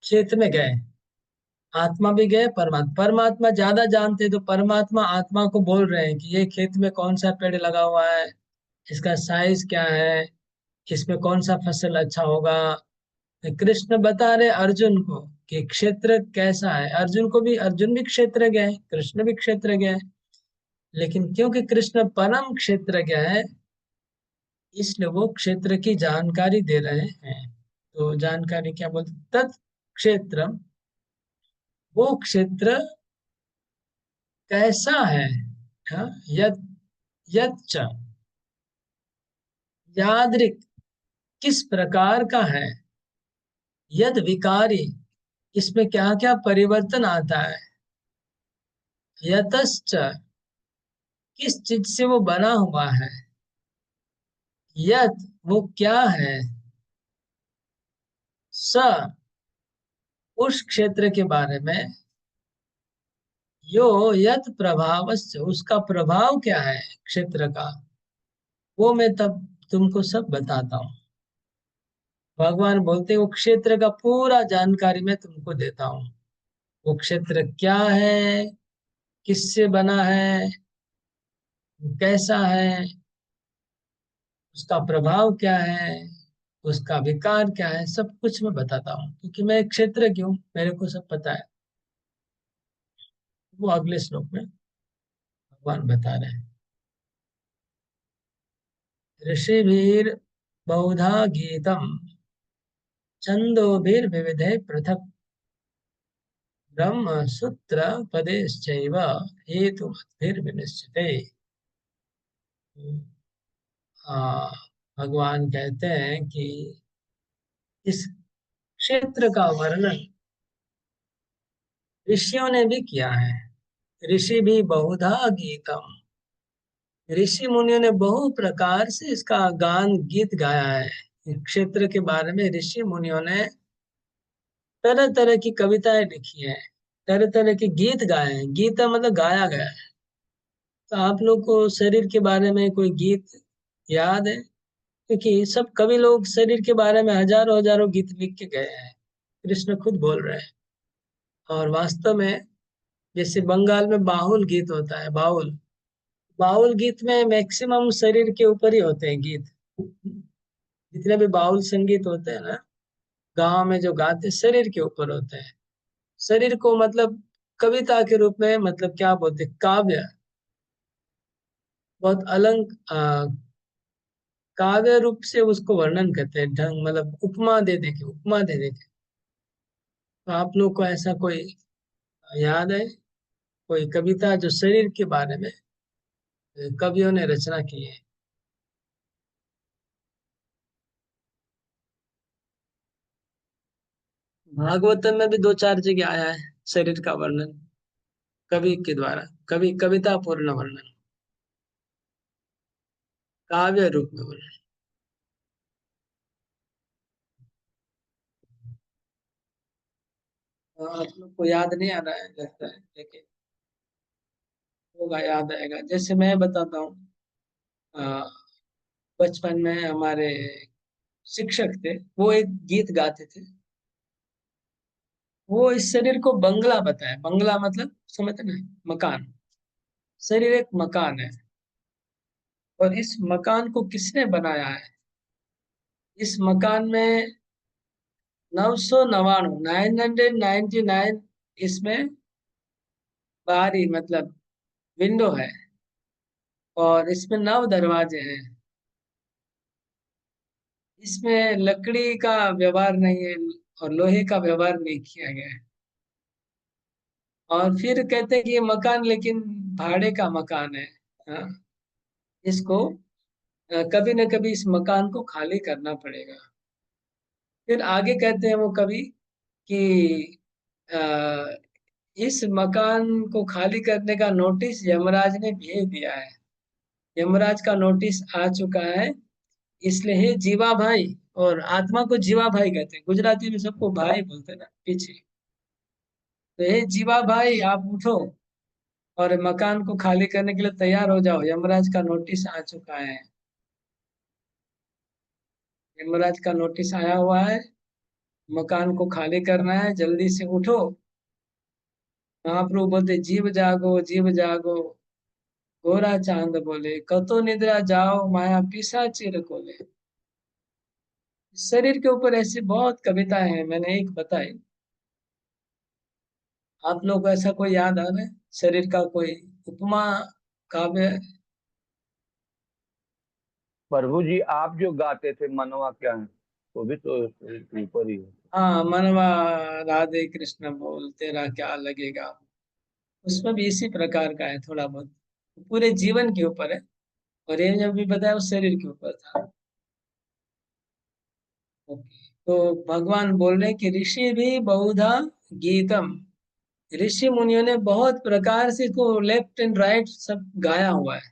क्षेत्र में गए, आत्मा भी गए, परमात्मा परमात्मा ज्यादा जानते, तो परमात्मा आत्मा को बोल रहे हैं कि ये खेत में कौन सा पेड़ लगा हुआ है, इसका साइज क्या है, इसमें कौन सा फसल अच्छा होगा। कृष्ण बता रहे अर्जुन को कि क्षेत्र कैसा है। अर्जुन को भी, अर्जुन भी क्षेत्र गए, कृष्ण भी क्षेत्र गए, लेकिन क्योंकि कृष्ण परम क्षेत्रज्ञ है, इसलिए वो क्षेत्र की जानकारी दे रहे हैं। तो जानकारी क्या बोलते, तत् क्षेत्र, वो क्षेत्र कैसा है, हाँ, यद यच्च, यादृक, किस प्रकार का है, यद विकारी, इसमें क्या क्या परिवर्तन आता है, यतश्च, किस चीज से वो बना हुआ है, यत, वो क्या है, स, उस क्षेत्र के बारे में, यो यत प्रभावस्य, उसका प्रभाव क्या है क्षेत्र का, वो मैं तब तुमको सब बताता हूँ। भगवान बोलते हैं वो क्षेत्र का पूरा जानकारी मैं तुमको देता हूँ। वो क्षेत्र क्या है, किससे बना है, कैसा है, उसका प्रभाव क्या है, उसका विकार क्या है, सब कुछ मैं बताता हूँ, क्योंकि मैं क्षेत्र की हूँ, मेरे को सब पता है। वो अगले श्लोक में भगवान बता रहे हैं। ऋषिभिर बहुधा गीतम छंदोभिर्विविधे पृथक ब्रह्म सूत्र पदेश्चैव हेतुमद्भिर्विनिश्चिते। हाँ, भगवान कहते हैं कि इस क्षेत्र का वर्णन ऋषियों ने भी किया है। ऋषि भी बहुधा गीतम, ऋषि मुनियों ने बहु प्रकार से इसका गान गीत गाया है। इस क्षेत्र के बारे में ऋषि मुनियों ने तरह तरह की कविताएं लिखी हैं, तरह तरह के गीत गाए हैं। गीत मतलब गाया गया है। तो आप लोग को शरीर के बारे में कोई गीत याद है? क्योंकि सब कवि लोग शरीर के बारे में हजारों हजारों गीत लिख के गए हैं, कृष्ण खुद बोल रहे हैं। और वास्तव में जैसे बंगाल में बाउल गीत होता है, बाउल बाउल गीत में मैक्सिमम शरीर के ऊपर ही होते हैं गीत। जितने भी बाउल संगीत होते हैं ना, गांव में जो गाते हैं, शरीर के ऊपर होते हैं। शरीर को मतलब कविता के रूप में, मतलब क्या बोलते हैं, काव्य, बहुत काव्य रूप से उसको वर्णन करते हैं, ढंग मतलब उपमा दे दे के। तो आप लोग को ऐसा कोई याद है कोई कविता जो शरीर के बारे में कवियों ने रचना की है? भागवतम में भी दो चार जगह आया है शरीर का वर्णन, कवि के द्वारा, कवि कविता पूर्ण वर्णन, काव्य रूप में वर्णन। आप लोग को याद नहीं आ रहा है लगता है, लेकिन होगा, याद आएगा। जैसे मैं बताता हूँ, अ, बचपन में हमारे शिक्षक थे, वो एक गीत गाते थे। वो इस शरीर को बंगला बताया। बंगला मतलब समझते ना, मकान। शरीर एक मकान है, और इस मकान को किसने बनाया है? इस मकान में 999, 999 इसमें बारी मतलब विंडो है, और इसमें 9 दरवाजे हैं। इसमें लकड़ी का व्यवहार नहीं है, और लोहे का व्यवहार नहीं किया गया है। और फिर कहते हैं कि ये मकान लेकिन भाड़े का मकान है। हाँ, इसको कभी न कभी इस मकान को खाली करना पड़ेगा। फिर आगे कहते हैं वो कवि कि अ, इस मकान को खाली करने का नोटिस यमराज ने भेज दिया है। यमराज का नोटिस आ चुका है, इसलिए हे जीवा भाई, और आत्मा को जीवा भाई कहते हैं, गुजराती में सबको भाई बोलते हैं ना पीछे। तो हे जीवा भाई, आप उठो और मकान को खाली करने के लिए तैयार हो जाओ, यमराज का नोटिस आ चुका है। यमराज का नोटिस आया हुआ है, मकान को खाली करना है, जल्दी से उठो। महाप्रभु बोलते जीव जागो, जीव जागो, गोरा चांद बोले, कतो निद्रा जाओ, माया पिशाचिर कोले। शरीर के ऊपर ऐसी बहुत कविताएं हैं, मैंने एक बताई। आप लोग को ऐसा कोई याद आ रहा है शरीर का कोई उपमा काव्य? प्रभु जी, आप जो गाते थे मनवा क्या है, वो भी तो शरीर के ऊपर ही है। हाँ, मनवा राधे कृष्ण बोल तेरा क्या लगेगा, उसमें भी इसी प्रकार का है थोड़ा बहुत। पूरे जीवन के ऊपर है, और ये जब भी बताया वो शरीर के ऊपर था। ओके, तो भगवान बोल रहे हैं कि ऋषि भी बहुधा गीतम, ऋषि मुनियों ने बहुत प्रकार से इसको लेफ्ट एंड राइट सब गाया हुआ है।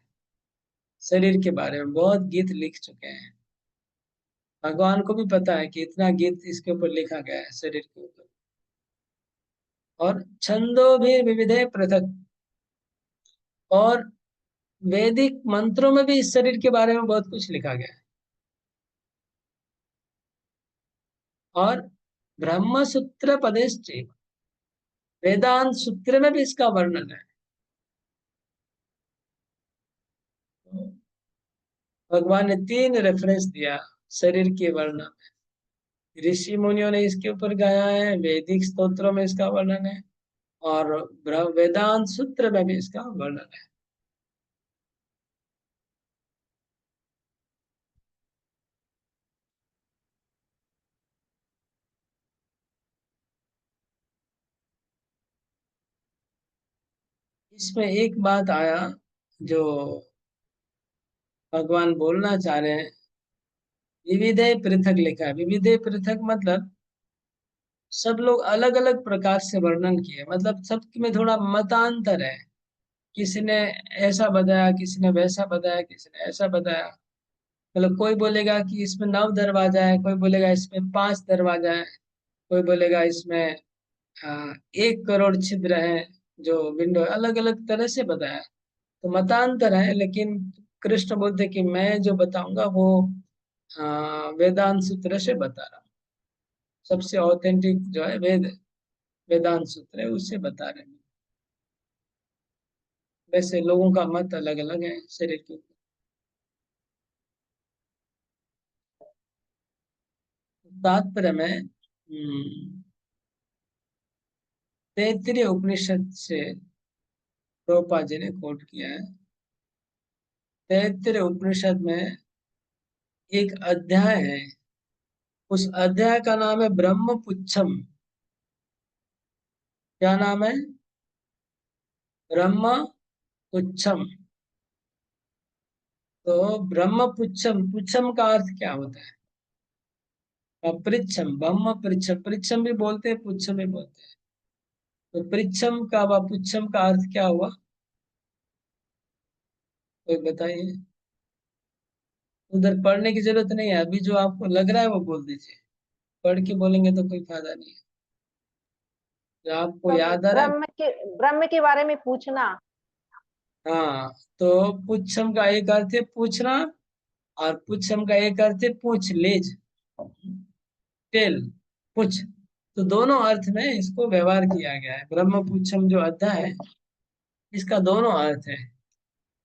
शरीर के बारे में बहुत गीत लिख चुके हैं। भगवान को भी पता है कि इतना गीत इसके ऊपर लिखा गया है शरीर के ऊपर। और छंदो भी विविधे पृथक, और वैदिक मंत्रों में भी इस शरीर के बारे में बहुत कुछ लिखा गया है। और ब्रह्म सूत्र पदेश्च, वेदांत सूत्र में भी इसका वर्णन है। भगवान ने 3 रेफरेंस दिया शरीर के वर्णन में। ऋषि मुनियों ने इसके ऊपर गाया है, वैदिक स्तोत्रों में इसका वर्णन है, और वेदांत सूत्र में भी इसका वर्णन है। इसमें एक बात आया जो भगवान बोलना चाह रहे हैं, विविधे पृथक लिखा है। विविधे पृथक मतलब सब लोग अलग अलग प्रकार से वर्णन किए, मतलब सब में थोड़ा मतांतर है। किसी ने ऐसा बताया, किसी ने वैसा बताया, किसी ने ऐसा बताया। मतलब कोई बोलेगा कि इसमें 9 दरवाजा है, कोई बोलेगा इसमें 5 दरवाजा है, कोई बोलेगा इसमें 1 करोड़ छिद्र है, जो विंडो, अलग अलग तरह से बताया। तो मतांतर है, लेकिन कृष्ण बोलते कि मैं जो बताऊंगा वो वेदांत सूत्र से बता रहा हूँ। सबसे ऑथेंटिक जो है वेदांत सूत्र है, उससे बता रहे हैं। वैसे लोगों का मत अलग अलग है शरीर के ऊपर। तात्पर्य में तैत्तिरीय उपनिषद से प्रभुपाद जी ने कोट किया है। तैत्तिरीय उपनिषद में एक अध्याय है, उस अध्याय का नाम है ब्रह्म पुच्छम। क्या नाम है? ब्रह्म पुच्छम। तो ब्रह्म पुच्छम, पुच्छम का अर्थ क्या होता है? पृच्छम, ब्रह्म पृच्छम, पृच्छम भी बोलते हैं, पुच्छम भी बोलते हैं। तो पृच्छम का व पुच्छम का अर्थ क्या हुआ, कोई बताइए। उधर पढ़ने की जरूरत नहीं है, अभी जो आपको लग रहा है वो बोल दीजिए। पढ़ के बोलेंगे तो कोई फायदा नहीं है। जो आपको याद आ रहा है। ब्रह्म के बारे में पूछना। हाँ, तो पुच्छम का एक अर्थ है पूछना, और पुच्छम का एक अर्थ है पूछ, लेज, टेल, पूछ। तो दोनों अर्थ में इसको व्यवहार किया गया है। ब्रह्म पुच्छम जो अध्याय है, इसका दोनों अर्थ है।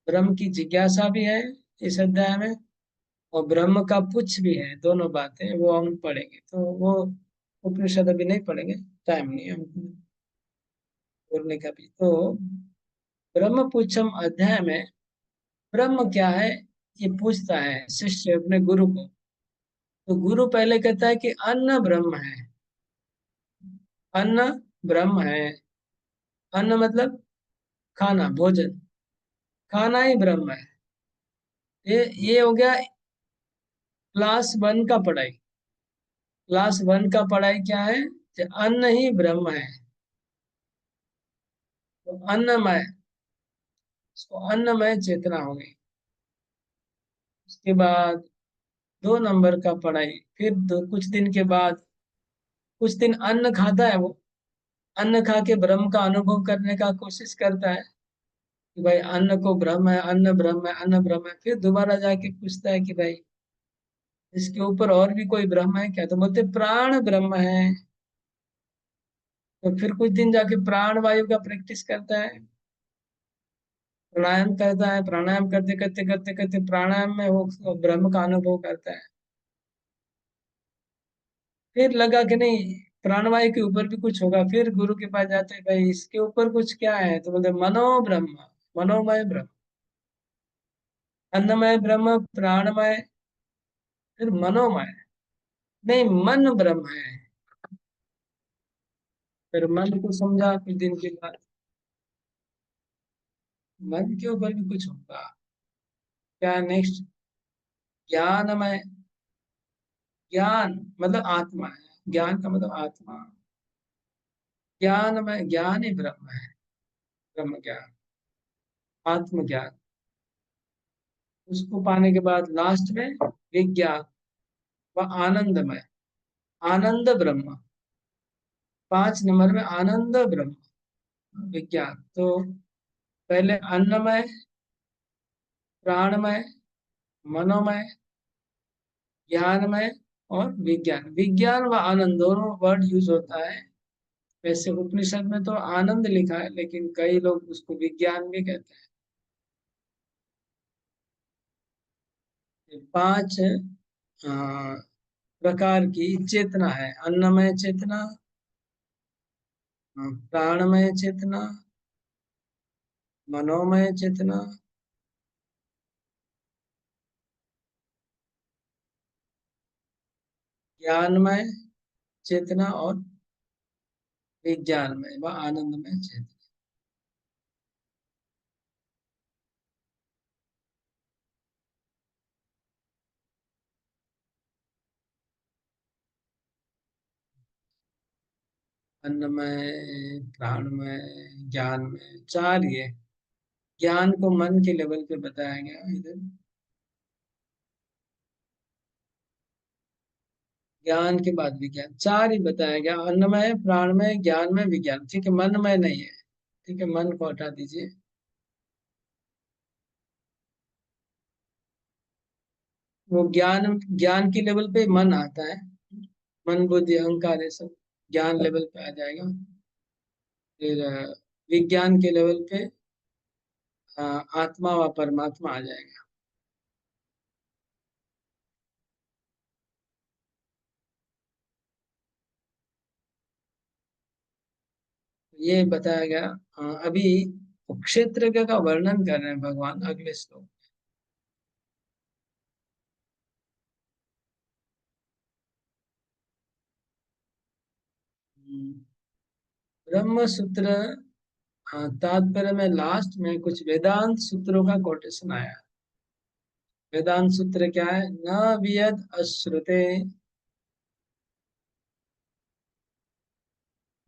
ब्रह्म की जिज्ञासा भी है इस अध्याय में, और ब्रह्म का पुच्छ भी है। दोनों बातें वो हम पढ़ेंगे, तो वो उपनिषद अभी नहीं पढ़ेंगे, टाइम नहीं है हमको बोलने का भी। तो ब्रह्म पुच्छम अध्याय में ब्रह्म क्या है ये पूछता है शिष्य अपने गुरु को। तो गुरु पहले कहता है कि अन्न ब्रह्म है। अन्न ब्रह्म है। अन्न मतलब खाना, भोजन, खाना ही ब्रह्म है। ये हो गया क्लास 1 का पढ़ाई। क्लास 1 का पढ़ाई क्या है? कि अन्न ही ब्रह्म है। तो अन्नमय, इसको अन्नमय चेतना हो गई। उसके बाद 2 नंबर का पढ़ाई, फिर कुछ दिन के बाद, कुछ दिन अन्न खाता है वो, अन्न खा के ब्रह्म का अनुभव करने का कोशिश करता है कि भाई अन्न को ब्रह्म है, अन्न ब्रह्म है, अन्न ब्रह्म है। फिर दोबारा जाके पूछता है कि भाई इसके ऊपर और भी कोई ब्रह्म है क्या? तो बोलते प्राण ब्रह्म है। तो फिर कुछ दिन जाके प्राण वायु का प्रैक्टिस करता है, प्राणायाम करता है, प्राणायाम करते करते करते करते प्राणायाम में वो ब्रह्म का अनुभव करता है। फिर लगा कि नहीं, प्राणवायु के ऊपर भी कुछ होगा। फिर गुरु के पास जाते हैं, भाई इसके ऊपर कुछ क्या है? तो बोलते मनो ब्रह्म, मनोमय ब्रह्म, अन्नमय ब्रह्म, प्राणमय, फिर मनोमय। नहीं, मन ब्रह्म है। फिर मन को समझा कुछ दिन के बाद, मन के ऊपर भी कुछ होगा। क्या नेक्स्ट? ज्ञानमय, ज्ञान मतलब आत्मा है, ज्ञान का मतलब आत्मा। ज्ञानमय, ज्ञान ही ब्रह्म है, ब्रह्म ज्ञान, आत्मज्ञान। उसको पाने के बाद लास्ट में विज्ञान व आनंदमय, आनंद ब्रह्म। 5 नंबर में आनंद ब्रह्म, विज्ञान। तो पहले अन्नमय, प्राणमय, मनोमय, ज्ञानमय और विज्ञान। विज्ञान व आनंद दोनों वर्ड यूज होता है। वैसे उपनिषद में तो आनंद लिखा है, लेकिन कई लोग उसको विज्ञान भी कहते हैं। ये 5 प्रकार की चेतना है। अन्नमय चेतना, प्राणमय चेतना, मनोमय चेतना, ज्ञानमय चेतना और विज्ञानमय व आनंदमय चेतना। अन्नमय, प्राणमय, ज्ञानमय, 4 ये। ज्ञान को मन के लेवल पे बताया गया इधर। ज्ञान के बाद विज्ञान, 4 ही बताया गया। अन्नमय, प्राणमय, ज्ञानमय, विज्ञान। ठीक है, मनमय नहीं है। ठीक है, मन को हटा दीजिए। वो ज्ञान, ज्ञान की लेवल पे मन आता है। मन, बुद्धि, अहंकार, ये सब ज्ञान लेवल पे आ जाएगा। फिर विज्ञान के लेवल पे आत्मा व परमात्मा आ जाएगा। ये बताया गया। अभी क्षेत्र का वर्णन कर रहे हैं भगवान अगले श्लोक। ब्रह्म सूत्र तात्पर्य में लास्ट में कुछ वेदांत सूत्रों का कोटेशन आया। वेदांत सूत्र क्या है? न वियद अश्रुते,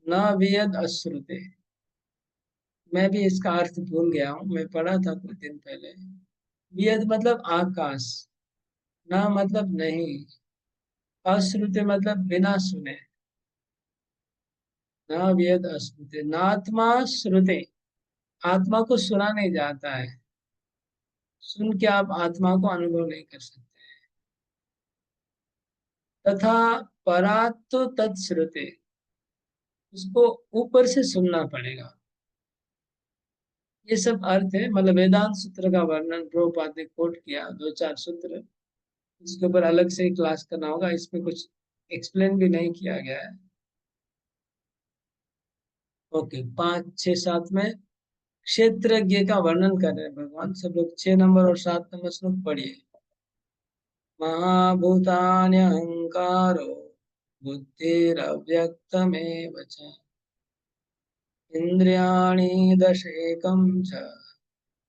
न वियद अश्रुते। मैं भी इसका अर्थ भूल गया हूँ, मैं पढ़ा था कुछ दिन पहले। वियद मतलब आकाश, न मतलब नहीं, अश्रुते मतलब बिना सुने। न वियद अश्रुते, नात्मा श्रुते। आत्मा को सुना नहीं जाता है। सुन के आप आत्मा को अनुभव नहीं कर सकते। तथा परात तो तत्श्रुते, उसको ऊपर से सुनना पड़ेगा। ये सब अर्थ है। मतलब वेदांत सूत्र का वर्णन प्रभुपाद ने कोट किया, 2-4 सूत्र। इसके ऊपर अलग से क्लास करना होगा। इसमें कुछ एक्सप्लेन भी नहीं किया गया है। ओके, 5, 6, 7 में क्षेत्रज्ञ का वर्णन कर रहे हैं भगवान। सब लोग 6 नंबर और 7 नंबर श्लोक पढ़िए। महाभूतान्यहंकारो बुद्धिरव्यक्तमेव च, इंद्रियाणि दशेकं च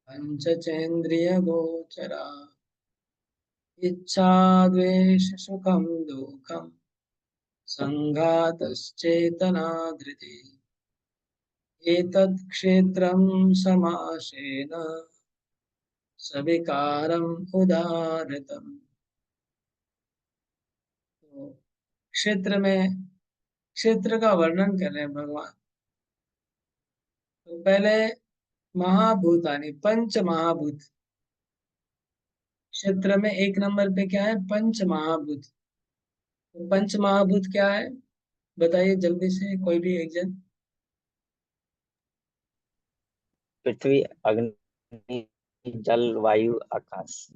पंचचेन्द्रियगोचरा, इच्छा द्वेष सुखं दुःखं संघातश्चेतना धृति, एतत् क्षेत्रं समासेन सविकारम् उदाहृतम्। तो क्षेत्र का वर्णन कर रहे हैं भगवान। तो पहले महाभूतानि, पंच महाभूत। क्षेत्र में 1 नंबर पे क्या है? पंच महाभूत। तो पंच महाभूत क्या है बताइए जल्दी से, कोई भी एक जन। पृथ्वी, अग्नि, जल, वायु, आकाश।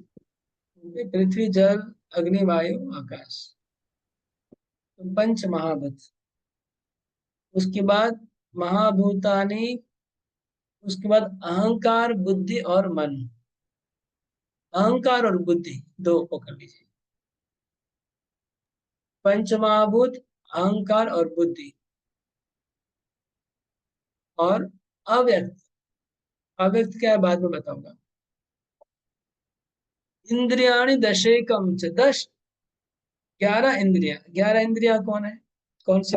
पृथ्वी, जल, अग्नि, वायु, आकाश। तो पंच महाभूत। उसके बाद महाभूतानि, उसके बाद अहंकार, बुद्धि और मन। अहंकार और बुद्धि 2 पकड़ लीजिए। पंच महाभूत, अहंकार और बुद्धि। और अव्यक्त, अव्यक्त क्या है बाद में बताऊंगा। इंद्रियाणि दशेकम च, 10, 11 इंद्रिया। 11 इंद्रिया कौन है? कौन सी?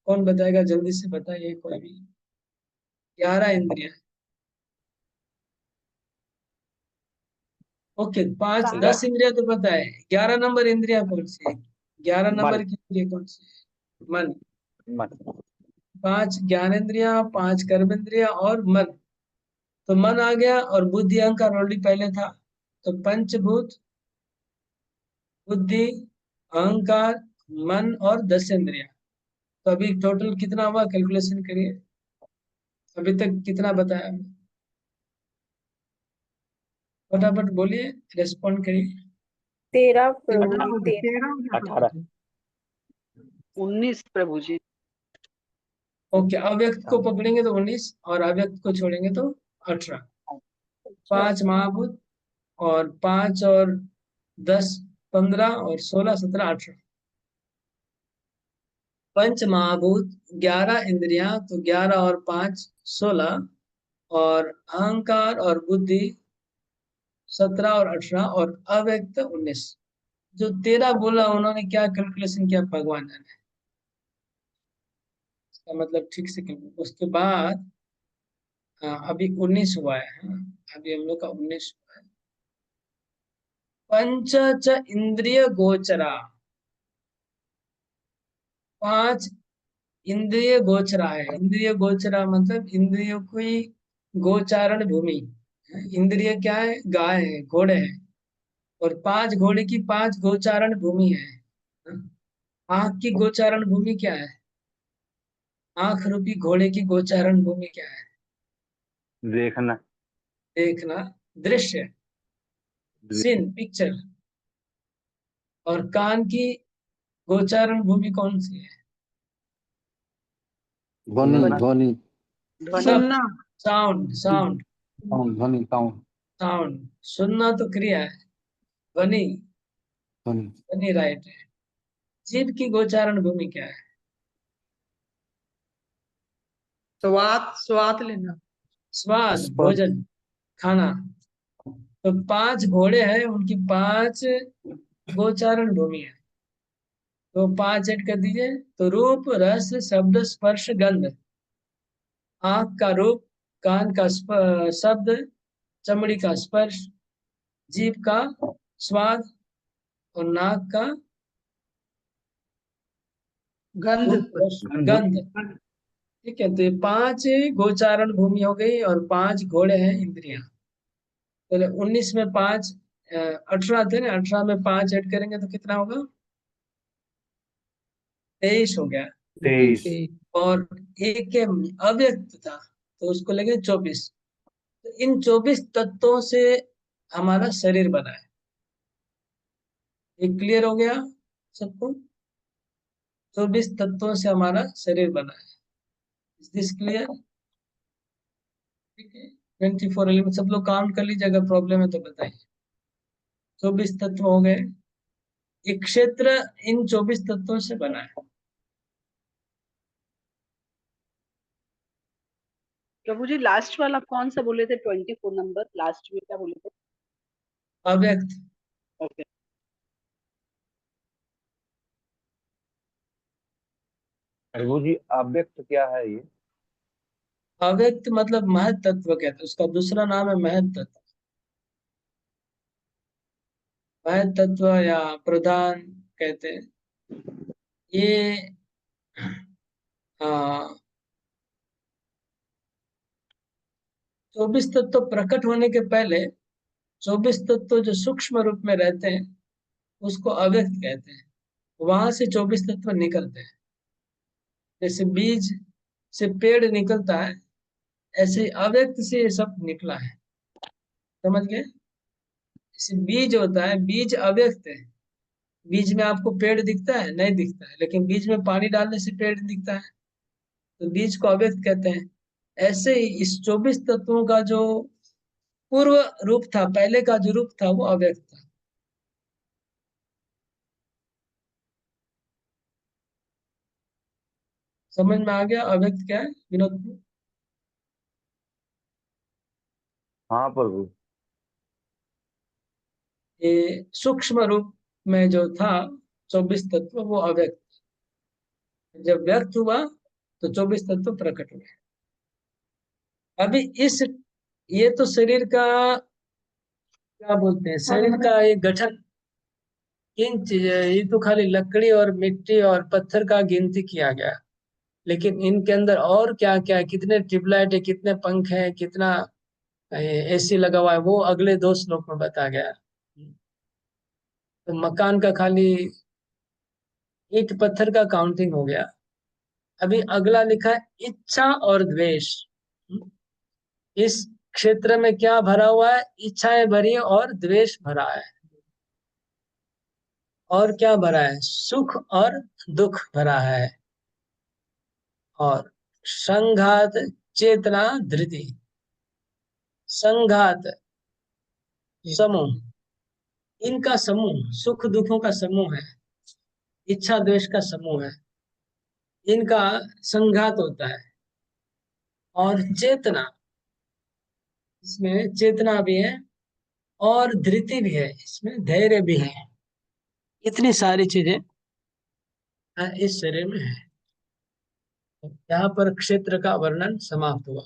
कौन बताएगा जल्दी से बताइए कोई भी। 11 इंद्रिया। ओके, 5, 10 इंद्रिया तो पता है। 11 नंबर इंद्रिया कौन सी है? 11 नंबर की इंद्रिया कौन सी है? मन। मन। 5 ज्ञानेंद्रिया, 5 कर्मेंद्रिया और मन। तो मन आ गया और बुद्धि अहंकार ऑलरेडी पहले था, तो पंचभूत, बुद्धि, अहंकार, मन और 10 इंद्रिया। तो अभी टोटल कितना हुआ, कैलकुलेशन करिए। अभी तक कितना बताया, फटाफट बोलिए, रेस्पॉन्ड करिए। 13 प्रभु जी, 13। 13 हो गया 18 प्रभु जी। 19 प्रभु जी। ओके, अव्यक्त को पकड़ेंगे तो 19 और अव्यक्त को छोड़ेंगे तो 18। 5 महाभूत और 5 और 10 15 और 16 17 18। पंच महाभूत, 11 इंद्रियां, तो 11 और 5 16, और अहंकार और बुद्धि 17 और 18, और अव्यक्त 19। जो 13 बोला उन्होंने क्या कैलकुलेशन किया भगवान जाने, इसका मतलब ठीक से कैलकुलेट। उसके बाद अभी 19 हुआ है, हाँ, अभी हम लोग का 19 हुआ है। पंच च इंद्रिय गोचरा, 5 इंद्रिय गोचरा है। इंद्रिय गोचरा मतलब इंद्रियों की गोचारण भूमि। इंद्रिय क्या है, गाय है, घोड़े हैं, और 5 घोड़े की 5 गोचारण भूमि है। आंख की गोचारण भूमि क्या है, आंख रूपी घोड़े की गोचारण भूमि क्या है, देखना। देखना, दृश्य, सीन, पिक्चर। और कान की गोचारण भूमि कौन सी है, ध्वनि सुनना। ध्वनि ध्वनि। सुनना। साउंड, साउंड, ध्वनि साउंड साउंड। सुनना तो क्रिया है, ध्वनि, ध्वनि ध्वनि राइट है। जीभ की गोचारण भूमि क्या है, स्वाद, स्वाद लेना। स्वाद, स्पर्श भोजन, खाना। तो 5 घोड़े हैं, उनकी 5 गोचारण भूमि है, तो 5 ऐड कर दीजिए। तो रूप, रस, शब्द, स्पर्श, गंध। आंख का रूप, कान का शब्द, चमड़ी का स्पर्श, जीभ का स्वाद, और नाक का गंध। रूप, रस, गंध। गंध। ठीक है, तो ये 5 गोचारण भूमि हो गई, और 5 घोड़े हैं इंद्रियां। तो 19 में 5 18 थे ना, 18 में 5 ऐड करेंगे तो कितना होगा, 23 हो गया। 23 और एक के अव्यक्त था, तो उसको लगे 24। तो इन 24 तत्वों से हमारा शरीर बना है। ये क्लियर हो गया सबको, 24 तत्वों से हमारा शरीर बना है। Is this clear? ठीक है, 24 एलिमेंट सब लोग काउंट कर लीजिए, अगर प्रॉब्लम है तो बताइए। 24 तत्व हो गए। एक क्षेत्र इन 24 तत्वों से बना है। प्रभु जी लास्ट वाला कौन सा बोले थे, 24 नंबर लास्ट में क्या बोले थे? अव्यक्त, ओके। प्रभु जी अव्यक्त क्या है ये? अव्यक्त मतलब महत तत्व कहते हैं, उसका दूसरा नाम है महत तत्व। महत तत्व या प्रधान कहते हैं। ये 24 तत्व प्रकट होने के पहले 24 तत्व जो सूक्ष्म रूप में रहते हैं उसको अव्यक्त कहते हैं। वहां से 24 तत्व निकलते हैं। जैसे बीज से पेड़ निकलता है, ऐसे ही अव्यक्त से ये सब निकला है। समझ गए? जैसे बीज होता है, बीज अव्यक्त है। बीज में आपको पेड़ दिखता है? नहीं दिखता है, लेकिन बीज में पानी डालने से पेड़ दिखता है, तो बीज को अव्यक्त कहते हैं। ऐसे ही इस 24 तत्वों का जो पूर्व रूप था, पहले का जो रूप था वो अव्यक्त था। समझ में आ गया अव्यक्त क्या है विनोद? हाँ प्रभु। ये सूक्ष्म रूप में जो था 24 तत्व वो अव्यक्त, जब व्यक्त हुआ तो 24 तत्व प्रकट हुए। अभी इस ये तो शरीर का क्या बोलते हैं, शरीर का ये गठन किन चीज, ये तो खाली लकड़ी और मिट्टी और पत्थर का गिनती किया गया, लेकिन इनके अंदर और क्या क्या है, कितने ट्यूबलाइट है, कितने पंख हैं, कितना एसी लगा हुआ है, वो अगले 2 श्लोक में बता गया। तो मकान का खाली ईंट पत्थर का काउंटिंग हो गया। अभी अगला लिखा है इच्छा और द्वेष। इस क्षेत्र में क्या भरा हुआ है? इच्छाएं भरी है और द्वेष भरा है। और क्या भरा है? सुख और दुख भरा है। और संघात, चेतना, धृति। संघात समूह, इनका समूह सुख दुखों का समूह है, इच्छा द्वेष का समूह है, इनका संघात होता है। और चेतना, इसमें चेतना भी है और धृति भी है, इसमें धैर्य भी है। इतनी सारी चीजें इस शरीर में है। यहाँ पर क्षेत्र का वर्णन समाप्त हुआ।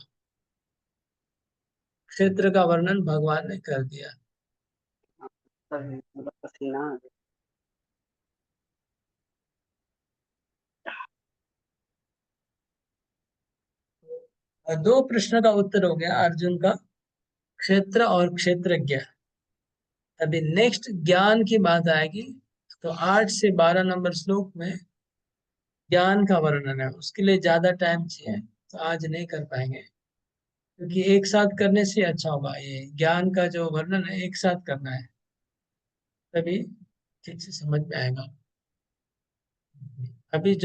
क्षेत्र का वर्णन भगवान ने कर दिया। और 2 प्रश्न का उत्तर हो गया अर्जुन का, क्षेत्र और क्षेत्रज्ञ। अभी नेक्स्ट ज्ञान की बात आएगी, तो 8 से 12 नंबर श्लोक में ज्ञान का वर्णन है। उसके लिए ज्यादा टाइम चाहिए, तो आज नहीं कर पाएंगे, क्योंकि एक साथ करने से अच्छा होगा। ये ज्ञान का जो वर्णन है एक साथ करना है, तभी ठीक से समझ में आएगा। अभी जो